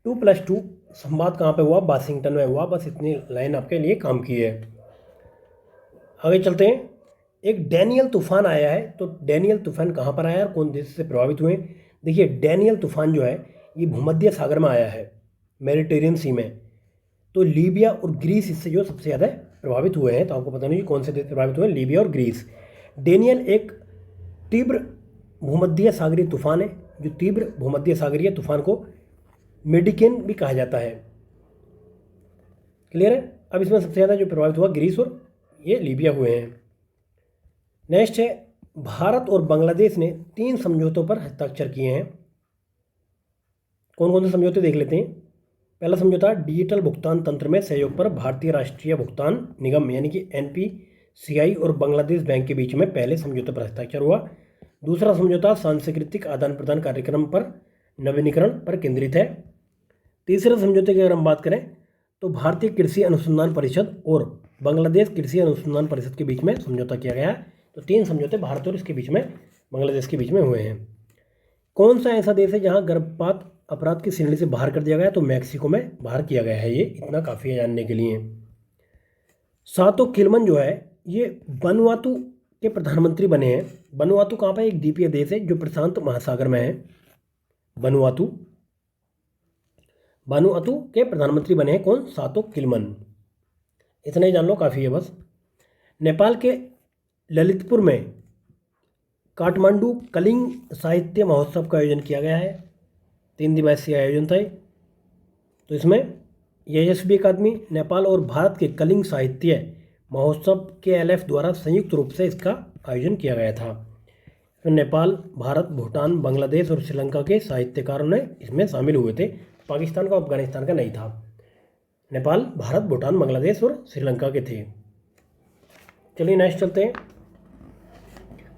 2+2 संवाद कहाँ पे हुआ? वाशिंगटन में हुआ। बस इतनी लाइन आपके लिए काम की है। आगे चलते हैं। एक डैनियल तूफान आया है, तो डैनियल तूफान कहाँ पर आया है और कौन देश से प्रभावित हुए? देखिए डैनियल तूफान जो है ये भूमध्य सागर में आया है, मेडिटेरियन सी में। तो लीबिया और ग्रीस इससे जो सबसे ज़्यादा प्रभावित हुए हैं। तो आपको पता नहीं कौन से देश प्रभावित हुए हैं, लीबिया और ग्रीस। डैनियल एक तीव्र भूमध्य सागरीय तूफान है। जो तीव्र भूमध्य सागरीय तूफान को मेडिकेन भी कहा जाता है। क्लियर है? अब इसमें सबसे ज़्यादा जो प्रभावित हुआ ग्रीस और ये लीबिया हुए हैं। नेक्स्ट है भारत और बांग्लादेश ने 3 समझौतों पर हस्ताक्षर किए हैं। कौन कौन से समझौते देख लेते हैं। पहला समझौता डिजिटल भुगतान तंत्र में सहयोग पर भारतीय राष्ट्रीय भुगतान निगम यानी कि NPCI और बांग्लादेश बैंक के बीच में पहले समझौते पर हस्ताक्षर हुआ। दूसरा समझौता सांस्कृतिक आदान प्रदान कार्यक्रम पर नवीनीकरण पर केंद्रित है। तीसरे समझौते की अगर हम बात करें तो भारतीय कृषि अनुसंधान परिषद और बांग्लादेश कृषि अनुसंधान परिषद के बीच में समझौता किया गया है। तो 3 समझौते भारत और इसके बीच में बांग्लादेश के बीच में हुए हैं। कौन सा ऐसा देश है जहां गर्भपात अपराध की श्रेणी से बाहर कर दिया गया? तो मैक्सिको में बाहर किया गया है। ये इतना काफ़ी है जानने के लिए। सातो किलमन जो है ये वनुआतू के प्रधानमंत्री बने हैं। वनुआतू कहाँ पर? एक द्वीपीय देश है जो प्रशांत महासागर में है। वनुआतू के प्रधानमंत्री बने हैं कौन? सातो किलमन। इतना ही जान लो, काफ़ी है बस। नेपाल के ललितपुर में काठमांडू कलिंग साहित्य महोत्सव का आयोजन किया गया है। 3 दिवसीय आयोजन था। तो इसमें यशस्वी अकादमी नेपाल और भारत के कलिंग साहित्य महोत्सव KLF द्वारा संयुक्त रूप से इसका आयोजन किया गया था। तो नेपाल, भारत, भूटान, बांग्लादेश और श्रीलंका के साहित्यकारों ने इसमें शामिल हुए थे। पाकिस्तान का, अफगानिस्तान का नहीं था। नेपाल, भारत, भूटान, बांग्लादेश और श्रीलंका के थे। चलिए नेक्स्ट चलते हैं।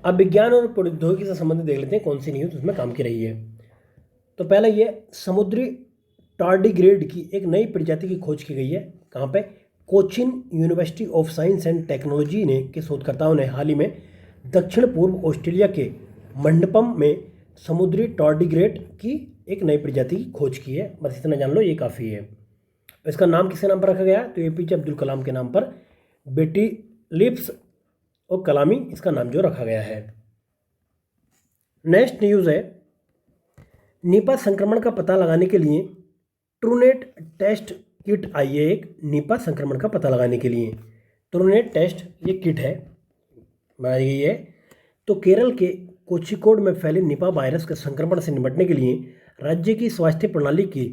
अब विज्ञान और प्रौद्योगिकी से संबंधित देख लेते हैं कौन सी न्यूज़ उसमें काम की रही है। तो पहले ये समुद्री टार्डिग्रेड की एक नई प्रजाति की खोज की गई है। कहाँ पे? Cochin university of science and technology ने के शोधकर्ताओं ने हाल ही में दक्षिण पूर्व ऑस्ट्रेलिया के मंडपम में समुद्री टार्डिग्रेड की एक नई प्रजाति की खोज की है। बस इतना जान लो, ये काफ़ी है। इसका नाम किसके नाम पर रखा गया? तो APJ अब्दुल कलाम के नाम पर बेटी लिप्स और कलामी इसका नाम जो रखा गया है। नेक्स्ट न्यूज़ है निपा संक्रमण का पता लगाने के लिए ट्रूनेट टेस्ट किट आई है। एक निपा संक्रमण का पता लगाने के लिए ट्रूनेट टेस्ट ये किट है, बनाई गई है। तो केरल के कोझिकोड में फैले निपा वायरस के संक्रमण से निपटने के लिए राज्य की स्वास्थ्य प्रणाली की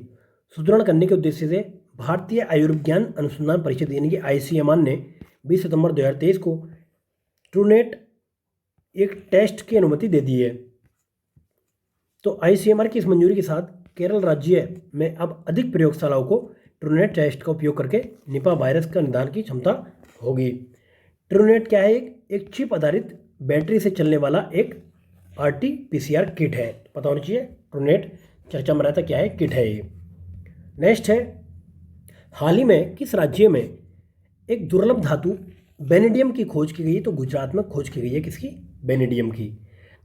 सुदृढ़ करने के उद्देश्य से भारतीय आयुर्विज्ञान अनुसंधान परिषद यानी कि ICMR ने 20 सितंबर 2023 को ट्रूनेट एक टेस्ट की अनुमति दे दी है। तो ICMR की इस मंजूरी के साथ केरल राज्य में अब अधिक प्रयोगशालाओं को ट्रूनेट टेस्ट का उपयोग करके निपा वायरस का निदान की क्षमता होगी। ट्रूनेट क्या है? एक चिप आधारित बैटरी से चलने वाला एक RT-PCR किट है। पता होना चाहिए। ट्रूनेट चर्चा में रहता क्या है? किट है ये। नेक्स्ट है हाल ही में किस राज्य में एक दुर्लभ धातु बेनेडियम की खोज की गई है, तो गुजरात में खोज की गई है किसकी? बेनेडियम की।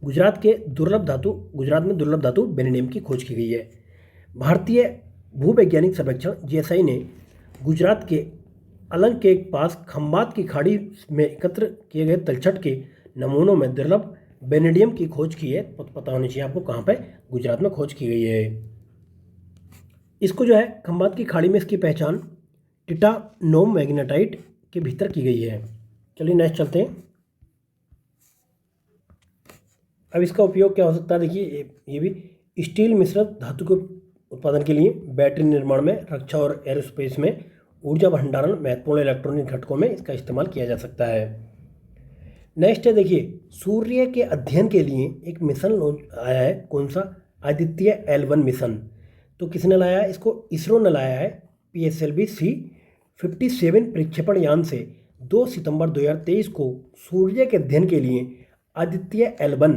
गुजरात में दुर्लभ धातु बेनेडियम की खोज की गई है। भारतीय भूवैज्ञानिक सर्वेक्षण जीएसआई ने गुजरात के अलंग के पास खंबात की खाड़ी में एकत्र किए गए तलछट के नमूनों में दुर्लभ बेनेडियम की खोज की है। पता होनी चाहिए आपको कहाँ पे? गुजरात में खोज की गई है। इसको जो है खंबात की खाड़ी में इसकी पहचान टिटानोम मैग्नेटाइट के भीतर की गई है। चलिए नेक्स्ट चलते हैं। अब इसका उपयोग क्या हो सकता है? देखिए ये भी स्टील मिश्रित धातु के उत्पादन के लिए, बैटरी निर्माण में, रक्षा और एरोस्पेस में, ऊर्जा भंडारण, महत्वपूर्ण इलेक्ट्रॉनिक घटकों में इसका इस्तेमाल किया जा सकता है। नेक्स्ट है देखिए, सूर्य के अध्ययन के लिए एक मिशन लॉन्च आया है। कौन सा? Aditya L1 mission. तो किसने लाया है इसको? इसरो ने लाया है। PSLV C-57 प्रक्षेपण यान से 2 सितंबर 2023 को सूर्य के अध्ययन के लिए आदित्य L1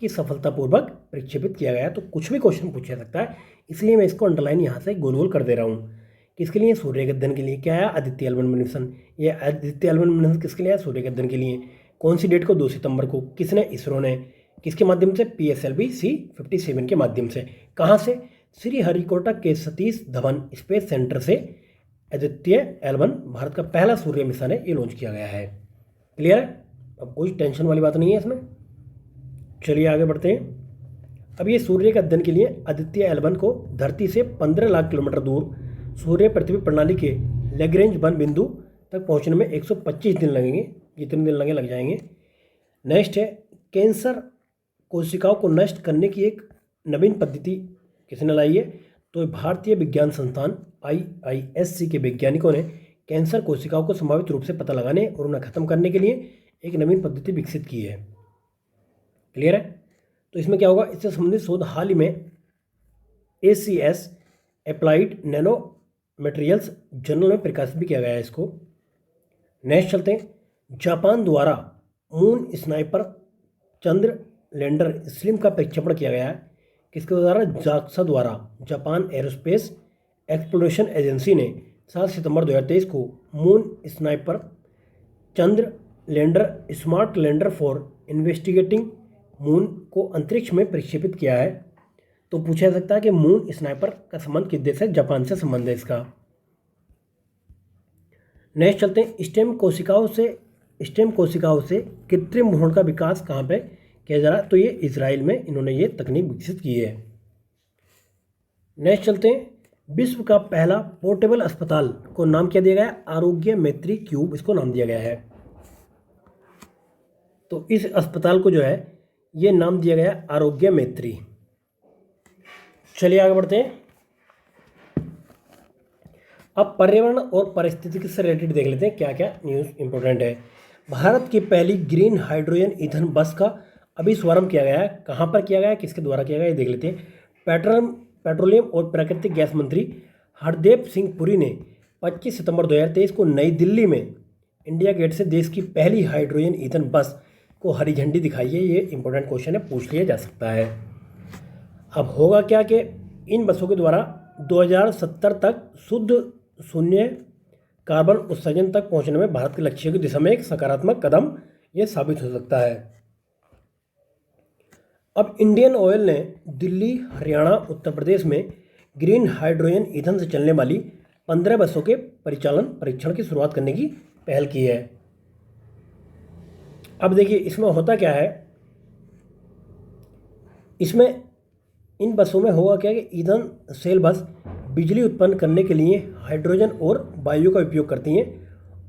की सफलतापूर्वक प्रक्षेपित किया गया। तो कुछ भी क्वेश्चन पूछा सकता है, इसलिए मैं इसको अंडरलाइन यहाँ से गोल गोल कर दे रहा हूँ। किसके लिए? सूर्य के अध्ययन के लिए। क्या है? Aditya L1 mission. ये आदित्य L1 मिशन किसके लिए है? सूर्य के अध्ययन के लिए। कौन सी डेट को? 2 सितंबर को। किसने? इसरो ने। किसके माध्यम से? PSLV C-57 के माध्यम से। कहाँ से? श्रीहरिकोटा के सतीश धवन स्पेस सेंटर से आदित्य L1 भारत का पहला सूर्य मिशन है, ये लॉन्च किया गया है। क्लियर है? अब कोई टेंशन वाली बात नहीं है इसमें। चलिए आगे बढ़ते हैं। अब ये सूर्य के अध्ययन के लिए आदित्य L1 को धरती से 15 लाख किलोमीटर दूर सूर्य पृथ्वी प्रणाली के लैग्रेंज वन बिंदु तक पहुंचने में 125 दिन लगेंगे। जितने दिन लग जाएंगे। नेक्स्ट है, कैंसर कोशिकाओं को नष्ट करने की एक नवीन पद्धति किसने लाई है? तो भारतीय विज्ञान संस्थान IISc के वैज्ञानिकों ने कैंसर कोशिकाओं को संभावित रूप से पता लगाने और उन्हें खत्म करने के लिए एक नवीन पद्धति विकसित की है। क्लियर है? तो इसमें क्या होगा? इससे संबंधित शोध हाल ही में ACS applied nano materials journal में प्रकाशित भी किया गया है इसको। नेक्स्ट चलते हैं। जापान द्वारा मून स्नाइपर चंद्र लैंडर स्लिम का प्रक्षेपण किया गया है। किसके द्वारा? जाक्सा द्वारा। जापान एरोस्पेस एक्सप्लोरेशन एजेंसी ने 7 सितंबर 2023 को moon sniper Chandra lander smart lander for investigating moon को अंतरिक्ष में प्रक्षेपित किया है। तो पूछा जा सकता है कि मून स्नाइपर का संबंध किस देश से? जापान से संबंध है इसका। नेक्स्ट चलते हैं। स्टेम कोशिकाओं से कृत्रिम भ्रूण का विकास कहाँ पे किया जा रहा है? तो ये इजराइल में इन्होंने ये तकनीक विकसित की है। नेक्स्ट चलते हैं। विश्व का पहला पोर्टेबल अस्पताल को नाम क्या दिया गया है? आरोग्य मैत्री क्यूब इसको नाम दिया गया है। तो इस अस्पताल को जो है ये नाम दिया गया है आरोग्य मैत्री। चलिए आगे बढ़ते हैं। अब पर्यावरण और पारिस्थितिकी से रिलेटेड देख लेते हैं क्या क्या न्यूज़ इंपॉर्टेंट है। भारत की पहली ग्रीन हाइड्रोजन ईंधन बस का अभी शुभारंभ किया गया है। कहाँ पर किया गया है? किसके द्वारा किया गया है? देख लेते हैं। पेट्रोलियम और प्राकृतिक गैस मंत्री हरदीप सिंह पुरी ने 25 सितंबर 2023 को नई दिल्ली में इंडिया गेट से देश की पहली हाइड्रोजन ईंधन बस को हरी झंडी दिखाई है। ये इंपॉर्टेंट क्वेश्चन है, पूछ लिया जा सकता है। अब होगा क्या कि इन बसों के द्वारा 2070 तक शुद्ध शून्य कार्बन उत्सर्जन तक पहुंचने में भारत के लक्ष्य की दिशा में एक सकारात्मक कदम ये साबित हो सकता है। अब इंडियन ऑयल ने दिल्ली, हरियाणा, उत्तर प्रदेश में ग्रीन हाइड्रोजन ईंधन से चलने वाली 15 बसों के परीक्षण की शुरुआत करने की पहल की है। अब देखिए इसमें होता क्या है, इसमें इन बसों में होगा क्या कि ईंधन सेल बस बिजली उत्पन्न करने के लिए हाइड्रोजन और वायु का उपयोग करती हैं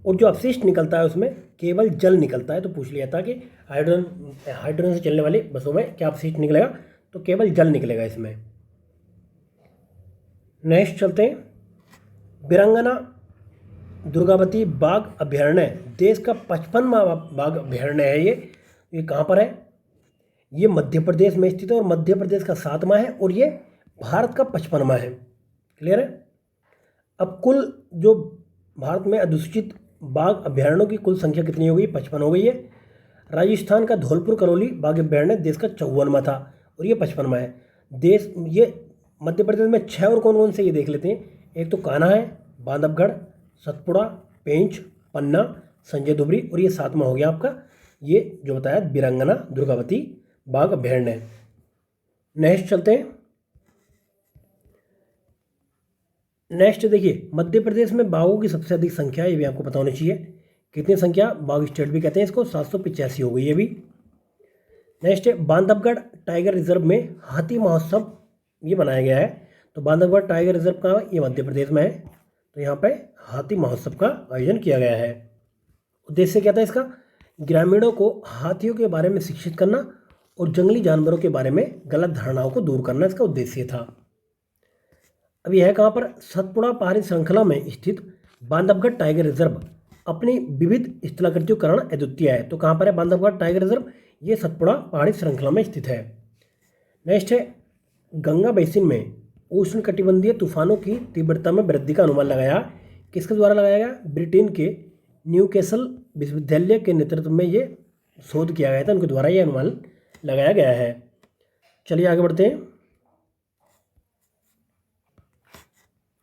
और जो अपशिष्ट निकलता है उसमें केवल जल निकलता है। तो पूछ लिया था कि हाइड्रोजन से चलने वाली बसों में क्या अपशिष्ट निकलेगा? तो केवल जल निकलेगा इसमें। नेक्स्ट चलते हैं। वीरांगना दुर्गावती बाघ अभयारण्य देश का 55वां बाघ अभयारण्य है। ये कहाँ पर है? ये मध्य प्रदेश में स्थित है और मध्य प्रदेश का 7वां है और ये भारत का 55वां है। क्लियर है? अब कुल जो भारत में अधिसूचित बाघ अभयारण्यों की कुल संख्या कितनी हो गई? 55 हो गई है। राजस्थान का धौलपुर करौली बाघ अभयारण्य देश का 54वां था और ये 55वां है। ये मध्य प्रदेश में 6 और कौन कौन से ये देख लेते हैं। एक तो कान्हा है, बांधवगढ़, सतपुड़ा, पेंच, पन्ना, संजय धुबरी, और ये 7वां हो गया आपका ये जो बताया वीरांगना दुर्गावती बाघ अभ्यारण्य। नेक्स्ट चलते हैं। नेक्स्ट देखिए, मध्य प्रदेश में बाघों की सबसे अधिक संख्या, ये भी आपको पता होनी चाहिए। कितनी संख्या, बाघ स्टेट भी कहते हैं इसको, 785 हो गई ये भी। नेक्स्ट है बांधवगढ़ टाइगर रिजर्व में हाथी महोत्सव ये बनाया गया है। तो बांधवगढ़ टाइगर रिजर्व का ये मध्य प्रदेश में है। तो यहाँ पे हाथी महोत्सव का आयोजन किया गया है। उद्देश्य क्या था इसका, ग्रामीणों को हाथियों के बारे में शिक्षित करना और जंगली जानवरों के बारे में गलत धारणाओं को दूर करना इसका उद्देश्य था। अब यह है कहाँ पर, सतपुड़ा पहाड़ी श्रृंखला में स्थित बांधवगढ़ टाइगर रिजर्व अपनी विविध स्थलाकृतियों कारण अद्वितीय है। तो कहाँ पर है बांधवगढ़ टाइगर रिजर्व, ये सतपुड़ा पहाड़ी श्रृंखला में स्थित है। नेक्स्ट है गंगा बेसिन में उष्णकटिबंधीय तूफानों की तीव्रता में वृद्धि का अनुमान लगाया। किसके द्वारा लगाया गया, ब्रिटेन के न्यूकैसल विश्वविद्यालय के नेतृत्व में ये शोध किया गया था, उनके द्वारा ये अनुमान लगाया गया है। चलिए आगे बढ़ते हैं।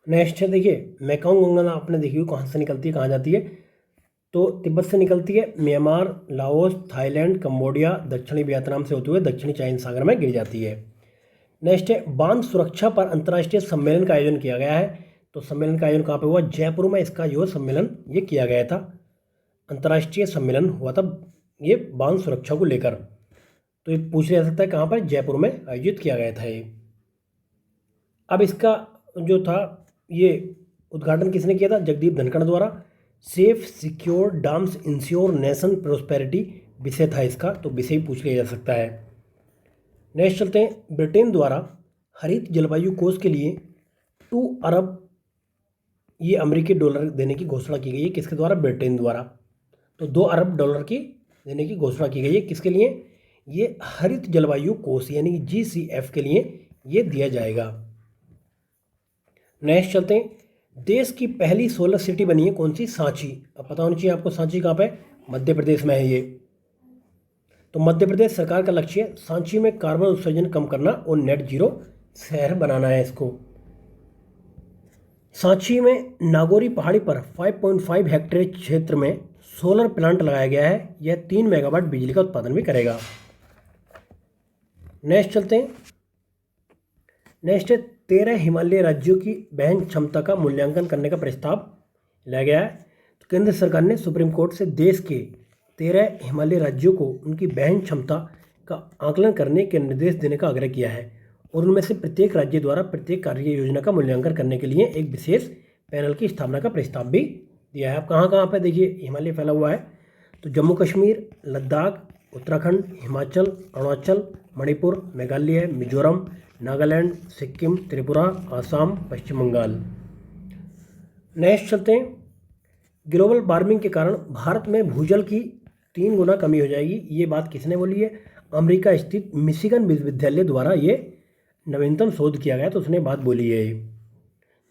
नेक्स्ट है देखिए, मेकोंग गंगा आपने देखी हुई कहाँ से निकलती है, कहाँ जाती है, तो तिब्बत से निकलती है, म्यांमार, लाओस, थाईलैंड, कंबोडिया, दक्षिणी वियतनाम से होते हुए दक्षिणी चाइना सागर में गिर जाती है। नेक्स्ट है बांध सुरक्षा पर अंतर्राष्ट्रीय सम्मेलन का आयोजन किया गया है। तो सम्मेलन का आयोजन कहाँ पे हुआ, जयपुर में इसका जो सम्मेलन ये किया गया था, अंतर्राष्ट्रीय सम्मेलन हुआ था ये बांध सुरक्षा को लेकर। तो ये पूछ लिया जा सकता है कहाँ पर, जयपुर में आयोजित किया गया था ये। अब इसका जो था ये उद्घाटन किसने किया था, जगदीप धनखड़ द्वारा। Safe secure dams ensure nation prosperity विषय था इसका, तो विषय पूछ लिया जा सकता है। नेक्स्ट चलते हैं, ब्रिटेन द्वारा हरित जलवायु कोष के लिए 2 अरब ये अमेरिकी डॉलर देने की घोषणा की गई है। किसके द्वारा, ब्रिटेन द्वारा। तो 2 अरब डॉलर की देने की घोषणा की गई है। किसके लिए, ये हरित जलवायु कोष यानी कि GCF के लिए ये दिया जाएगा। नेक्स्ट चलते हैं, देश की पहली सोलर सिटी बनी है कौन सी, सांची। अब पता होना चाहिए आपको सांची कहाँ पे, मध्य प्रदेश में है ये। तो मध्य प्रदेश सरकार का लक्ष्य है सांची में कार्बन उत्सर्जन कम करना और नेट जीरो शहर बनाना है इसको। सांची में नागौरी पहाड़ी पर 5.5 हेक्टेयर क्षेत्र में सोलर प्लांट लगाया गया है। यह 3 मेगावाट बिजली का उत्पादन भी करेगा। नेक्स्ट चलते हैं। नेक्स्ट है 13 हिमालयी राज्यों की वहन क्षमता का मूल्यांकन करने का प्रस्ताव लाया गया है। तो केंद्र सरकार ने सुप्रीम कोर्ट से देश के 13 हिमालयी राज्यों को उनकी वहन क्षमता का आकलन करने के निर्देश देने का आग्रह किया है और उनमें से प्रत्येक राज्य द्वारा प्रत्येक कार्य योजना का मूल्यांकन करने के लिए एक विशेष पैनल की स्थापना का प्रस्ताव भी दिया है। अब कहाँ कहाँ पर देखिए हिमालय फैला हुआ है, तो जम्मू कश्मीर, लद्दाख, उत्तराखंड, हिमाचल, अरुणाचल, मणिपुर, मेघालय, मिजोरम, नागालैंड, सिक्किम, त्रिपुरा, आसाम, पश्चिम बंगाल। नेक्स्ट चलते हैं, ग्लोबल वार्मिंग के कारण भारत में भूजल की 3 गुना कमी हो जाएगी। ये बात किसने बोली है, अमेरिका स्थित मिशिगन विश्वविद्यालय द्वारा ये नवीनतम शोध किया गया, तो उसने बात बोली है।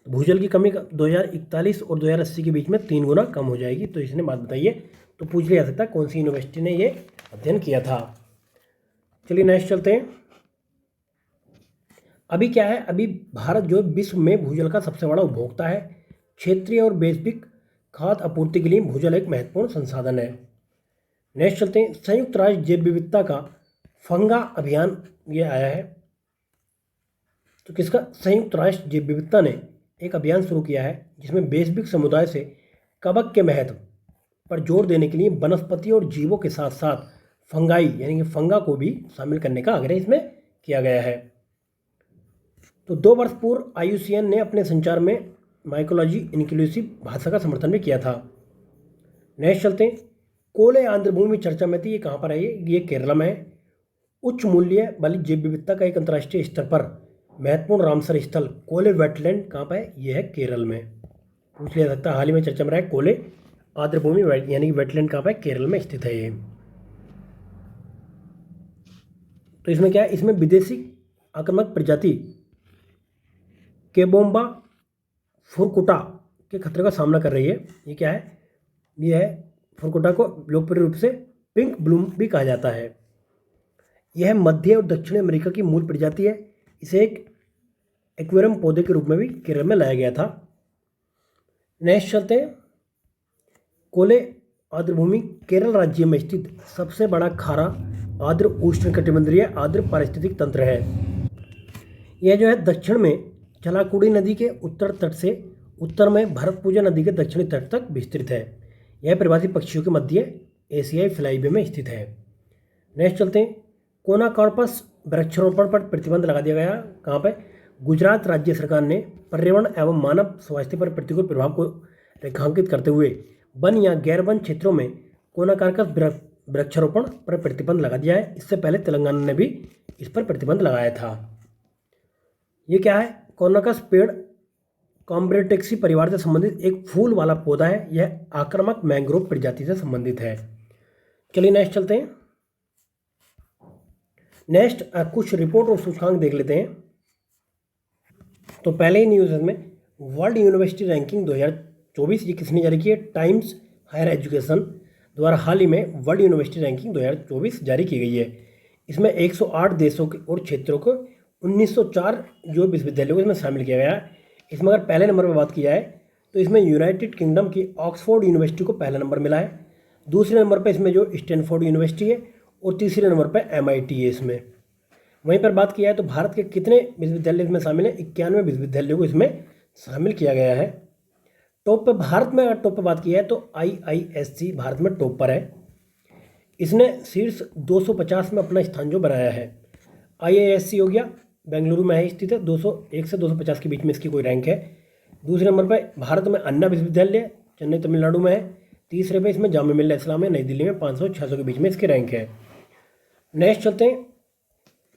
भूजल की कमी 2041 और 2080 के बीच में 3 गुना कम हो जाएगी, तो इसने बात बताई है। तो पूछ लिया जा सकता है कौन सी यूनिवर्सिटी ने ये अध्ययन किया था। चलिए नेक्स्ट चलते हैं। अभी क्या है, अभी भारत जो विश्व में भूजल का सबसे बड़ा उपभोक्ता है। क्षेत्रीय और वैश्विक खाद्य आपूर्ति के लिए भूजल एक महत्वपूर्ण संसाधन है। नेक्स्ट चलते हैं, संयुक्त राष्ट्र जैव विविधता का फंगा अभियान ये आया है। तो किसका, संयुक्त राष्ट्र जैव विविधता ने एक अभियान शुरू किया है जिसमें वैश्विक समुदाय से कवक के महत्व पर जोर देने के लिए वनस्पति और जीवों के साथ साथ फंगाई यानी कि फंगा को भी शामिल करने का आग्रह इसमें किया गया है। तो 2 वर्ष पूर्व IUCN ने अपने संचार में माइकोलॉजी इंक्लूसिव भाषा का समर्थन भी किया था। नेक्स्ट चलते हैं, कोले आर्द्रभूमि चर्चा में थी, ये कहाँ पर है, ये केरला में है। उच्च मूल्य वाली जैव विविधता का एक अंतर्राष्ट्रीय स्तर पर महत्वपूर्ण रामसर स्थल कोले वेटलैंड कहाँ पर है, ये है केरल में। पूछ लिया सकता है, हाल ही में चर्चा में रहा है कोले आर्द्रभूमि यानी कि वेटलैंड कहाँ पर है, केरल में स्थित है ये। तो इसमें क्या है, इसमें विदेशी आक्रामक प्रजाति केबोम्बा फुरकुटा के खतरे का सामना कर रही है। ये क्या है, ये है फुरकुटा को लोकप्रिय रूप से पिंक ब्लूम भी कहा जाता है। यह मध्य और दक्षिण अमेरिका की मूल प्रजाति है। इसे एक एक्वेरियम पौधे के रूप में भी केरल में लाया गया था। नेक्स्ट चलते हैं, कोले आर्द्रभूमि केरल राज्य में स्थित सबसे बड़ा खारा आर्द्र उष्णकटिबंधीय आर्द्र पारिस्थितिक तंत्र है। यह जो है दक्षिण में चलाकुड़ी नदी के उत्तर तट से उत्तर में भरतपुजा नदी के दक्षिणी तट तक विस्तृत है। यह प्रवासी पक्षियों के मध्य एशियाई फ्लाईवे में स्थित है। नेक्स्ट चलते हैं, कोनाकॉर्पस वृक्षारोपण पर प्रतिबंध लगा दिया गया। कहाँ पर? गुजरात राज्य सरकार ने पर्यावरण एवं मानव स्वास्थ्य पर प्रतिकूल प्रभाव को रेखांकित करते हुए वन या गैर वन क्षेत्रों में कोनाकॉर्पस वृक्षारोपण पर प्रतिबंध लगा दिया है। इससे पहले तेलंगाना ने भी इस पर प्रतिबंध लगाया था। ये क्या है? कोनाकस पेड़ कॉम्ब्रेटेक्सी परिवार से संबंधित एक फूल वाला पौधा है। यह आक्रामक मैंग्रोव प्रजाति से संबंधित है। चलिए नेक्स्ट चलते हैं। नेक्स्ट कुछ रिपोर्ट और सूचकांक देख लेते हैं। तो पहले ही न्यूज़ में वर्ल्ड यूनिवर्सिटी रैंकिंग 2024 ये किसने जारी की है? टाइम्स हायर एजुकेशन द्वारा हाल ही में वर्ल्ड यूनिवर्सिटी रैंकिंग 2024 जारी की गई है। इसमें 108 देशों के और क्षेत्रों को 1904 जो विश्वविद्यालयों को इसमें शामिल किया गया है। इसमें अगर पहले नंबर पर बात की जाए तो इसमें यूनाइटेड किंगडम की ऑक्सफोर्ड यूनिवर्सिटी को पहला नंबर मिला है। दूसरे नंबर पर इसमें जो स्टैनफोर्ड यूनिवर्सिटी है और तीसरे नंबर पर MIT है इसमें। वहीं पर बात किया है तो भारत के कितने विश्वविद्यालय इसमें शामिल हैं? 91 विश्वविद्यालयों को इसमें शामिल किया गया है। टॉप पे भारत में अगर टॉप पे बात की है तो IISc भारत में टॉप पर है। इसने शीर्ष 250 में अपना स्थान जो बनाया है। IISc हो गया, बेंगलुरु में है स्थित है, 201 से 250 के बीच में इसकी कोई रैंक है। दूसरे नंबर पर भारत में अन्ना विश्वविद्यालय चेन्नई तमिलनाडु में है। तीसरे पे इसमें जामिया मिल्लिया इस्लामिया नई दिल्ली में 500-600 के बीच में इसकी रैंक है। नेक्स्ट चलते हैं।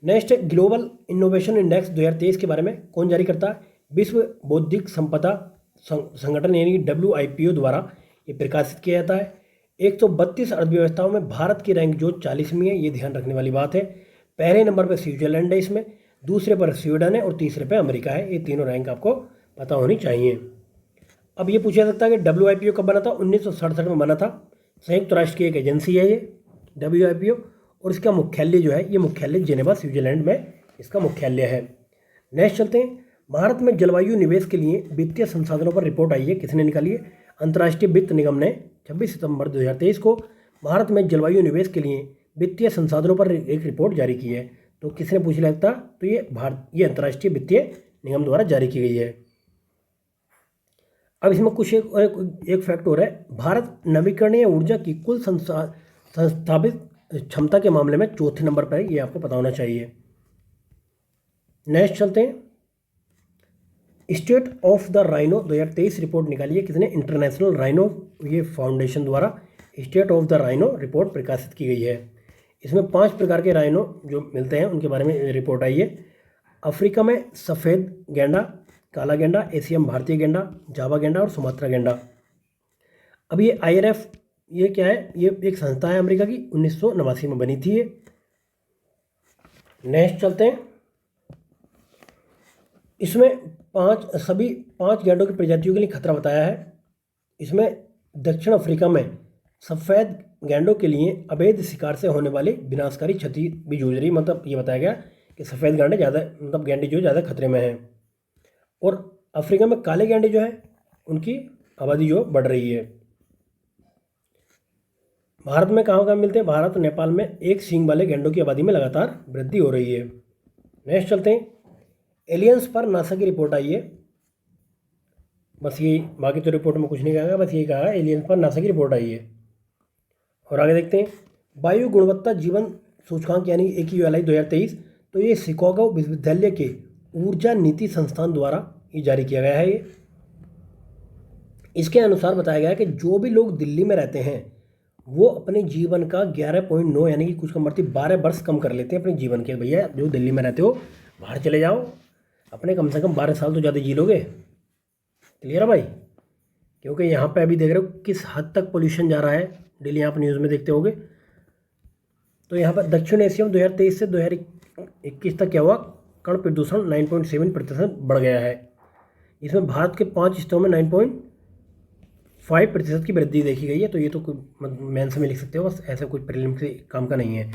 नेक्स्ट ग्लोबल इनोवेशन इंडेक्स 2023 के बारे में कौन जारी करता है? विश्व बौद्धिक संपदा संगठन यानी WIPO द्वारा ये प्रकाशित किया जाता है। 132 अर्थव्यवस्थाओं में भारत की रैंक जो 40वीं है, ये ध्यान रखने वाली बात है। पहले नंबर पर स्विट्जरलैंड है इसमें, दूसरे पर स्वीडन है और तीसरे पर अमेरिका है। ये तीनों रैंक आपको पता होनी चाहिए। अब ये पूछा जा सकता है कि WIPO कब बना था? 1967 में बना था। संयुक्त राष्ट्र की एक एजेंसी है ये WIPO और इसका मुख्यालय जो है ये मुख्यालय जेनेवा स्विट्जरलैंड में इसका मुख्यालय है। नेक्स्ट चलते हैं। भारत में जलवायु निवेश के लिए वित्तीय संसाधनों पर रिपोर्ट आई है। किसने निकाली है? अंतर्राष्ट्रीय वित्त निगम ने 26 सितंबर 2023 को भारत में जलवायु निवेश के लिए वित्तीय संसाधनों पर एक रिपोर्ट जारी की है। तो किसने पूछ लिया था? तो ये अंतर्राष्ट्रीय वित्तीय निगम द्वारा जारी की गई है। अब इसमें कुछ एक फैक्ट हो रहा है। भारत नवीकरणीय ऊर्जा की कुल संस्थापित क्षमता के मामले में चौथे नंबर पर है। ये आपको पता होना चाहिए। नेक्स्ट चलते हैं। State of the rhino 2023 report निकाली है। किसने? इंटरनेशनल राइनो ये फाउंडेशन द्वारा state of the rhino report प्रकाशित की गई है। इसमें 5 प्रकार के राइनो जो मिलते हैं उनके बारे में रिपोर्ट आई है। अफ्रीका में सफ़ेद गैंडा, काला गैंडा, एशियम भारतीय गैंडा, जावा गैंडा और सुमात्रा गैंडा। अब ये IRF ये क्या है? ये एक संस्था है अमेरिका की, 1989 में बनी थी ये। नेक्स्ट चलते हैं। इसमें सभी पाँच गैंडों की प्रजातियों के लिए खतरा बताया है। इसमें दक्षिण अफ्रीका में सफ़ेद गैंडों के लिए अवैध शिकार से होने वाली विनाशकारी क्षति भी जूझ रही। मतलब ये बताया गया कि सफ़ेद गैंडे ज़्यादा गैंडे जो ज़्यादा खतरे में हैं और अफ्रीका में काले गैंडे जो है उनकी आबादी जो बढ़ रही है। भारत में कहाँ मिलते हैं? भारत और नेपाल में एक सींग वाले गैंडों की आबादी में लगातार वृद्धि हो रही है। नेक्स्ट चलते हैं। एलियंस पर नासा की रिपोर्ट आई है। बस ये, बाकी तो रिपोर्ट में कुछ नहीं कहा, बस ये कहा एलियंस पर नासा की रिपोर्ट आई है। और आगे देखते हैं। वायु गुणवत्ता जीवन सूचकांक यानी AQLI 2023, तो ये शिकागो विश्वविद्यालय के ऊर्जा नीति संस्थान द्वारा ये जारी किया गया है। ये इसके अनुसार बताया गया है कि जो भी लोग दिल्ली में रहते हैं वो अपने जीवन का 11.9 यानी कि कुछ कम बढ़ती 12 वर्ष कम कर लेते हैं अपने जीवन के। भैया जो दिल्ली में रहते हो बाहर चले जाओ, अपने कम से कम 12 साल तो ज़्यादा जी लोगे। क्लियर है भाई? क्योंकि यहाँ पे अभी देख रहे हो किस हद तक पोल्यूशन जा रहा है। डेली आप न्यूज़ में देखते होगे। तो यहाँ पर दक्षिण एशिया में 2023 से 2021 तक क्या हुआ? कण प्रदूषण 9.7% बढ़ गया है। इसमें भारत के 5 हिस्सों में 9.5% की वृद्धि देखी गई है। तो ये तो मेंस में लिख सकते हो, बस ऐसा कोई प्रीलिम्स के काम का नहीं है।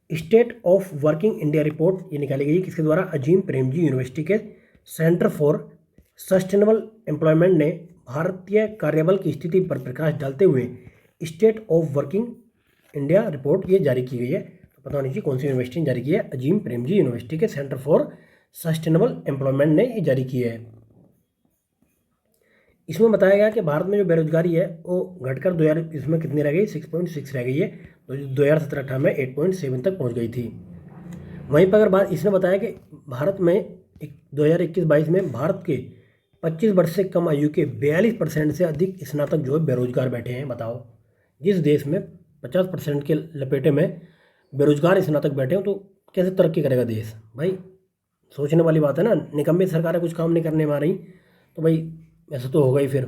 State of working India report ये निकाली गई किसके द्वारा? अजीम प्रेमजी यूनिवर्सिटी के सेंटर फॉर सस्टेनेबल एम्प्लॉयमेंट ने भारतीय कार्यबल की स्थिति पर प्रकाश डालते हुए state of working India report ये जारी की गई है। तो पता होनी चाहिए कौन सी यूनिवर्सिटी ने जारी की है। अजीम प्रेमजी यूनिवर्सिटी के सेंटर फॉर सस्टेनेबल एम्प्लॉयमेंट ने ये जारी की है। इसमें बताया गया कि भारत में जो बेरोजगारी है वो घटकर 2000 इसमें कितनी रह गई, 6.6 रह गई है। तो 2017-18 में 8.7 तक पहुंच गई थी। वहीं पर अगर बात इसने बताया कि भारत में 2021-22 में भारत के 25 वर्ष से कम आयु के 42% से अधिक स्नातक जो है बेरोजगार बैठे हैं। बताओ, जिस देश में 50% के लपेटे में बेरोजगार स्नातक बैठे हो तो कैसे तरक्की करेगा देश। भाई सोचने वाली बात है ना। निकम्मी सरकारें कुछ काम नहीं करने में आ रही तो भाई ऐसा तो होगा ही। फिर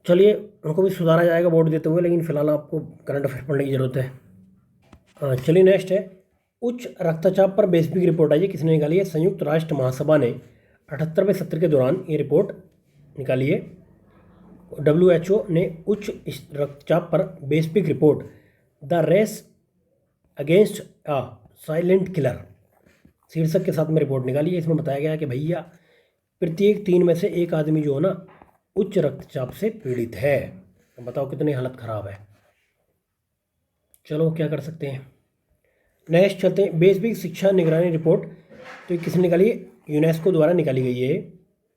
चलिए उनको भी सुधारा जाएगा वोट देते हुए, लेकिन फिलहाल आपको करंट अफेयर पढ़ने की ज़रूरत है। चलिए नेक्स्ट है, उच्च रक्तचाप पर बेसिक रिपोर्ट आई है। किसने निकाली है? संयुक्त राष्ट्र महासभा ने 78वें सत्र के दौरान ये रिपोर्ट निकाली है। WHO ने उच्च रक्तचाप पर basic report the race against a silent killer शीर्षक के साथ में रिपोर्ट निकाली है। इसमें बताया गया कि भैया प्रत्येक 3 में से एक आदमी जो है ना उच्च रक्तचाप से पीड़ित है। तो बताओ कितनी हालत ख़राब है। चलो क्या कर सकते हैं। नेक्स्ट चलते हैं, बेसिक शिक्षा निगरानी रिपोर्ट। तो ये किसने निकाली है? यूनेस्को द्वारा निकाली गई है।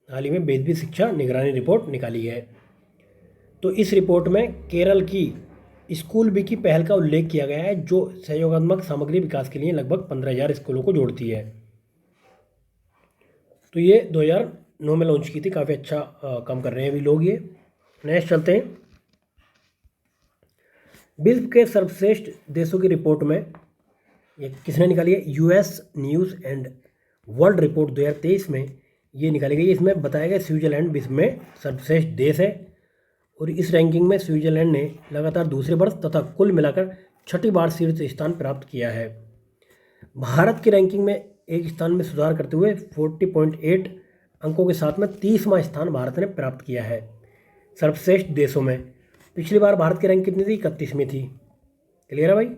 हाल ही में बेसिक शिक्षा निगरानी रिपोर्ट निकाली है। तो इस रिपोर्ट में केरल की स्कूल बी की पहल का उल्लेख किया गया है, जो सहयोगात्मक सामग्री विकास के लिए लगभग 15,000 स्कूलों को जोड़ती है। तो ये 2009 में लॉन्च की थी। काफ़ी अच्छा काम कर रहे हैं अभी लोग ये। नेक्स्ट चलते हैं, विश्व के सर्वश्रेष्ठ देशों की रिपोर्ट में ये किसने निकाली है? US news and world report 2023 में ये निकाली गई है। इसमें बताया गया स्विट्जरलैंड विश्व में सर्वश्रेष्ठ देश है और इस रैंकिंग में स्विट्जरलैंड ने लगातार दूसरे वर्ष तथा कुल मिलाकर 6ठी बार शीर्ष स्थान प्राप्त किया है। भारत की रैंकिंग में एक स्थान में सुधार करते हुए 40.8 अंकों के साथ में 30वां स्थान भारत ने प्राप्त किया है सर्वश्रेष्ठ देशों में। पिछली बार भारत की रैंक कितनी थी? 31वीं थी। क्लियर है भाई।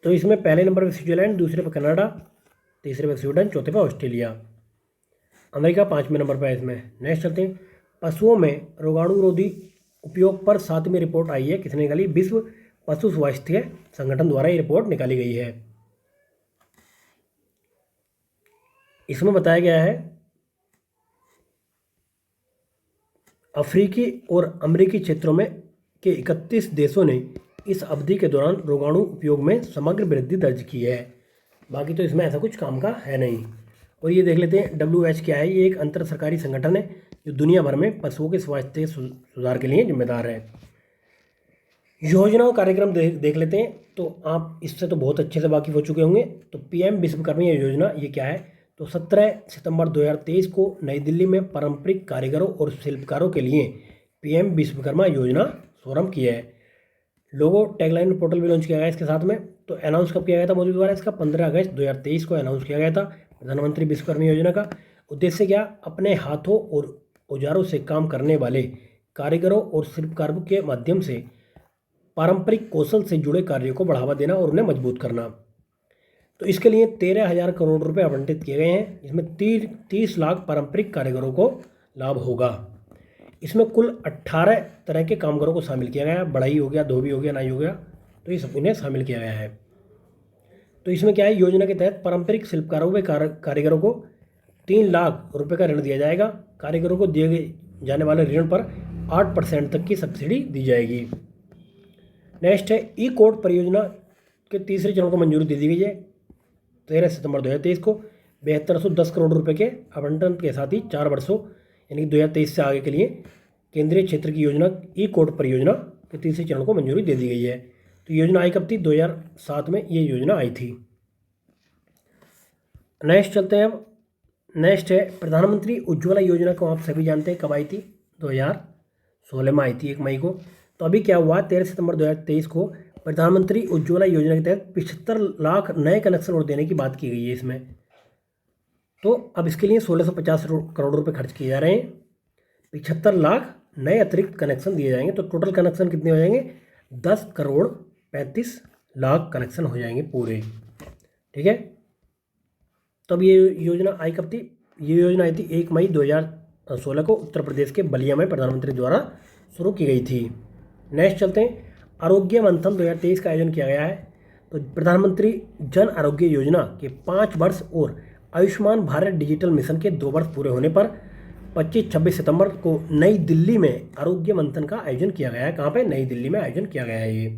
तो इसमें पहले नंबर पर स्विट्जरलैंड, दूसरे पर कनाडा, तीसरे पर स्वीडन, चौथे पर ऑस्ट्रेलिया, अमेरिका 5वें नंबर पर है इसमें। नेक्स्ट चलते हैं, पशुओं में रोगाणुरोधी उपयोग पर 7वीं रिपोर्ट आई है। किसने निकाली? विश्व पशु स्वास्थ्य संगठन द्वारा ये रिपोर्ट निकाली गई है। इसमें बताया गया है अफ्रीकी और अमेरिकी क्षेत्रों में के 31 देशों ने इस अवधि के दौरान रोगाणु उपयोग में समग्र वृद्धि दर्ज की है। बाकी तो इसमें ऐसा कुछ काम का है नहीं। और ये देख लेते हैं WHO क्या है। ये एक अंतर सरकारी संगठन है जो दुनिया भर में पशुओं के स्वास्थ्य सुधार के लिए जिम्मेदार है। योजना और कार्यक्रम देख लेते हैं। तो आप इससे तो बहुत अच्छे से वाकिफ हो चुके होंगे। तो PM विश्वकर्मा योजना ये क्या है? तो 17 सितंबर 2023 को नई दिल्ली में पारंपरिक कारीगरों और शिल्पकारों के लिए PM विश्वकर्मा योजना शुभारंभ किया है। लोगो, टैगलाइन, पोर्टल भी लॉन्च किया गया इसके साथ में। तो अनाउंस कब किया गया था मोदी द्वारा? इसका 15 अगस्त 2023 को अनाउंस किया गया था प्रधानमंत्री विश्वकर्मा योजना का। उद्देश्य क्या? अपने हाथों और औजारों से काम करने वाले कारीगरों और शिल्पकारों के माध्यम से पारंपरिक कौशल से जुड़े कार्यों को बढ़ावा देना और उन्हें मजबूत करना। तो इसके लिए 13,000 करोड़ रुपए आवंटित किए गए हैं। इसमें 30 लाख पारंपरिक कारीगरों को लाभ होगा। इसमें कुल 18 तरह के कामगारों को शामिल किया गया है। बढ़ई हो गया, धोबी हो गया, नाई हो गया, तो ये सब इन्हें शामिल किया गया है। तो इसमें क्या है? योजना के तहत पारंपरिक शिल्पकारों व कारीगरों को 3 लाख रुपए का ऋण दिया जाएगा। कारीगरों को दिए जाने वाले ऋण पर 8% तक की सब्सिडी दी जाएगी। नेक्स्ट है, ई-कोर्ट परियोजना के तीसरे चरण को मंजूरी दे दी गई है 13 सितंबर 2023 को 7210 करोड़ रुपए के आवंटन के साथ ही 4 वर्षों यानी 2023 से आगे के लिए केंद्रीय क्षेत्र की योजना ई-कोर्ट परियोजना के तीसरे चरण को मंजूरी दे दी गई है। तो योजना आई कब थी? 2007 में ये योजना आई थी। नेक्स्ट चलते हैं अब। नेक्स्ट है, प्रधानमंत्री उज्ज्वला योजना को आप सभी जानते हैं कब आई थी? 2016 में आई थी 1 मई को। तो अभी क्या हुआ? 13 सितंबर 2023 को प्रधानमंत्री उज्ज्वला योजना के तहत 75 लाख नए कनेक्शन और देने की बात की गई है इसमें। तो अब इसके लिए 1650 करोड़ रुपए खर्च किए जा रहे हैं। 75 लाख नए अतिरिक्त कनेक्शन दिए जाएंगे। तो टोटल कनेक्शन कितने हो जाएंगे? 10 करोड़ 35 लाख कनेक्शन हो जाएंगे पूरे। ठीक है। तब ये योजना आई कब थी? ये योजना आई थी 1 मई 2016 को उत्तर प्रदेश के बलिया में प्रधानमंत्री द्वारा शुरू की गई थी। नेक्स्ट चलते हैं, आरोग्य मंथन 2023 का आयोजन किया गया है। तो प्रधानमंत्री जन आरोग्य योजना के 5 वर्ष और आयुष्मान भारत डिजिटल मिशन के 2 वर्ष पूरे होने पर 25-26 सितंबर को नई दिल्ली में आरोग्य मंथन का आयोजन किया गया है। कहाँ पे? नई दिल्ली में आयोजन किया गया है ये।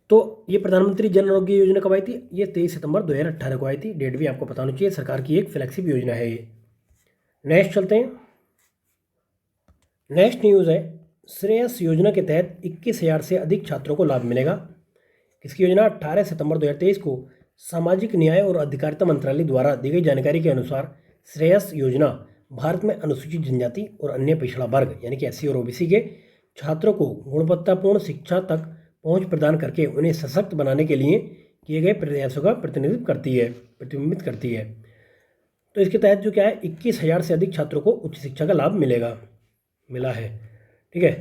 तो ये प्रधानमंत्री जन आरोग्य योजना कब आई थी? ये 23 सितंबर 2018 को आई थी। डेट भी आपको पता होनी चाहिए। सरकार की एक फ्लैगशिप योजना है ये। नेक्स्ट चलते हैं, नेक्स्ट न्यूज़ है, श्रेयस योजना के तहत 21,000 से अधिक छात्रों को लाभ मिलेगा। इसकी योजना 18 सितंबर 2023 को सामाजिक न्याय और अधिकारिता मंत्रालय द्वारा दी गई जानकारी के अनुसार श्रेयस योजना भारत में अनुसूचित जनजाति और अन्य पिछड़ा वर्ग यानी कि SC और OBC के छात्रों को गुणवत्तापूर्ण शिक्षा तक पहुंच प्रदान करके उन्हें सशक्त बनाने के लिए किए गए प्रयासों का प्रतिबिंबित करती है। तो इसके तहत जो क्या है, 21,000 से अधिक छात्रों को उच्च शिक्षा का लाभ मिला है। ठीक है,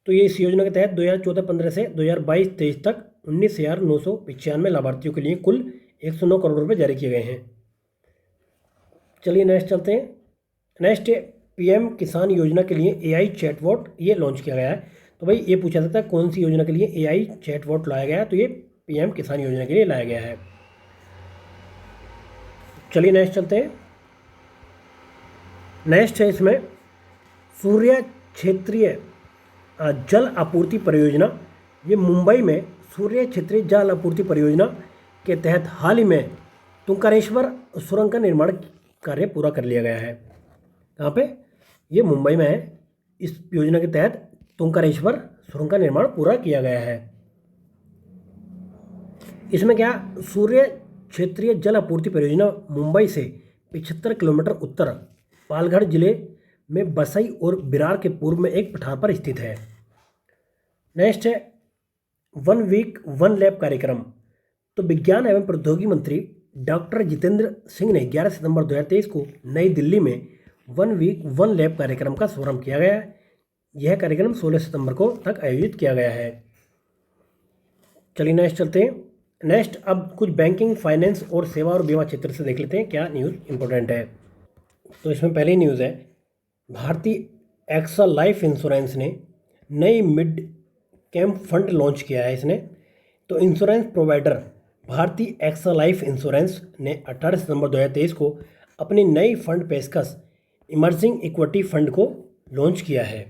तो ये इस योजना के तहत 2014-15 से 2022-23 तक 19,995 लाभार्थियों के लिए कुल 109 करोड़ रुपए जारी किए गए हैं। चलिए नेक्स्ट चलते हैं। नेक्स्ट PM किसान योजना के लिए AI चैटबॉट ये लॉन्च किया गया है। तो भाई ये पूछा सकता है कौन सी योजना के लिए AI चैटबॉट लाया गया है? तो ये PM किसान योजना के लिए लाया गया है। चलिए नेक्स्ट चलते हैं। नेक्स्ट है इसमें सूर्य क्षेत्रीय जल आपूर्ति परियोजना। ये मुंबई में सूर्य क्षेत्रीय जल आपूर्ति परियोजना के तहत हाल ही में तुंकारेश्वर सुरंग का निर्माण कार्य पूरा कर लिया गया है। कहाँ पे? ये मुंबई में है। इस योजना के तहत तुंकारेश्वर सुरंग का निर्माण पूरा किया गया है। इसमें क्या, सूर्य क्षेत्रीय जल आपूर्ति परियोजना मुंबई से 75 किलोमीटर उत्तर पालघर जिले में बसई और विरार के पूर्व में एक पठार पर स्थित है। नेक्स्ट है 1 वीक 1 लैब कार्यक्रम। तो विज्ञान एवं प्रौद्योगिकी मंत्री डॉक्टर जितेंद्र सिंह ने 11 सितंबर 2023 को नई दिल्ली में 1 वीक 1 लैब कार्यक्रम का शुभारंभ किया गया है। यह कार्यक्रम 16 सितंबर को तक आयोजित किया गया है। चलिए नेक्स्ट चलते हैं। नेक्स्ट अब कुछ बैंकिंग, फाइनेंस और सेवा और बीमा क्षेत्र से देख लेते हैं क्या न्यूज़ इंपॉर्टेंट है। तो इसमें पहली न्यूज़ है, भारतीय एक्सा लाइफ इंश्योरेंस ने नई मिड कैंप फंड लॉन्च किया है इसने। तो इंश्योरेंस प्रोवाइडर भारतीय एक्सा लाइफ इंश्योरेंस ने 18 सितंबर 2023 को अपनी नई फंड पेशकश इमर्जिंग इक्विटी फंड को लॉन्च किया है।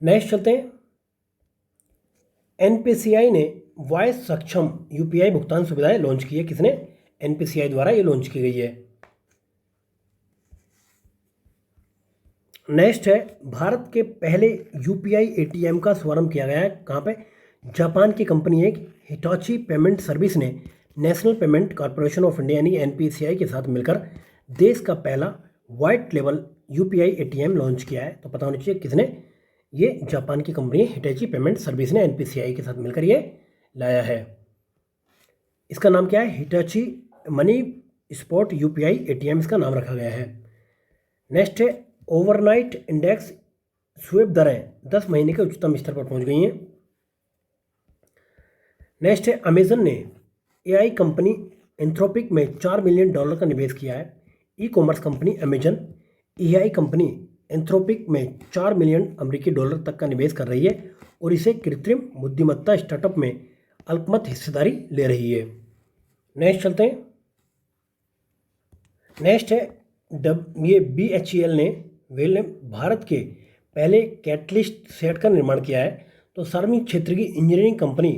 नेक्स्ट चलते हैं। NPCI ने वॉइस सक्षम UPI भुगतान सुविधाएं लॉन्च की है। किसने? NPCI द्वारा ये लॉन्च की गई है। नेक्स्ट है, भारत के पहले UPI ATM का शुभारंभ किया गया है। कहाँ पे? जापान की कंपनी एक हिटाची पेमेंट सर्विस ने national payment corporation of India यानी NPCI के साथ मिलकर देश का पहला white level UPI ATM launch किया है। तो पता होना चाहिए किसने? ये जापान की कंपनी हिटाची पेमेंट सर्विस ने NPCI के साथ मिलकर ये लाया है। इसका नाम क्या है? Hitachi money spot UPI ATM इसका नाम रखा गया है। नेक्स्ट है, ओवरनाइट इंडेक्स स्वेप दरें 10 महीने के उच्चतम स्तर पर पहुंच गई हैं। नेक्स्ट है, अमेजन ने AI कंपनी एंथ्रोपिक में $4 मिलियन का निवेश किया है। E-commerce company Amazon AI company Anthropic में $4 मिलियन तक का निवेश कर रही है और इसे कृत्रिम बुद्धिमत्ता स्टार्टअप में अल्पमत हिस्सेदारी ले रही है। नेक्स्ट चलते हैं। नेक्स्ट है, ये BHEL ने भारत के पहले कैटलिस्ट सेट का निर्माण किया है। तो सार्वजनिक क्षेत्र की engineering company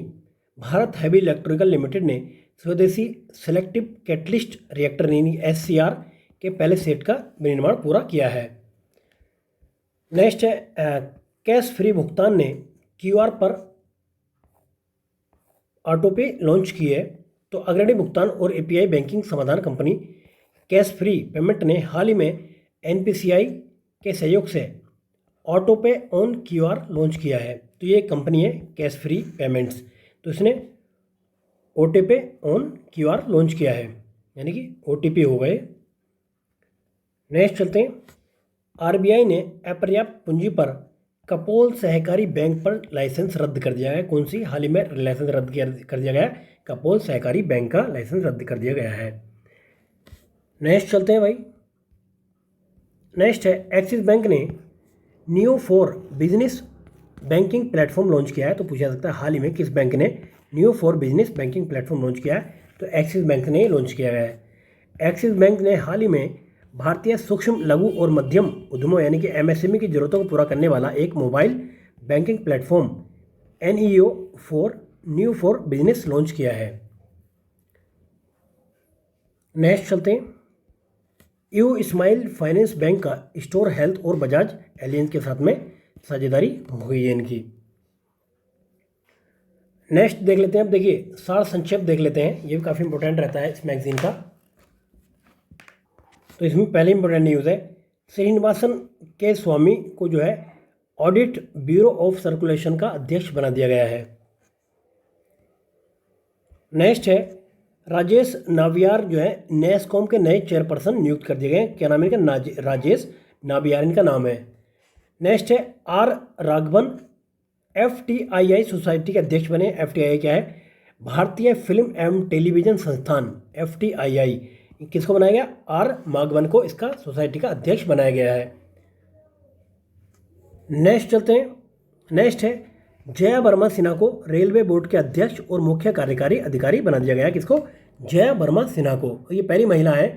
Bharat heavy electrical limited ने स्वदेशी सेलेक्टिव कैटलिस्ट रिएक्टर यानी SCR के पहले सेट का निर्माण पूरा किया है। नेक्स्ट है, कैश फ्री भुगतान ने QR पर ऑटोपे लॉन्च की है। तो अग्रणी भुगतान और API बैंकिंग समाधान कंपनी कैश फ्री पेमेंट ने हाल ही में NPCI के सहयोग से ऑटोपे ऑन QR लॉन्च किया है। तो ये कंपनी है कैश फ्री पेमेंट्स। तो इसने OTP ऑन QR लॉन्च किया है यानी कि OTP हो गए। नेक्स्ट चलते हैं। RBI ने अपर्याप्त पूंजी पर कपोल सहकारी बैंक पर लाइसेंस रद्द कर दिया है। कौन सी? हाल ही में लाइसेंस रद्द कर दिया गया है। कपोल सहकारी बैंक का लाइसेंस रद्द कर दिया गया है। नेक्स्ट चलते हैं भाई। नेक्स्ट है, एक्सिस बैंक ने neo for business banking platform launch किया है? तो पूछा जा सकता है हाल ही में किस बैंक ने neo for business banking platform launch किया है? तो एक्सिस बैंक ने लॉन्च किया गया है। एक्सिस बैंक ने हाल ही में भारतीय सूक्ष्म लघु और मध्यम उद्यमों यानी कि एमएसएमई की जरूरतों को पूरा करने वाला एक mobile banking platform NEO for New for Business launch किया है। नेक्स्ट चलते हैं। यू स्माइल फाइनेंस बैंक का स्टोर हेल्थ और बजाज एलियंस के साथ में साझेदारी हो गई है इनकी। नेक्स्ट देख लेते हैं। अब देखिए सार संक्षेप देख लेते हैं, ये भी काफ़ी इंपॉर्टेंट रहता है इस मैगजीन का। तो इसमें पहले इंपॉर्टेंट न्यूज़ है, श्रीनिवासन के स्वामी को जो है ऑडिट ब्यूरो ऑफ सर्कुलेशन का अध्यक्ष बना दिया गया है। नेक्स्ट है राजेश नाबियार जो है नेस्कॉम के नए चेयरपर्सन नियुक्त कर दिए गए हैं। क्या नाम है इनका? राजेश नाबियार इनका नाम है। नेक्स्ट है आर राघवन FTII सोसाइटी के अध्यक्ष बने। FTII क्या है? भारतीय फिल्म एवं टेलीविजन संस्थान। FTII किसको बनाया गया? आर माघवन को इसका सोसाइटी का अध्यक्ष बनाया गया है। नेक्स्ट चलते हैं। नेक्स्ट है जया वर्मा सिन्हा को रेलवे बोर्ड के अध्यक्ष और मुख्य कार्यकारी अधिकारी बना दिया गया है। किसको? जया वर्मा सिन्हा को। ये पहली महिला है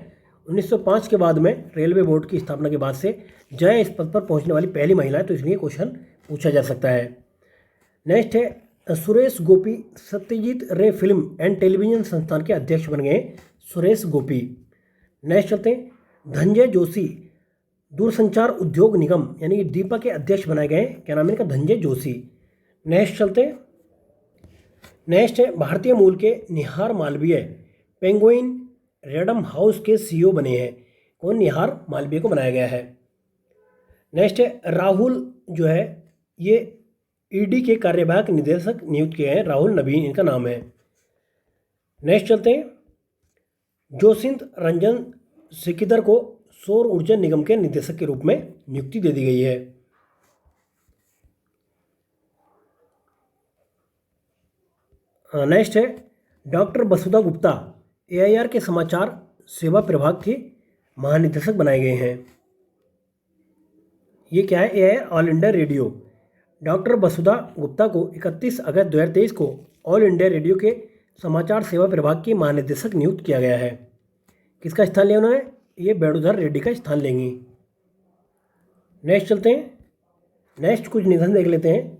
1905 के बाद में रेलवे बोर्ड की स्थापना के बाद से जया इस पद पर पहुंचने वाली पहली महिला है, तो इसलिए क्वेश्चन पूछा जा सकता है। नेक्स्ट है सुरेश गोपी सत्यजीत रे फिल्म एंड टेलीविजन संस्थान के अध्यक्ष बन गए सुरेश गोपी। नेक्स्ट चलते हैं धनंजय जोशी दूरसंचार उद्योग निगम यानी कि दीपा के अध्यक्ष बनाए गए। क्या नाम है इनका? धनंजय जोशी। नेक्स्ट चलते हैं। नेक्स्ट है भारतीय मूल के निहार मालवीय पेंगुइन रेडम हाउस के CEO बने हैं। कौन? निहार मालवीय को बनाया गया है। नेक्स्ट है राहुल जो है ये ED के कार्यवाहक निदेशक नियुक्त किए हैं। राहुल नवीन इनका नाम है। नेक्स्ट चलते हैं। जोसिंत रंजन सिकिदर को सौर ऊर्जा निगम के निदेशक के रूप में नियुक्ति दे दी गई है। नेक्स्ट है डॉक्टर वसुधा गुप्ता AIR के समाचार सेवा प्रभाग के महानिदेशक बनाए गए हैं। ये क्या है? AIR All India Radio. Doctor Vasudha Gupta को 31 अगस्त 2023 को ऑल इंडिया रेडियो के समाचार सेवा प्रभाग की महानिदेशक नियुक्त किया गया है। किसका स्थान लिया उन्होंने? ये वेणुधर रेड्डी का स्थान लेंगी। नेक्स्ट चलते हैं। नेक्स्ट कुछ निधन देख लेते हैं।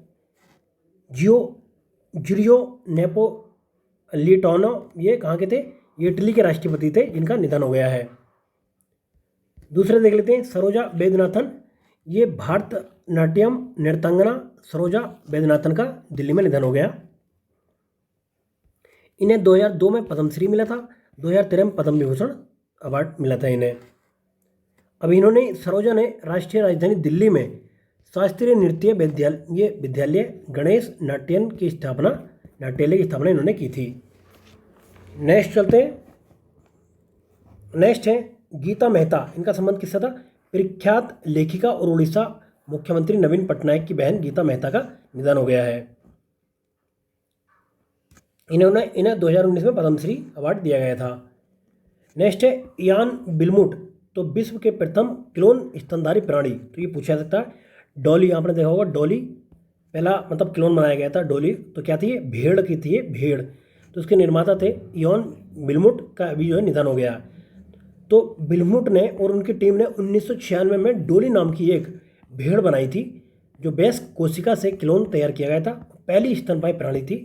जिरियो नेपोलिटानो ये कहाँ के थे? ये इटली के राष्ट्रपति थे जिनका निधन हो गया है। दूसरे देख लेते हैं सरोजा वेदनाथन, ये भारतनाट्यम नृत्यांगना सरोजा वेदनाथन का दिल्ली में निधन हो गया। इन्हें 2002 में पद्मश्री मिला था, 2013 में पद्म विभूषण अवार्ड मिला था इन्हें। अब इन्होंने सरोजा ने राष्ट्रीय राजधानी दिल्ली में शास्त्रीय नृत्य विद्यालय गणेश नाट्यालय की स्थापना इन्होंने की थी। नेक्स्ट चलते हैं। नेक्स्ट है गीता मेहता, इनका संबंध किससे था? प्रख्यात लेखिका और उड़ीसा मुख्यमंत्री नवीन पटनायक की बहन गीता मेहता का निधन हो गया है। इन्हें 2019 में पद्मश्री अवार्ड दिया गया था। नेक्स्ट है इयान बिलमुट, तो विश्व के प्रथम क्लोन स्तनधारी प्राणी, तो ये पूछा जा सकता है। डॉली, आपने देखा होगा डॉली पहला मतलब क्लोन बनाया गया था। डॉली तो क्या थी? भेड़ की थी, ये भेड़। तो उसके निर्माता थे इयान बिलमुट का अभी जो है निधन हो गया। तो बिलमुट ने और उनकी टीम ने 1996 में डॉली नाम की एक भेड़ बनाई थी जो बेस कोशिका से क्लोन तैयार किया गया था। पहली स्तनपायी प्राणी थी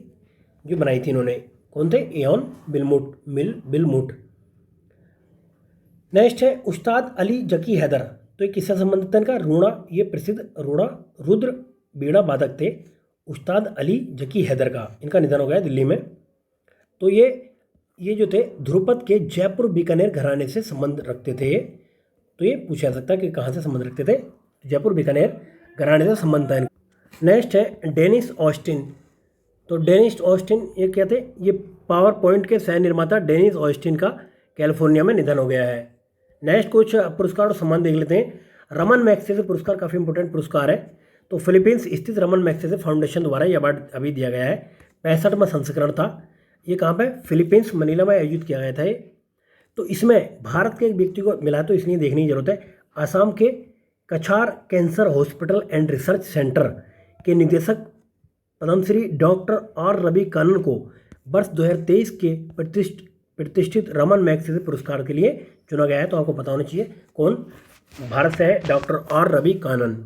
जो बनाई थी इन्होंने। कौन थे? इयान बिलमुट। नेक्स्ट है उस्ताद अली जकी हैदर, तो ये किससे संबंधित है इनका? रूणा, ये प्रसिद्ध रुद्र बीड़ा वादक थे उस्ताद अली जकी हैदर का, इनका निधन हो गया दिल्ली में। तो ये जो थे ध्रुपद के जयपुर बीकानेर घराने से संबंध रखते थे। तो ये पूछा जा सकता है कि कहाँ से संबंध रखते थे? जयपुर बीकानेर घराने से संबंध था। नेक्स्ट है डेनिस ऑस्टिन, तो डेनिस ऑस्टिन ये क्या थे? ये पावर पॉइंट के सह निर्माता डेनिस ऑस्टिन का कैलिफोर्निया में निधन हो गया है। नेक्स्ट कुछ पुरस्कार और सम्मान देख लेते हैं। रमन मैग्सेसे पुरस्कार काफ़ी इंपॉर्टेंट पुरस्कार है। तो फिलीपींस स्थित रमन मैग्सेसे फाउंडेशन द्वारा ये अवार्ड अभी दिया गया है। 65वां संस्करण था। ये कहाँ पे? फिलीपींस मनीला में आयोजित किया गया था ये। तो इसमें भारत के एक व्यक्ति को मिला, तो इसलिए देखने की जरूरत है। आसाम के कछार cancer hospital and research centre के निदेशक पद्मश्री डॉक्टर आर रवि कानन को वर्ष 2023 के प्रतिष्ठित रमन मैग्सेसे पुरस्कार के लिए चुना गया है। तो आपको पता होना चाहिए कौन, भारत से है डॉक्टर आर रवि कानन।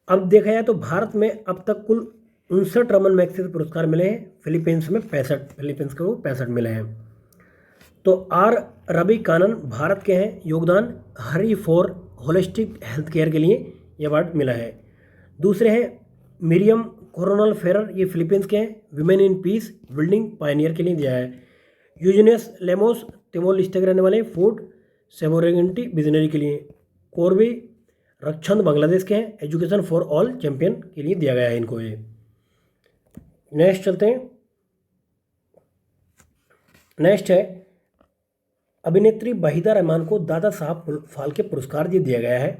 अब देखा जाए तो भारत में अब तक कुल 59 रमन मैग्सेसे पुरस्कार मिले हैं, फिलीपींस को 65 मिले हैं। तो आर रवि कानन भारत के हैं, योगदान हरी फॉर होलिस्टिक हेल्थ केयर के लिए ये अवार्ड मिला है। दूसरे हैं मिरियम कोरोनल फेरर, ये फिलीपींस के हैं, women in peace building Pioneer के लिए दिया है। यूजिनियस लेमोस तिमोर लिस्टे के रहने वाले, फूड सेवोरेंटी विजनरी के लिए। कोरबी रक्षंद बांग्लादेश के हैं, एजुकेशन फॉर ऑल चैंपियन के लिए दिया गया है इनको ये। नेक्स्ट चलते हैं। नेक्स्ट है अभिनेत्री वहीदा रहमान को दादा साहब फाल्के पुरस्कार दिया गया है,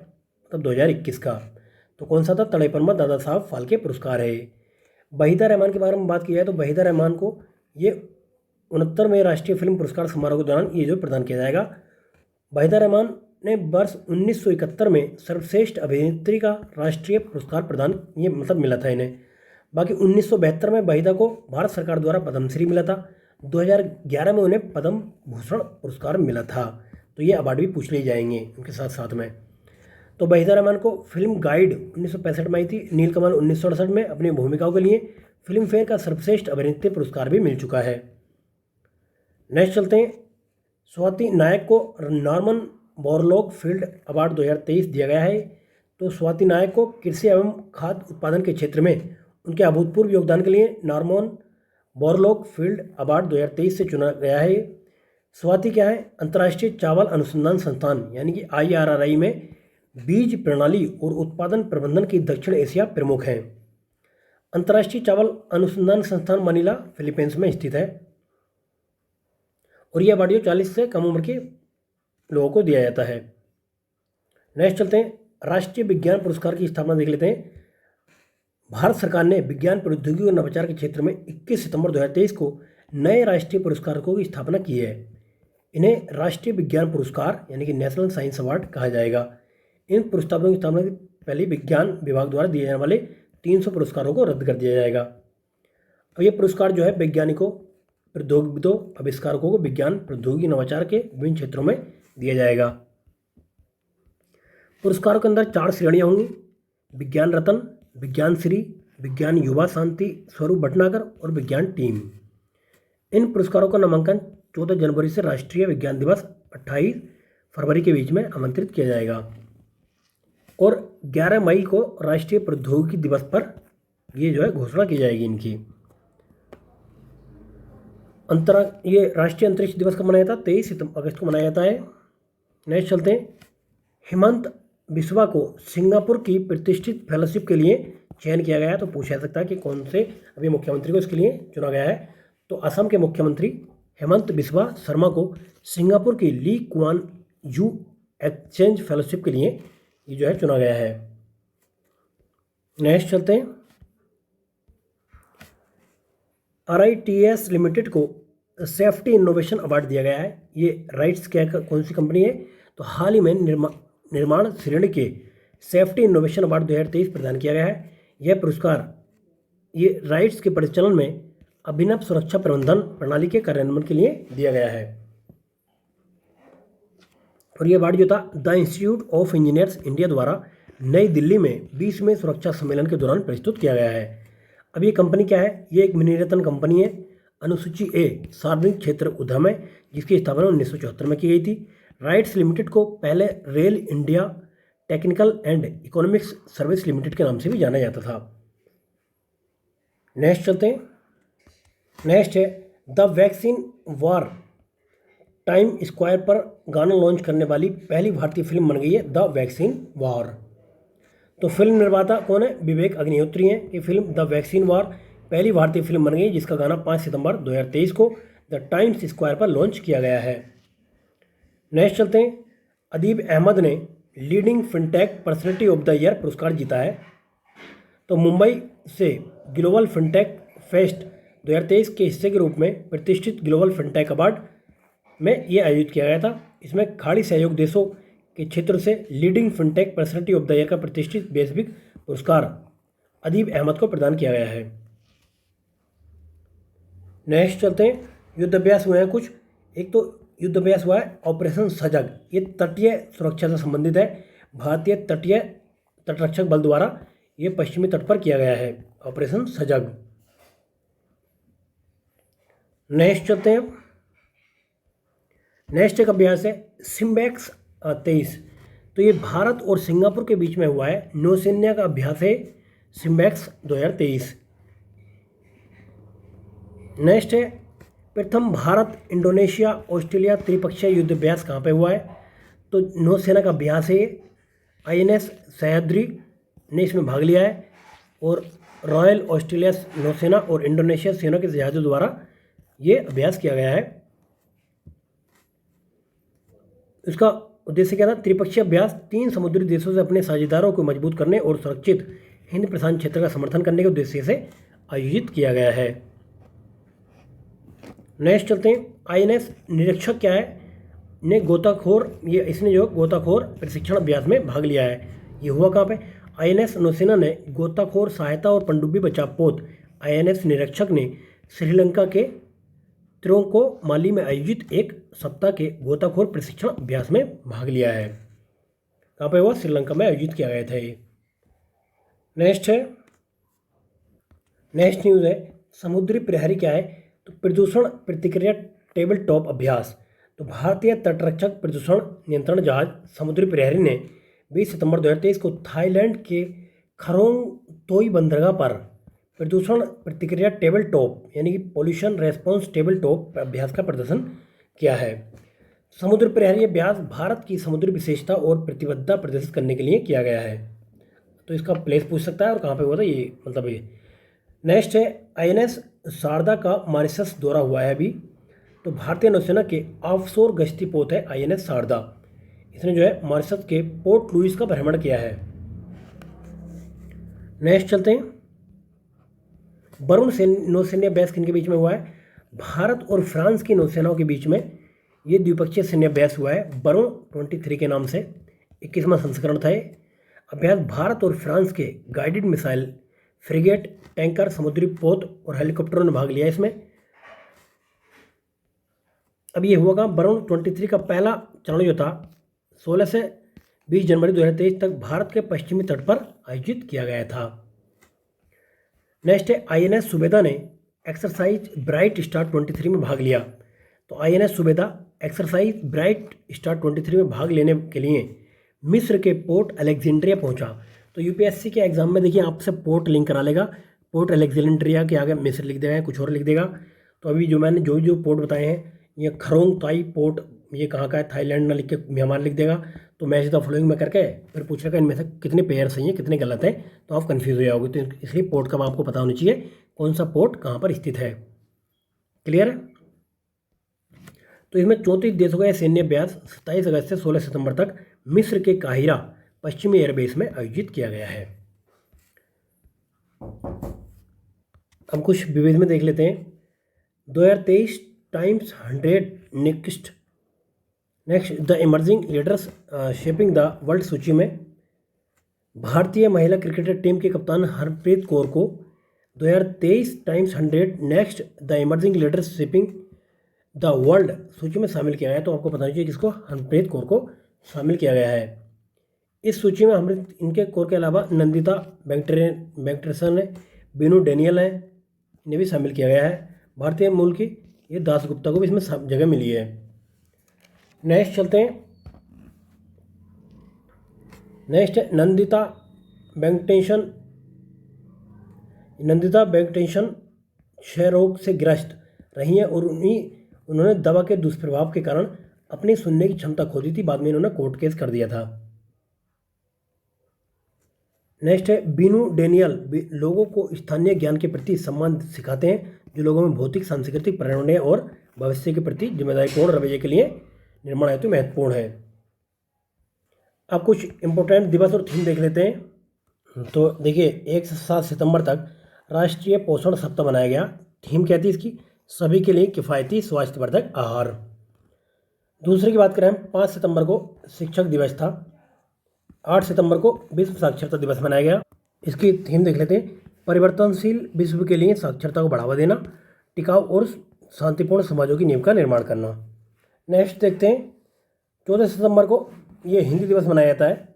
मतलब 2021 का। तो कौन सा था? तड़ेपनमा दादा साहब फाल्के पुरस्कार है। वहीदा रहमान के बारे में बात की जाए तो वहीदा रहमान को ये 69वें राष्ट्रीय फिल्म पुरस्कार समारोह के दौरान ये जो प्रदान किया जाएगा। वहीदा रहमान ने वर्ष 1971 में सर्वश्रेष्ठ अभिनेत्री का राष्ट्रीय पुरस्कार प्रदान ये मतलब मिला था इन्हें। बाकी 1972 में वहीदा को भारत सरकार द्वारा पद्मश्री मिला था। 2011 में उन्हें पद्म भूषण पुरस्कार मिला था। तो ये अवार्ड भी पूछ लिए जाएंगे उनके साथ साथ में। तो वहीदा रहमान को फिल्म गाइड 1965 में आई थी, नीलकमल 1968 में अपनी भूमिकाओं के लिए फिल्म फेयर का सर्वश्रेष्ठ अभिनेत्री पुरस्कार भी मिल चुका है। नेक्स्ट चलते हैं। स्वाति नायक को नॉर्मन बोरलॉग फील्ड अवार्ड 2023 दिया गया है। तो स्वाति नायक को कृषि एवं खाद्य उत्पादन के क्षेत्र में उनके अभूतपूर्व योगदान के लिए नॉर्मन बोरलॉग फील्ड अवार्ड 2023 से चुना गया है। स्वाति क्या है? अंतर्राष्ट्रीय चावल अनुसंधान संस्थान यानी कि IRRI में बीज प्रणाली और उत्पादन प्रबंधन की दक्षिण एशिया प्रमुख हैं। अंतर्राष्ट्रीय चावल अनुसंधान संस्थान मनीला फिलीपींस में स्थित है और यह अवार्ड 40 से कम उम्र के लोगों को दिया जाता है। नेक्स्ट चलते हैं। राष्ट्रीय विज्ञान पुरस्कार की स्थापना देख लेते हैं। भारत सरकार ने विज्ञान प्रौद्योगिकी और नवाचार के क्षेत्र में 21 सितंबर 2023 को नए राष्ट्रीय पुरस्कारों की स्थापना की है। इन्हें राष्ट्रीय विज्ञान पुरस्कार यानी कि नेशनल साइंस अवार्ड कहा जाएगा। इन पुरस्कारों की स्थापना पहले विज्ञान विभाग द्वारा दिए जाने वाले 300 पुरस्कारों को रद्द कर दिया जाएगा। अब ये पुरस्कार जो है वैज्ञानिकों, प्रौद्योगिकों, आविष्कारकों को विज्ञान प्रौद्योगिकी नवाचार के विभिन्न क्षेत्रों में दिया जाएगा। पुरस्कारों के अंदर 4 श्रेणियाँ होंगी: विज्ञान रत्न, विज्ञान श्री, विज्ञान युवा शांति स्वरूप भटनागर और विज्ञान टीम। इन पुरस्कारों का नामांकन 14 जनवरी से राष्ट्रीय विज्ञान दिवस 28 फरवरी के बीच में आमंत्रित किया जाएगा और 11 मई को राष्ट्रीय प्रौद्योगिकी दिवस पर ये जो है घोषणा की जाएगी इनकी। ये राष्ट्रीय अंतरिक्ष दिवस कब मनाया जाता है? 23 अगस्त को मनाया जाता है। नेक्स्ट चलते हैं। हेमंत बिस्वा को सिंगापुर की प्रतिष्ठित फेलोशिप के लिए चयन किया गया है। तो पूछा जा सकता है कि कौन से अभी मुख्यमंत्री को इसके लिए चुना गया है। तो असम के मुख्यमंत्री हेमंत बिस्वा शर्मा को सिंगापुर की Lee Kuan Yew exchange fellowship के लिए ये जो है चुना गया है। नेक्स्ट चलते हैं। RITES लिमिटेड को सेफ्टी इनोवेशन अवार्ड दिया गया है। ये राइट्स क्या कौन सी कंपनी है? तो हाल ही में निर्माण श्रेणी के सेफ्टी इनोवेशन अवार्ड 2023 प्रदान किया गया है। यह पुरस्कार ये राइट्स के परिचालन में अभिनव सुरक्षा प्रबंधन प्रणाली के कार्यान्वयन के लिए दिया गया है। और यह अवार्ड जो था the institute of engineers India द्वारा नई दिल्ली में 20वें सुरक्षा सम्मेलन के दौरान प्रस्तुत किया गया है। अब ये कंपनी क्या है? ये एक मिनीरत्न कंपनी है, अनुसूची A सार्वजनिक क्षेत्र उद्यम है, जिसकी स्थापना 1974 में की गई थी। राइट्स लिमिटेड को पहले rail India technical and economics service limited के नाम से भी जाना जाता था। नेक्स्ट चलते हैं। नेक्स्ट है the vaccine war time square पर गाना लॉन्च करने वाली पहली भारतीय फिल्म बन गई है द वैक्सीन वॉर। तो फिल्म निर्माता कौन है? विवेक अग्निहोत्री हैं। ये फिल्म द वैक्सीन वॉर पहली भारतीय फिल्म बन गई जिसका गाना 5 सितंबर 2023 को द टाइम्स स्क्वायर पर लॉन्च किया गया है। नेक्स्ट चलते हैं। अदीब अहमद ने leading fintech personality of the year पुरस्कार जीता है। तो मुंबई से ग्लोबल फिनटेक फेस्ट 2023 के हिस्से के रूप में प्रतिष्ठित ग्लोबल फिनटेक अवार्ड में ये आयोजित किया गया था। इसमें खाड़ी सहयोग देशों के क्षेत्र से leading fintech personality of the year का प्रतिष्ठित वैश्विक पुरस्कार अदीब अहमद को प्रदान किया गया है। नेक्स्ट चलते हैं, युद्ध अभ्यास हुए हैं कुछ। एक तो युद्ध अभ्यास हुआ है ऑपरेशन सजग, ये तटीय सुरक्षा से संबंधित है। भारतीय तटीय तटरक्षक बल द्वारा ये पश्चिमी तट पर किया गया है, ऑपरेशन सजग। नेक्स्ट चलते हैं, नेक्स्ट एक अभ्यास है सिम्बैक्स 23। तो ये भारत और सिंगापुर के बीच में हुआ है, नौसेना का अभ्यास है सिम्बैक्स 2023। नेक्स्ट है प्रथम भारत इंडोनेशिया ऑस्ट्रेलिया त्रिपक्षीय युद्ध अभ्यास कहाँ पे हुआ है? तो नौसेना का अभ्यास है INS सह्याद्री ने इसमें भाग लिया है और रॉयल ऑस्ट्रेलिया नौसेना और इंडोनेशिया सेना के जहाज़ों द्वारा ये अभ्यास किया गया है। इसका उद्देश्य क्या था? त्रिपक्षीय अभ्यास 3 समुद्री देशों से अपने साझेदारों को मजबूत करने और सुरक्षित हिंद प्रशांत क्षेत्र का समर्थन करने के उद्देश्य से आयोजित किया गया है। नेक्स्ट चलते हैं, INS निरीक्षक क्या है? ने गोताखोर, ये इसने जो गोताखोर प्रशिक्षण अभ्यास में भाग लिया है। ये हुआ कहाँ पे? INS नौसेना ने गोताखोर सहायता और पनडुब्बी बचाव पोत INS निरीक्षक ने श्रीलंका के त्रिंको माली में आयोजित एक सप्ताह के गोताखोर प्रशिक्षण अभ्यास में भाग लिया है। कहाँ पे हुआ? श्रीलंका में आयोजित किया गया था ये। नेक्स्ट है, नेक्स्ट न्यूज़ है समुद्री प्रहरी क्या है? तो प्रदूषण प्रतिक्रिया टेबल टॉप अभ्यास। तो भारतीय तटरक्षक प्रदूषण नियंत्रण जहाज समुद्री प्रहरी ने 20 सितंबर 2023 को थाईलैंड के खरोंग तोई बंदरगाह पर प्रदूषण प्रतिक्रिया टेबल टॉप यानी कि पोल्यूशन रेस्पॉन्स टेबल टॉप अभ्यास का प्रदर्शन किया है। समुद्र प्रहरी अभ्यास भारत की समुद्री विशेषता और प्रतिबद्धता प्रदर्शित करने के लिए किया गया है। तो इसका प्लेस पूछ सकता है और कहाँ पे हुआ था ये, मतलब ये। नेक्स्ट है INS शारदा का मॉरिशस दौरा हुआ है अभी। तो भारतीय नौसेना के ऑफशोर गश्ती पोत है INS शारदा, इसने जो है मॉरिशस के पोर्ट लुइस का भ्रमण किया है। नेक्स्ट चलते हैं, वरुण नौसैन्य अभ्यास किनके बीच में हुआ है? भारत और फ्रांस की नौसेनाओं के बीच में ये द्विपक्षीय सैन्य अभ्यास हुआ है वरुण 23 के नाम से। 21वां संस्करण था ये अभ्यास। भारत और फ्रांस के गाइडेड मिसाइल फ्रिगेट टैंकर समुद्री पोत और हेलीकॉप्टरों ने भाग लिया इसमें। अब ये हुआ वरुण 23 का पहला चरण जो था 16 से 20 जनवरी 2023 तक भारत के पश्चिमी तट पर आयोजित किया गया था। नेक्स्ट है INS सुबेदा ने एक्सरसाइज ब्राइट स्टार 23 में भाग लिया। तो INS Subeda exercise bright star 23 में भाग लेने के लिए मिस्र के पोर्ट अलेक्जेंड्रिया पहुंचा। तो UPSC के एग्जाम में देखिए आपसे पोर्ट लिंक करा लेगा, पोर्ट अलेक्जेंड्रिया के आगे मिस्र लिख देगा, कुछ और लिख देगा। तो अभी जो मैंने जो पोर्ट बताए हैं, ये खरोंग ताई पोर्ट ये कहाँ का है, थाईलैंड ना लिख के म्यांमार लिख देगा। तो मैच द फॉलोइंग में करके फिर पूछेगा इनमें से कितने पेयर सही हैं कितने गलत हैं, तो आप कंफ्यूज हो जाओगे। तो इसलिए पोर्ट का आपको पता होना चाहिए कौन सा पोर्ट कहाँ पर स्थित है। क्लियर है? तो इसमें 34 देशों का सैन्य अभ्यास 27 अगस्त से 16 सितंबर तक मिस्र के काहिरा पश्चिमी एयरबेस में आयोजित किया गया है। अब कुछ विविध में देख लेते हैं। 2023 times 100 next the emerging leaders shaping the world सूची में भारतीय महिला क्रिकेटर टीम के कप्तान हरप्रीत कौर को 2023 times 100 next the emerging leaders shaping the world सूची में शामिल किया गया है। तो आपको बताना चाहिए किसको, हरप्रीत कौर को शामिल किया गया है। इस सूची में हम इनके कौर के अलावा नंदिता बेंकटरसन है, बीनू डेनियल है, इन्हें भी शामिल किया गया है। भारतीय मूल की ये दास गुप्ता को भी इसमें जगह मिली है। नेक्स्ट चलते हैं, नेक्स्ट है नंदिता बेंकटेशन क्षय रोग से ग्रस्त रही हैं और उन्होंने दवा के दुष्प्रभाव के कारण अपनी सुनने की क्षमता खो दी थी। बाद में इन्होंने कोर्ट केस कर दिया था। नेक्स्ट है बीनू डेनियल लोगों को स्थानीय ज्ञान के प्रति सम्मान सिखाते हैं जो लोगों में भौतिक सांस्कृतिक पर्यावरणीय और भविष्य के प्रति जिम्मेदारीपूर्ण रवैये के लिए निर्माण हेतु महत्वपूर्ण है। अब कुछ इंपॉर्टेंट दिवस और थीम देख लेते हैं। तो देखिए 1 से 7 सितंबर तक राष्ट्रीय पोषण सप्ताह मनाया गया। थीम क्या थी इसकी? सभी के लिए किफ़ायती स्वास्थ्यवर्धक आहार। दूसरे की बात करें हम, 5 सितंबर को शिक्षक दिवस था। 8 सितंबर को विश्व साक्षरता दिवस मनाया गया। इसकी थीम देख लेते हैं, परिवर्तनशील विश्व के लिए साक्षरता को बढ़ावा देना, टिकाऊ और शांतिपूर्ण समाजों की नींव का निर्माण करना। नेक्स्ट देखते हैं, 14 सितंबर को ये हिंदी दिवस मनाया जाता है।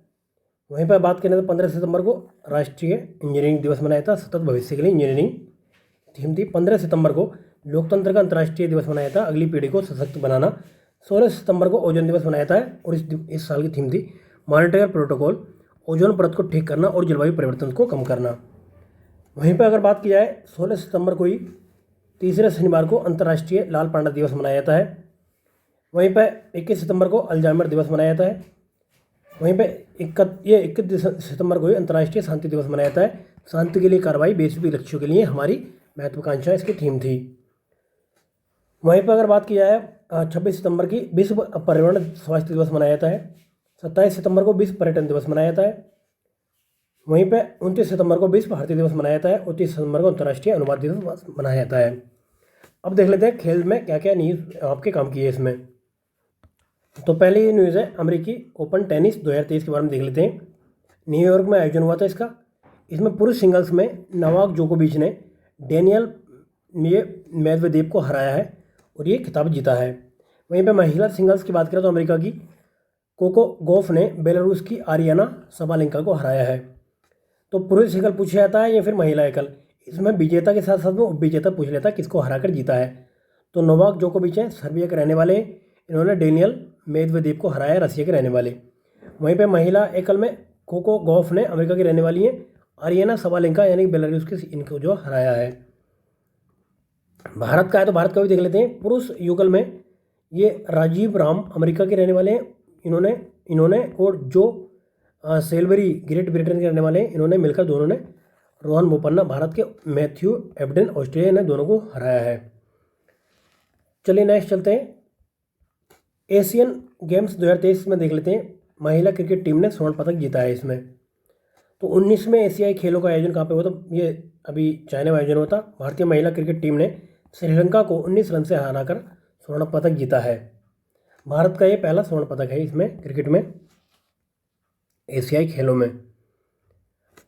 वहीं पर बात करें तो 15 सितंबर को राष्ट्रीय इंजीनियरिंग दिवस मनाया जाता है। सतत भविष्य के लिए इंजीनियरिंग थीम थी। 15 सितंबर को लोकतंत्र का अंतर्राष्ट्रीय दिवस मनाया जाता है, अगली पीढ़ी को सशक्त बनाना। 16 सितंबर को ओजोन दिवस मनाया जाता है और इस साल की थीम थी मॉनिटरिंग प्रोटोकॉल, ओजोन परत को ठीक करना और जलवायु परिवर्तन को कम करना। वहीं पर अगर बात की जाए, 16 सितंबर को ही तीसरे शनिवार को अंतर्राष्ट्रीय लाल पांडा दिवस मनाया जाता है। वहीं पर 21 सितंबर को अल्जाइमर दिवस मनाया जाता है। वहीं पे 21 सितंबर को ही अंतर्राष्ट्रीय शांति दिवस मनाया जाता है। शांति के लिए कार्रवाई वैश्विक लक्ष्यों के लिए हमारी महत्वाकांक्षा इसकी थीम थी। वहीं पर अगर बात की जाए 26 सितंबर की विश्व पर्यावरण स्वास्थ्य दिवस मनाया जाता है। 27 सितंबर को विश्व पर्यटन दिवस मनाया जाता है। वहीं पर 29 सितंबर को विश्व भारती दिवस मनाया जाता है और 30 सितंबर को अंतर्राष्ट्रीय अनुवाद दिवस मनाया जाता है। अब देख लेते हैं खेल में क्या क्या न्यूज़ आपके काम की है इसमें। तो पहले ये न्यूज़ है अमेरिकी ओपन टेनिस 2023 के बारे में देख लेते हैं। न्यूयॉर्क में आयोजन हुआ था इसका। इसमें पुरुष सिंगल्स में नोवाक जोकोविच ने डेनियल मेदवेदेव को हराया है और ये खिताब जीता है। वहीं पर महिला सिंगल्स की बात करें तो अमेरिका की कोको गॉफ ने बेलारूस की आरियाना सबालेंका को हराया है। तो पुरुष एकल पूछा जाता है या फिर महिला एकल, इसमें विजेता के साथ साथ में उपविजेता पूछ लेता है किसको हराकर जीता है। तो नोवाक जोकोविच हैं, सर्बिया के रहने वाले, इन्होंने डेनियल मेदवेदेव को हराया, रसिया के रहने वाले। वहीं पे महिला एकल में कोको गॉफ ने अमेरिका की रहने वाली हैं, आरियाना सबालेंका यानी कि बेलारूस के इनको जो हराया है। भारत का है तो भारत का भी देख लेते हैं। पुरुष युगल में ये राजीव राम अमेरिका के रहने वाले हैं, इन्होंने और जो सेलवेरी ग्रेट ब्रिटेन के रहने वाले हैं, इन्होंने मिलकर दोनों ने रोहन बोपन्ना भारत के मैथ्यू एबडेन ऑस्ट्रेलिया ने दोनों को हराया है। चलिए नेक्स्ट चलते हैं, एशियन गेम्स 2023 में देख लेते हैं। महिला क्रिकेट टीम ने स्वर्ण पदक जीता है इसमें। तो 19वें एशियाई खेलों का आयोजन कहाँ पे हुआ था, ये अभी चाइना में आयोजन हुआ था। भारतीय महिला क्रिकेट टीम ने श्रीलंका को 19 रन से हराकर स्वर्ण पदक जीता है। भारत का ये पहला स्वर्ण पदक है इसमें क्रिकेट में एशियाई खेलों में,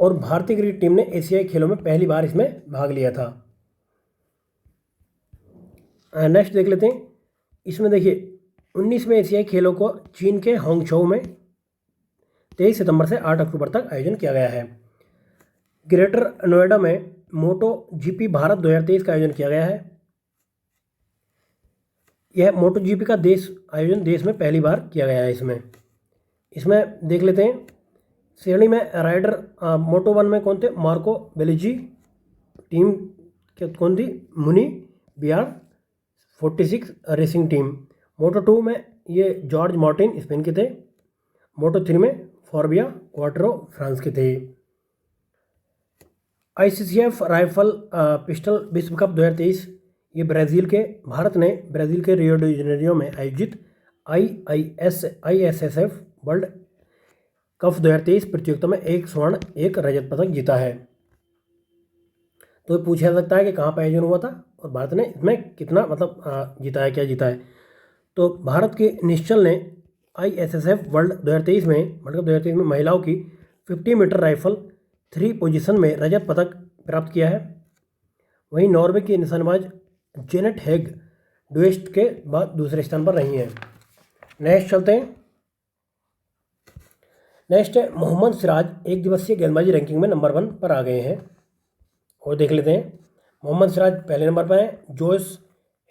और भारतीय क्रिकेट टीम ने एशियाई खेलों में पहली बार इसमें भाग लिया था। नेक्स्ट देख लेते हैं, इसमें देखिए 19वें एशियाई खेलों को चीन के हांगझोउ में 23 सितंबर से 8 अक्टूबर तक आयोजन किया गया है। ग्रेटर नोएडा में मोटो जीपी भारत 2023 का आयोजन किया गया है। यह मोटो जीपी का आयोजन देश में पहली बार किया गया है। इसमें देख लेते हैं, श्रेणी में राइडर मोटो 1 में कौन थे, मार्को बेलिजी, टीम कौन थी, मुनी BR 46 रेसिंग टीम। मोटो 2 में ये जॉर्ज मार्टिन स्पेन के थे। मोटो 3 में फॉर्बिया क्वाट्रो फ्रांस के थे। ICCF राइफल पिस्टल विश्व कप 2023 ये भारत ने ब्राज़ील के रियो डी जेनेरियो में आयोजित ISSF वर्ल्ड कप 2023 प्रतियोगिता में 1 स्वर्ण 1 रजत पदक जीता है। तो पूछा जा सकता है कि कहाँ पर आयोजन हुआ था और भारत ने इसमें कितना जीता है, क्या जीता है। तो भारत के निश्चल ने ISSF वर्ल्ड 2023 में महिलाओं की 50 मीटर राइफल 3 पोजीशन में रजत पदक प्राप्त किया है। वहीं नॉर्वे की निशानेबाज जेनेट हेग ड्वेस्ट के बाद दूसरे स्थान पर रही हैं। नेक्स्ट चलते हैं, नेक्स्ट है मोहम्मद सिराज एक दिवसीय गेंदबाजी रैंकिंग में नंबर 1 पर आ गए हैं और देख लेते हैं। मोहम्मद सिराज पहले नंबर पर है, जोश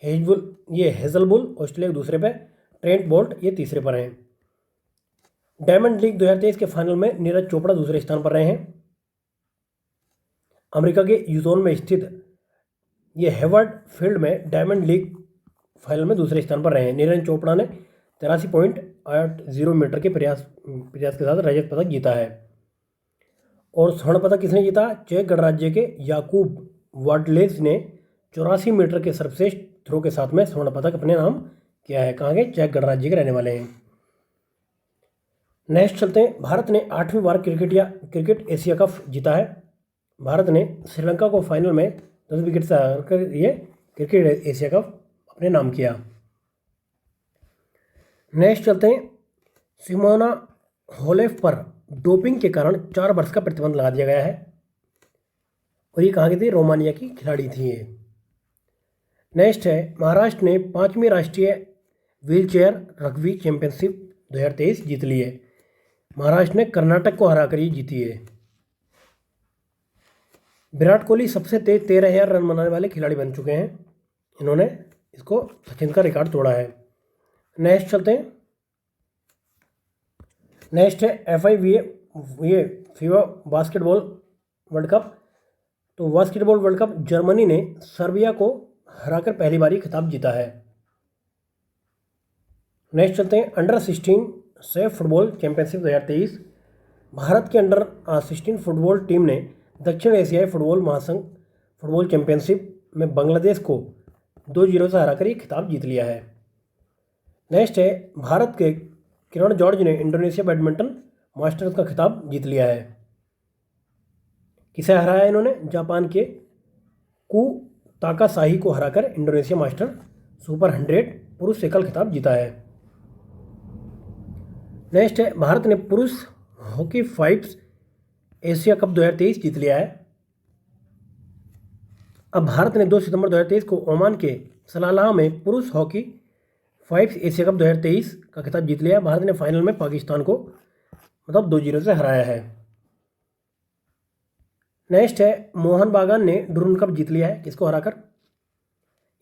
हेजलबुल ऑस्ट्रेलिया दूसरे पे, ट्रेंट बोल्ट ये तीसरे पर हैं। डायमंड लीग 2023 के फाइनल में नीरज चोपड़ा दूसरे स्थान पर रहे हैं। अमेरिका के यूजोन में स्थित ये हेवर्ड फील्ड में डायमंड लीग फाइनल में दूसरे स्थान पर रहे हैं। नीरज चोपड़ा ने 83.80 मीटर के प्रयास के साथ रजत पदक जीता है। और स्वर्ण पदक किसने जीता, चेक गणराज्य के याकूब वाडलेज ने 84 मीटर के सर्वश्रेष्ठ थ्रो के साथ में स्वर्ण पदक अपने नाम किया है। कहाँ के, चेक गणराज्य के रहने वाले हैं। नेक्स्ट चलते हैं, भारत ने 8वीं बार क्रिकेट एशिया कप जीता है। भारत ने श्रीलंका को फाइनल में 10 विकेट से हराकर ये क्रिकेट एशिया कप अपने नाम किया। नेक्स्ट चलते हैं, सिमोना हालेप पर डोपिंग के कारण 4 वर्ष का प्रतिबंध लगा दिया गया है। और ये कहाँ की थी? रोमानिया की खिलाड़ी थी ये। नेक्स्ट है, महाराष्ट्र ने 5वीं राष्ट्रीय व्हीलचेयर रग्बी चैंपियनशिप 2023 जीत ली है। महाराष्ट्र ने कर्नाटक को हराकर ये जीती है। विराट कोहली सबसे तेज 13,000 रन बनाने वाले खिलाड़ी बन चुके हैं। इन्होंने इसको सचिन का रिकॉर्ड तोड़ा है। नेक्स्ट चलते हैं, नेक्स्ट है ये फीफा बास्केटबॉल वर्ल्ड कप। तो बास्केटबॉल वर्ल्ड कप जर्मनी ने सर्बिया को हराकर पहली बारी खिताब जीता है। नेक्स्ट चलते हैं, under 16 safe football championship 2023। Bharat की अंडर 16 फुटबॉल टीम ने दक्षिण एशियाई फुटबॉल महासंघ फुटबॉल चैंपियनशिप में बांग्लादेश को 2-0 से हराकर ये खिताब जीत लिया है। नेक्स्ट है, भारत के किरण जॉर्ज ने इंडोनेशिया बैडमिंटन मास्टर्स का खिताब जीत लिया है। किसे हराया इन्होंने? जापान के कू ताकासाही को हराकर इंडोनेशिया मास्टर सुपर 100 पुरुष एकल खिताब जीता है। नेक्स्ट है, भारत ने पुरुष हॉकी 5 एशिया कप 2023 जीत लिया है। अब भारत ने 2 सितंबर 2023 को ओमान के सलालाह में पुरुष हॉकी 5 एशिया कप 2023 का खिताब जीत लिया। भारत ने फाइनल में पाकिस्तान को 2-0 से हराया है। नेक्स्ट है, मोहन बागान ने डुरन कप जीत लिया है। किसको हराकर?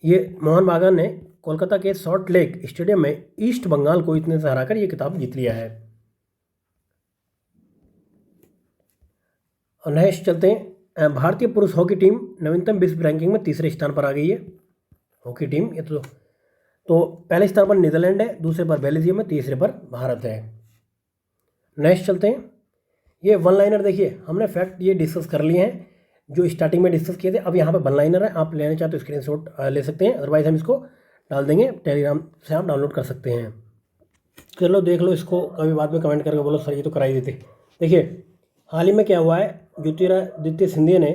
ये मोहन बागान ने कोलकाता के सॉल्ट लेक स्टेडियम में ईस्ट बंगाल को इतने से हराकर ये खिताब जीत लिया है। और नेक्स्ट चलते हैं, भारतीय पुरुष हॉकी टीम नवीनतम विश्व रैंकिंग में 3रे स्थान पर आ गई है। हॉकी टीम ये तो पहले स्थान पर नीदरलैंड है, दूसरे पर बेल्जियम है, तीसरे पर भारत है। नेक्स्ट चलते हैं, ये वन लाइनर देखिए, हमने फैक्ट ये डिस्कस कर लिए हैं जो स्टार्टिंग में डिस्कस किए थे। अब यहाँ पे वन लाइनर है, आप लेना चाहते हो स्क्रीनशॉट ले सकते हैं, अदरवाइज हम इसको डाल देंगे, टेलीग्राम से आप डाउनलोड कर सकते हैं। चलो देख लो इसको, कभी बाद में कमेंट करके बोलो सर ये तो करा ही देते। देखिए हाल ही में क्या हुआ है, ज्योतिरादित्य सिंधिया ने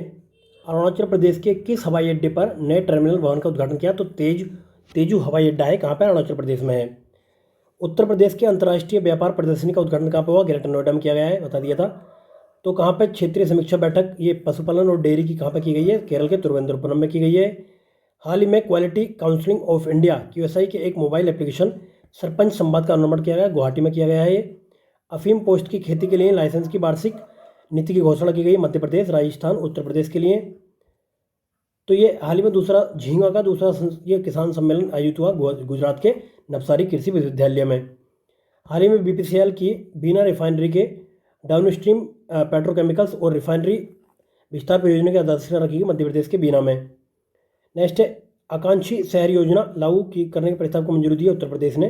अरुणाचल प्रदेश के किस हवाई अड्डे पर नए टर्मिनल भवन का उद्घाटन किया? तो तेजू हवाई अड्डा है, कहाँ पर? अरुणाचल प्रदेश में है। उत्तर प्रदेश के अंतर्राष्ट्रीय व्यापार प्रदर्शनी का उद्घाटन कहाँ पर हुआ? ग्रेटर नोएडा में किया गया है, बता दिया था। तो कहाँ पर क्षेत्रीय समीक्षा बैठक ये पशुपालन और डेयरी की कहाँ पर की गई है? केरल के तिरुवनंतपुरम में की गई है। हाल ही में quality counselling of India QSI के एक मोबाइल एप्लीकेशन सरपंच संवाद का अनावरण किया गया, गुवाहाटी में किया गया है। अफीम पोस्ट की खेती के लिए लाइसेंस की वार्षिक नीति की घोषणा की गई मध्य प्रदेश, राजस्थान, उत्तर प्रदेश के लिए। तो ये हाल ही में दूसरा झींगा का दूसरा ये किसान सम्मेलन आयोजित हुआ गुजरात के नवसारी कृषि विश्वविद्यालय में। हाल ही में BPCL की बीना रिफाइनरी के डाउनस्ट्रीम पेट्रोकेमिकल्स और रिफाइनरी विस्तार परियोजना की आधारशिला रखी गई मध्य प्रदेश के बीना में। नेक्स्ट है, आकांक्षी शहर योजना लागू करने के प्रस्ताव को मंजूरी दी है उत्तर प्रदेश ने।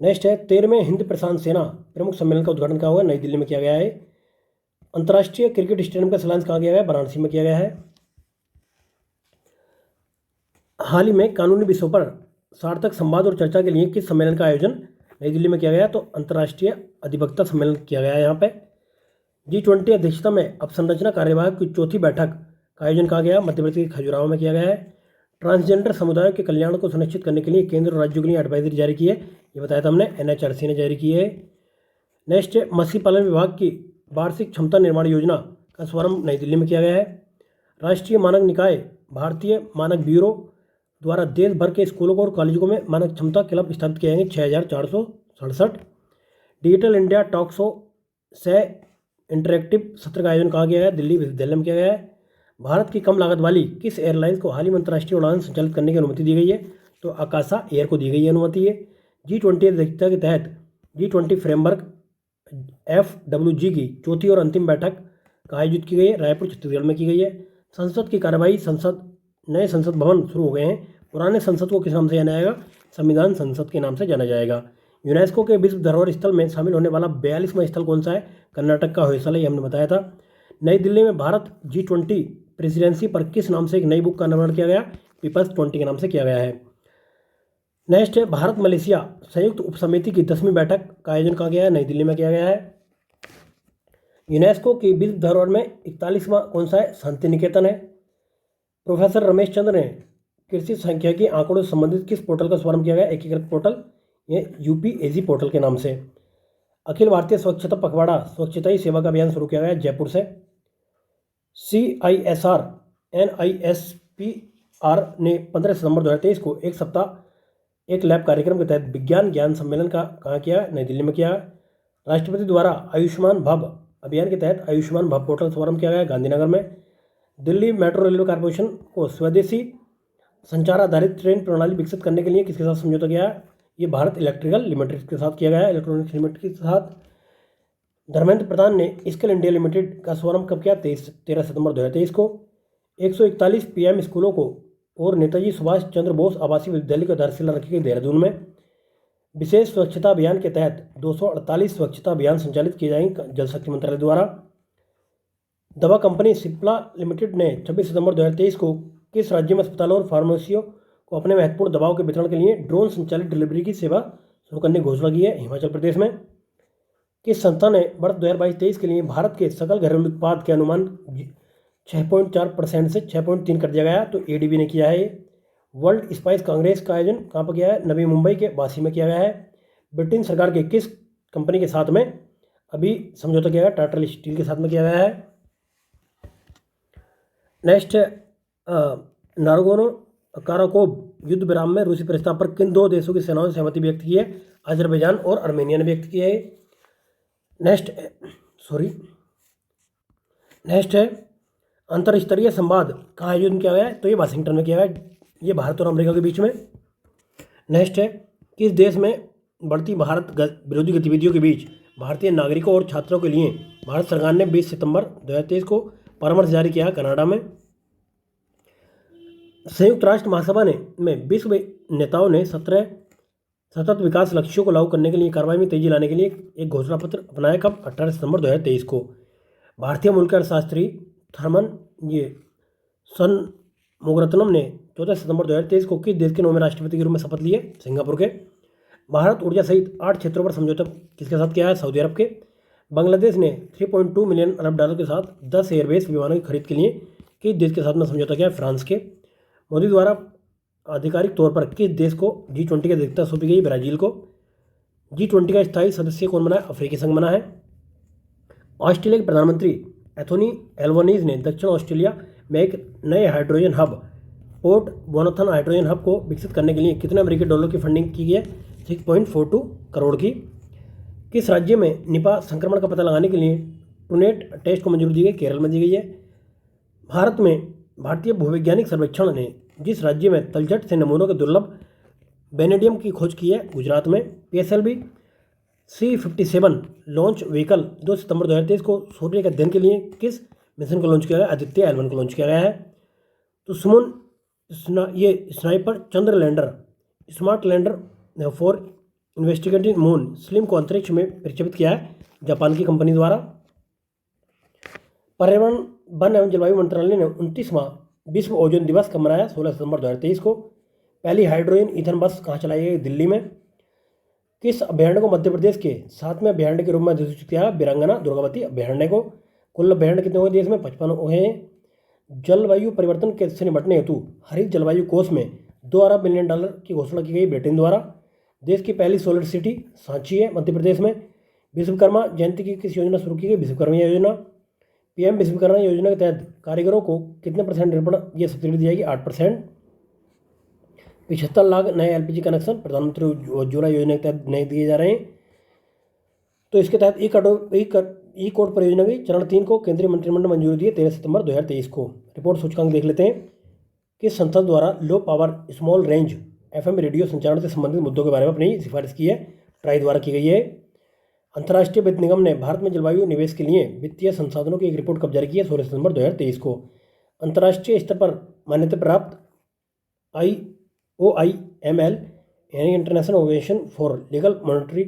नेक्स्ट है, 13वें हिंद प्रशांत सेना प्रमुख सम्मेलन का उद्घाटन कहाँ हुआ? नई दिल्ली में किया गया है। अंतर्राष्ट्रीय क्रिकेट स्टेडियम का शिलान्यास कहाँ किया गया है? वाराणसी में किया गया है। हाल ही में कानूनी विषयों पर सार्थक संवाद और चर्चा के लिए किस सम्मेलन का आयोजन नई दिल्ली में किया गया? तो अंतर्राष्ट्रीय अधिवक्ता सम्मेलन किया गया है यहाँ पे। G20 अध्यक्षता में अवसंरचना कार्यवाहक की 4थी बैठक का आयोजन कहा गया? मध्य प्रदेश के खजुराहो में किया गया है। ट्रांसजेंडर समुदायों के कल्याण को सुनिश्चित करने के लिए केंद्र और राज्यों के लिए एडवाइजरी जारी की है, ये बताया था हमने, NHRC ने जारी की है। नेक्स्ट, मत्स्य पालन विभाग की वार्षिक क्षमता निर्माण योजना का शुभारंभ नई दिल्ली में किया गया है। राष्ट्रीय मानक निकाय भारतीय मानक ब्यूरो द्वारा देश भर के स्कूलों और कॉलेजों में मानक क्षमता क्लब स्थापित किए जाएंगे 6,467। डिजिटल इंडिया टॉक शो से इंटरेक्टिव सत्र का आयोजन कहा गया है? दिल्ली विश्वविद्यालय में किया गया है। भारत की कम लागत वाली किस एयरलाइंस को हाल ही में अंतर्राष्ट्रीय उड़ान संचालित करने की अनुमति दी गई है? तो आकाशा एयर को दी गई है अनुमति है। G20 अध्यक्षता के तहत G20 फ्रेमवर्क FWG की 4थी और अंतिम बैठक का आयोजित की गई है, रायपुर छत्तीसगढ़ में की गई है। संसद की कार्यवाही नए संसद भवन शुरू हो गए हैं। पुराने संसद को किस नाम से जाना जाएगा? संविधान संसद के नाम से जाना जाएगा। यूनेस्को के विश्व धरोहर स्थल में शामिल होने वाला 42वां स्थल कौन सा है? कर्नाटक का होयसला, ये हमने बताया था। नई दिल्ली में भारत G20 प्रेसिडेंसी पर किस नाम से एक नई बुक का अनावरण किया गया? पीपल्स 20 के नाम से किया गया है। नेक्स्ट है, भारत मलेशिया संयुक्त उपसमिति की 10वीं बैठक का आयोजन कहा गया है? नई दिल्ली में किया गया है। यूनेस्को की विश्व धरोहर में 41वां कौन सा है? शांति निकेतन है। प्रोफेसर रमेश चंद्र ने कृषि सांख्यिकी आंकड़ों से संबंधित किस पोर्टल का शुभारंभ किया गया? एकीकृत पोर्टल, ये UPAG पोर्टल के नाम से। अखिल भारतीय स्वच्छता पखवाड़ा स्वच्छता ही सेवा का अभियान शुरू किया गया है जयपुर से। CISR NISPR ने 15 सितंबर 2023 को एक सप्ताह एक लैब कार्यक्रम के तहत विज्ञान ज्ञान सम्मेलन का कहाँ किया? नई दिल्ली में किया। राष्ट्रपति द्वारा आयुष्मान भव अभियान के तहत आयुष्मान भव पोर्टल शुभारंभ किया गया गांधीनगर में। दिल्ली मेट्रो रेलवे कॉर्पोरेशन को स्वदेशी संचार आधारित ट्रेन प्रणाली विकसित करने के लिए किसके साथ समझौता किया है? ये भारत इलेक्ट्रिकल लिमिटेड के साथ किया गया है, इलेक्ट्रॉनिक्स लिमिटेड के साथ। धर्मेंद्र प्रधान ने स्किल इंडिया लिमिटेड का शुभारंभ कब किया? 13 सितंबर 2023 को। 141 PM स्कूलों को और नेताजी सुभाष चंद्र बोस आवासीय विद्यालय की आधारशिला रखी गई देहरादून में। विशेष स्वच्छता अभियान के तहत 248 स्वच्छता अभियान संचालित किए जाएंगे जल शक्ति मंत्रालय द्वारा। दवा कंपनी सिप्ला लिमिटेड ने 26 सितंबर 2023 को किस राज्य में अस्पतालों और फार्मेसियों को अपने महत्वपूर्ण दवाओं के वितरण के लिए ड्रोन संचालित डिलीवरी की सेवा शुरू करने की घोषणा की है? हिमाचल प्रदेश में। किस संस्था ने वर्ष 2022-23 के लिए भारत के सकल घरेलू उत्पाद के अनुमान 6.4% से 6.3 कर दिया गया? तो ADB ने किया है। वर्ल्ड स्पाइस कांग्रेस का आयोजन कहाँ पर किया है? नवी मुंबई के वासी में किया गया है। ब्रिटेन सरकार के किस कंपनी के साथ में अभी समझौता किया गया? टाटा स्टील के साथ में किया गया है। नेक्स्ट, नागोर्नो काराकोब युद्ध विराम में रूसी प्रस्ताव पर किन दो देशों की सेनाओं ने सहमति व्यक्त की है? अजरबैजान और आर्मेनिया ने व्यक्त किया है। नेक्स्ट है अंतर्स्तरीय संवाद कहाँ आयोजन किया गया है? तो ये वाशिंगटन में किया गया है, ये भारत और अमेरिका के बीच में। नेक्स्ट है किस देश में बढ़ती भारत विरोधी गतिविधियों के बीच भारतीय नागरिकों और छात्रों के लिए भारत सरकार ने 20 सितंबर 2023 को परामर्श जारी किया? कनाडा में। संयुक्त राष्ट्र महासभा में विश्व नेताओं ने 17 सतत विकास लक्ष्यों को लागू करने के लिए कार्रवाई में तेजी लाने के लिए एक घोषणा पत्र अपनाया कब? 18 सितंबर 2023 को। भारतीय मूल के अर्थशास्त्री थर्मन सनमुगरत्नम ने 14 सितंबर 2023 को किस देश के 9वें राष्ट्रपति के रूप में शपथ लिए? सिंगापुर के। भारत ऊर्जा सहित 8 क्षेत्रों पर समझौता किसके साथ किया है? सऊदी अरब के। बांग्लादेश ने 3.2 मिलियन अरब डॉलर के साथ 10 एयरबेस विमानों की खरीद के लिए किस देश के साथ में समझौता किया है? फ्रांस के। मोदी द्वारा आधिकारिक तौर पर किस देश को G20 की अध्यक्षता सौंपी गई? ब्राजील को। G20 का स्थायी सदस्य कौन बना है? अफ्रीकी संघ बना है। ऑस्ट्रेलिया के प्रधानमंत्री एंथोनी एल्बनीज ने दक्षिण ऑस्ट्रेलिया में एक नए hydrogen hub Port Bonython hydrogen hub को विकसित करने के लिए कितने अमेरिकी डॉलर की फंडिंग की गई है? 6.42 करोड़ की। किस राज्य में निपा संक्रमण का पता लगाने के लिए टूनेट टेस्ट को मंजूरी दी गई? केरल में दी गई है। भारत में भारतीय भूवैज्ञानिक सर्वेक्षण ने जिस राज्य में तलछट से नमूनों के दुर्लभ वेनेडियम की खोज की है? गुजरात में। PSLV C-57 लॉन्च व्हीकल 2 सितंबर 2023 को सूर्य के अध्ययन के लिए किस मिशन को लॉन्च किया गया? आदित्य L1 को लॉन्च किया गया है। तो सुमन ये sniper Chandra lander smart lander for investigating moon slim को अंतरिक्ष में प्रक्षेपित किया है जापान की कंपनी द्वारा। पर्यावरण वन एवं जलवायु मंत्रालय ने 29वां विश्व ओजोन दिवस कब मनाया? 16 सितंबर 2023 को। पहली हाइड्रोजन ईंधन बस कहाँ चलाई गई? दिल्ली में। किस अभ्यारण्य को मध्य प्रदेश के 7वें अभ्यारण्य के रूप में अधिसूचित किया? वीरांगना दुर्गावती अभ्यारण्य को। कुल अभ्यारण्य कितने हुए देश में? 55 हुए हैं। जलवायु परिवर्तन से निपटने हेतु हरित जलवायु कोष में $2 अरब मिलियन की घोषणा की गई ब्रिटेन द्वारा। देश की पहली सोलर सिटी सांची है मध्य प्रदेश में। विश्वकर्मा जयंती की किस योजना शुरू की गई? विश्वकर्मा योजना। PM विश्वकर्मा योजना के तहत कारीगरों को कितने % ऋण ये सब्सिडी दी जाएगी? 8%। 75 लाख नए LPG कनेक्शन प्रधानमंत्री उज्ज्वला योजना के तहत नए दिए जा रहे हैं। तो इसके तहत ई कोड परियोजना की चरण 3 को केंद्रीय मंत्रिमंडल मंजूरी दी है 13 सितंबर 2023 को। रिपोर्ट सूचकांक देख लेते हैं। किस संस्था द्वारा low power small range FM radio संचारण से संबंधित मुद्दों के बारे में अपनी सिफारिश की है? ट्राई द्वारा की गई है। अंतर्राष्ट्रीय वित्त निगम ने भारत में जलवायु निवेश के लिए वित्तीय संसाधनों की एक रिपोर्ट कब जारी की है? 16 सितंबर 2023 को। अंतर्राष्ट्रीय स्तर पर मान्यता प्राप्त IOIML यानी International Organisation for Legal Monetary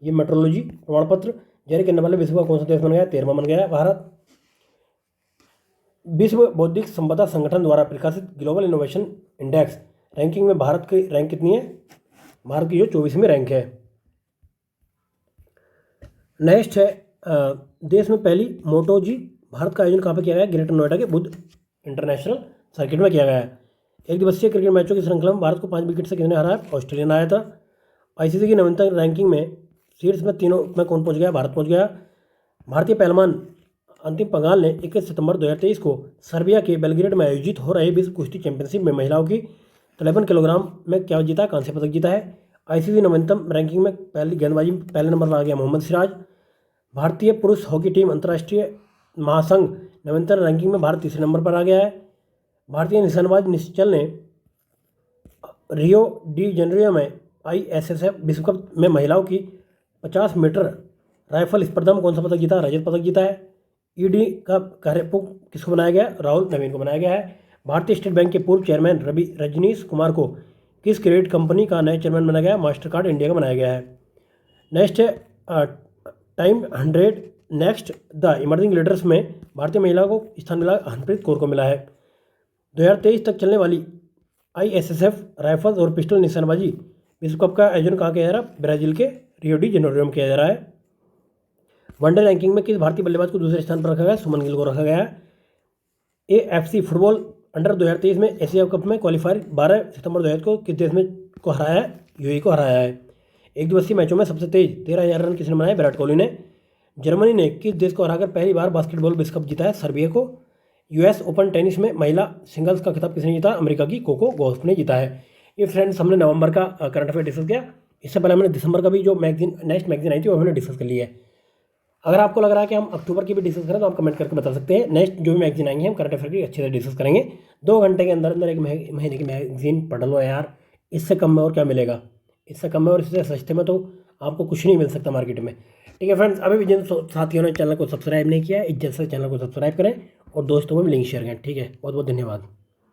ये मेट्रोलॉजी प्रमाण पत्र जारी करने वाले विश्व का कौन सा देश बन गया? 13वां बन गया है भारत। विश्व बौद्धिक संपदा संगठन द्वारा प्रकाशित ग्लोबल इनोवेशन इंडेक्स रैंकिंग में भारत की रैंक कितनी है? भारत की जो 24वीं रैंक है। नेक्स्ट है देश में पहली MotoG भारत का आयोजन कहाँ पर किया गया? ग्रेटर नोएडा के बुद्ध इंटरनेशनल सर्किट में किया गया है। एक दिवसीय क्रिकेट मैचों की श्रृंखला में भारत को 5 विकेट से किसने हराया? ऑस्ट्रेलिया ने आया था। आईसीसी की नवीनतम रैंकिंग में शीर्ष में तीनों में कौन पहुंच गया? भारत पहुंच गया। भारतीय पहलवान अंतिम पंघाल ने 21 सितंबर 2023 को सर्बिया के बेलग्रेड में आयोजित हो रहे विश्व कुश्ती चैंपियनशिप में महिलाओं की 53 किलोग्राम में क्या जीता? कांस्य पदक जीता है। आईसीसी नवीनतम रैंकिंग में पहली गेंदबाजी पहले नंबर पर आ गया मोहम्मद सिराज। भारतीय पुरुष हॉकी टीम अंतर्राष्ट्रीय महासंघ नवीनतम रैंकिंग में भारत तीसरे नंबर पर आ गया है। भारतीय निशानेबाज निश्चल ने रियो डी जेनेरियो में ISSF विश्व कप में महिलाओं की 50 मीटर राइफल स्पर्धा में कौन सा पदक जीता? रजत पदक जीता है। ईडी का कार्यप्रमुख किसको बनाया गया? राहुल नवीन को बनाया गया है। भारतीय स्टेट बैंक के पूर्व चेयरमैन रजनीश कुमार को किस क्रेडिट कंपनी का नया चेयरमैन बनाया गया? मास्टर कार्ड इंडिया का बनाया गया है। Next time 100 next the emerging leaders में भारतीय महिला को स्थान मिला, हरप्रीत कौर को मिला है। 2023 तक चलने वाली ISSF राइफल्स और पिस्टल निशानेबाजी विश्व कप का आयोजन कहाँ किया जा रहा है? ब्राजील के रियो डी जेनेरियो में किया जा रहा है। वनडे रैंकिंग में किस भारतीय बल्लेबाज को दूसरे स्थान पर रखा गया? सुमन गिल को रखा गया है। AFC फुटबॉल अंडर 2023 में एशिया कप में क्वालिफायर 12 सितंबर 2023 को किस देश में को हराया है? UAE को हराया है। एक दिवसीय मैचों में सबसे तेज 13,000 रन किसने बनाए? विराट कोहली ने। जर्मनी ने किस देश को हराकर पहली बार बास्केटबॉल विश्व कप जीता है? सर्बिया को। US ओपन टेनिस में महिला सिंगल्स का खिताब किसने जीता? अमेरिका की कोको गॉफ ने जीता है। ये फ्रेंड्स हमने नवंबर का करंट अफेयर डिस्कस किया। इससे पहले हमने दिसंबर का भी जो नेक्स्ट मैगजीन आई थी वो हमने डिस्कस कर ली है। अगर आपको लग रहा है कि हम अक्टूबर की भी डिस्कस करें तो आप कमेंट करके बता सकते हैं। नेक्स्ट जो भी मैगजीन आएंगे हम करंट अफेयर की अच्छे से डिस्कस करेंगे। 2 घंटे के अंदर अंदर एक महीने की मैगजीन पढ़ लो यार, इससे कम में और क्या मिलेगा? इससे कम में और इससे सस्ते में तो आपको कुछ नहीं मिल सकता मार्केट में। ठीक है फ्रेंड्स, अभी भी जिन साथियों ने चैनल को सब्सक्राइब नहीं किया है इज्जत से चैनल को सब्सक्राइब करें और दोस्तों में भी लिंक शेयर करें। ठीक है, बहुत बहुत धन्यवाद।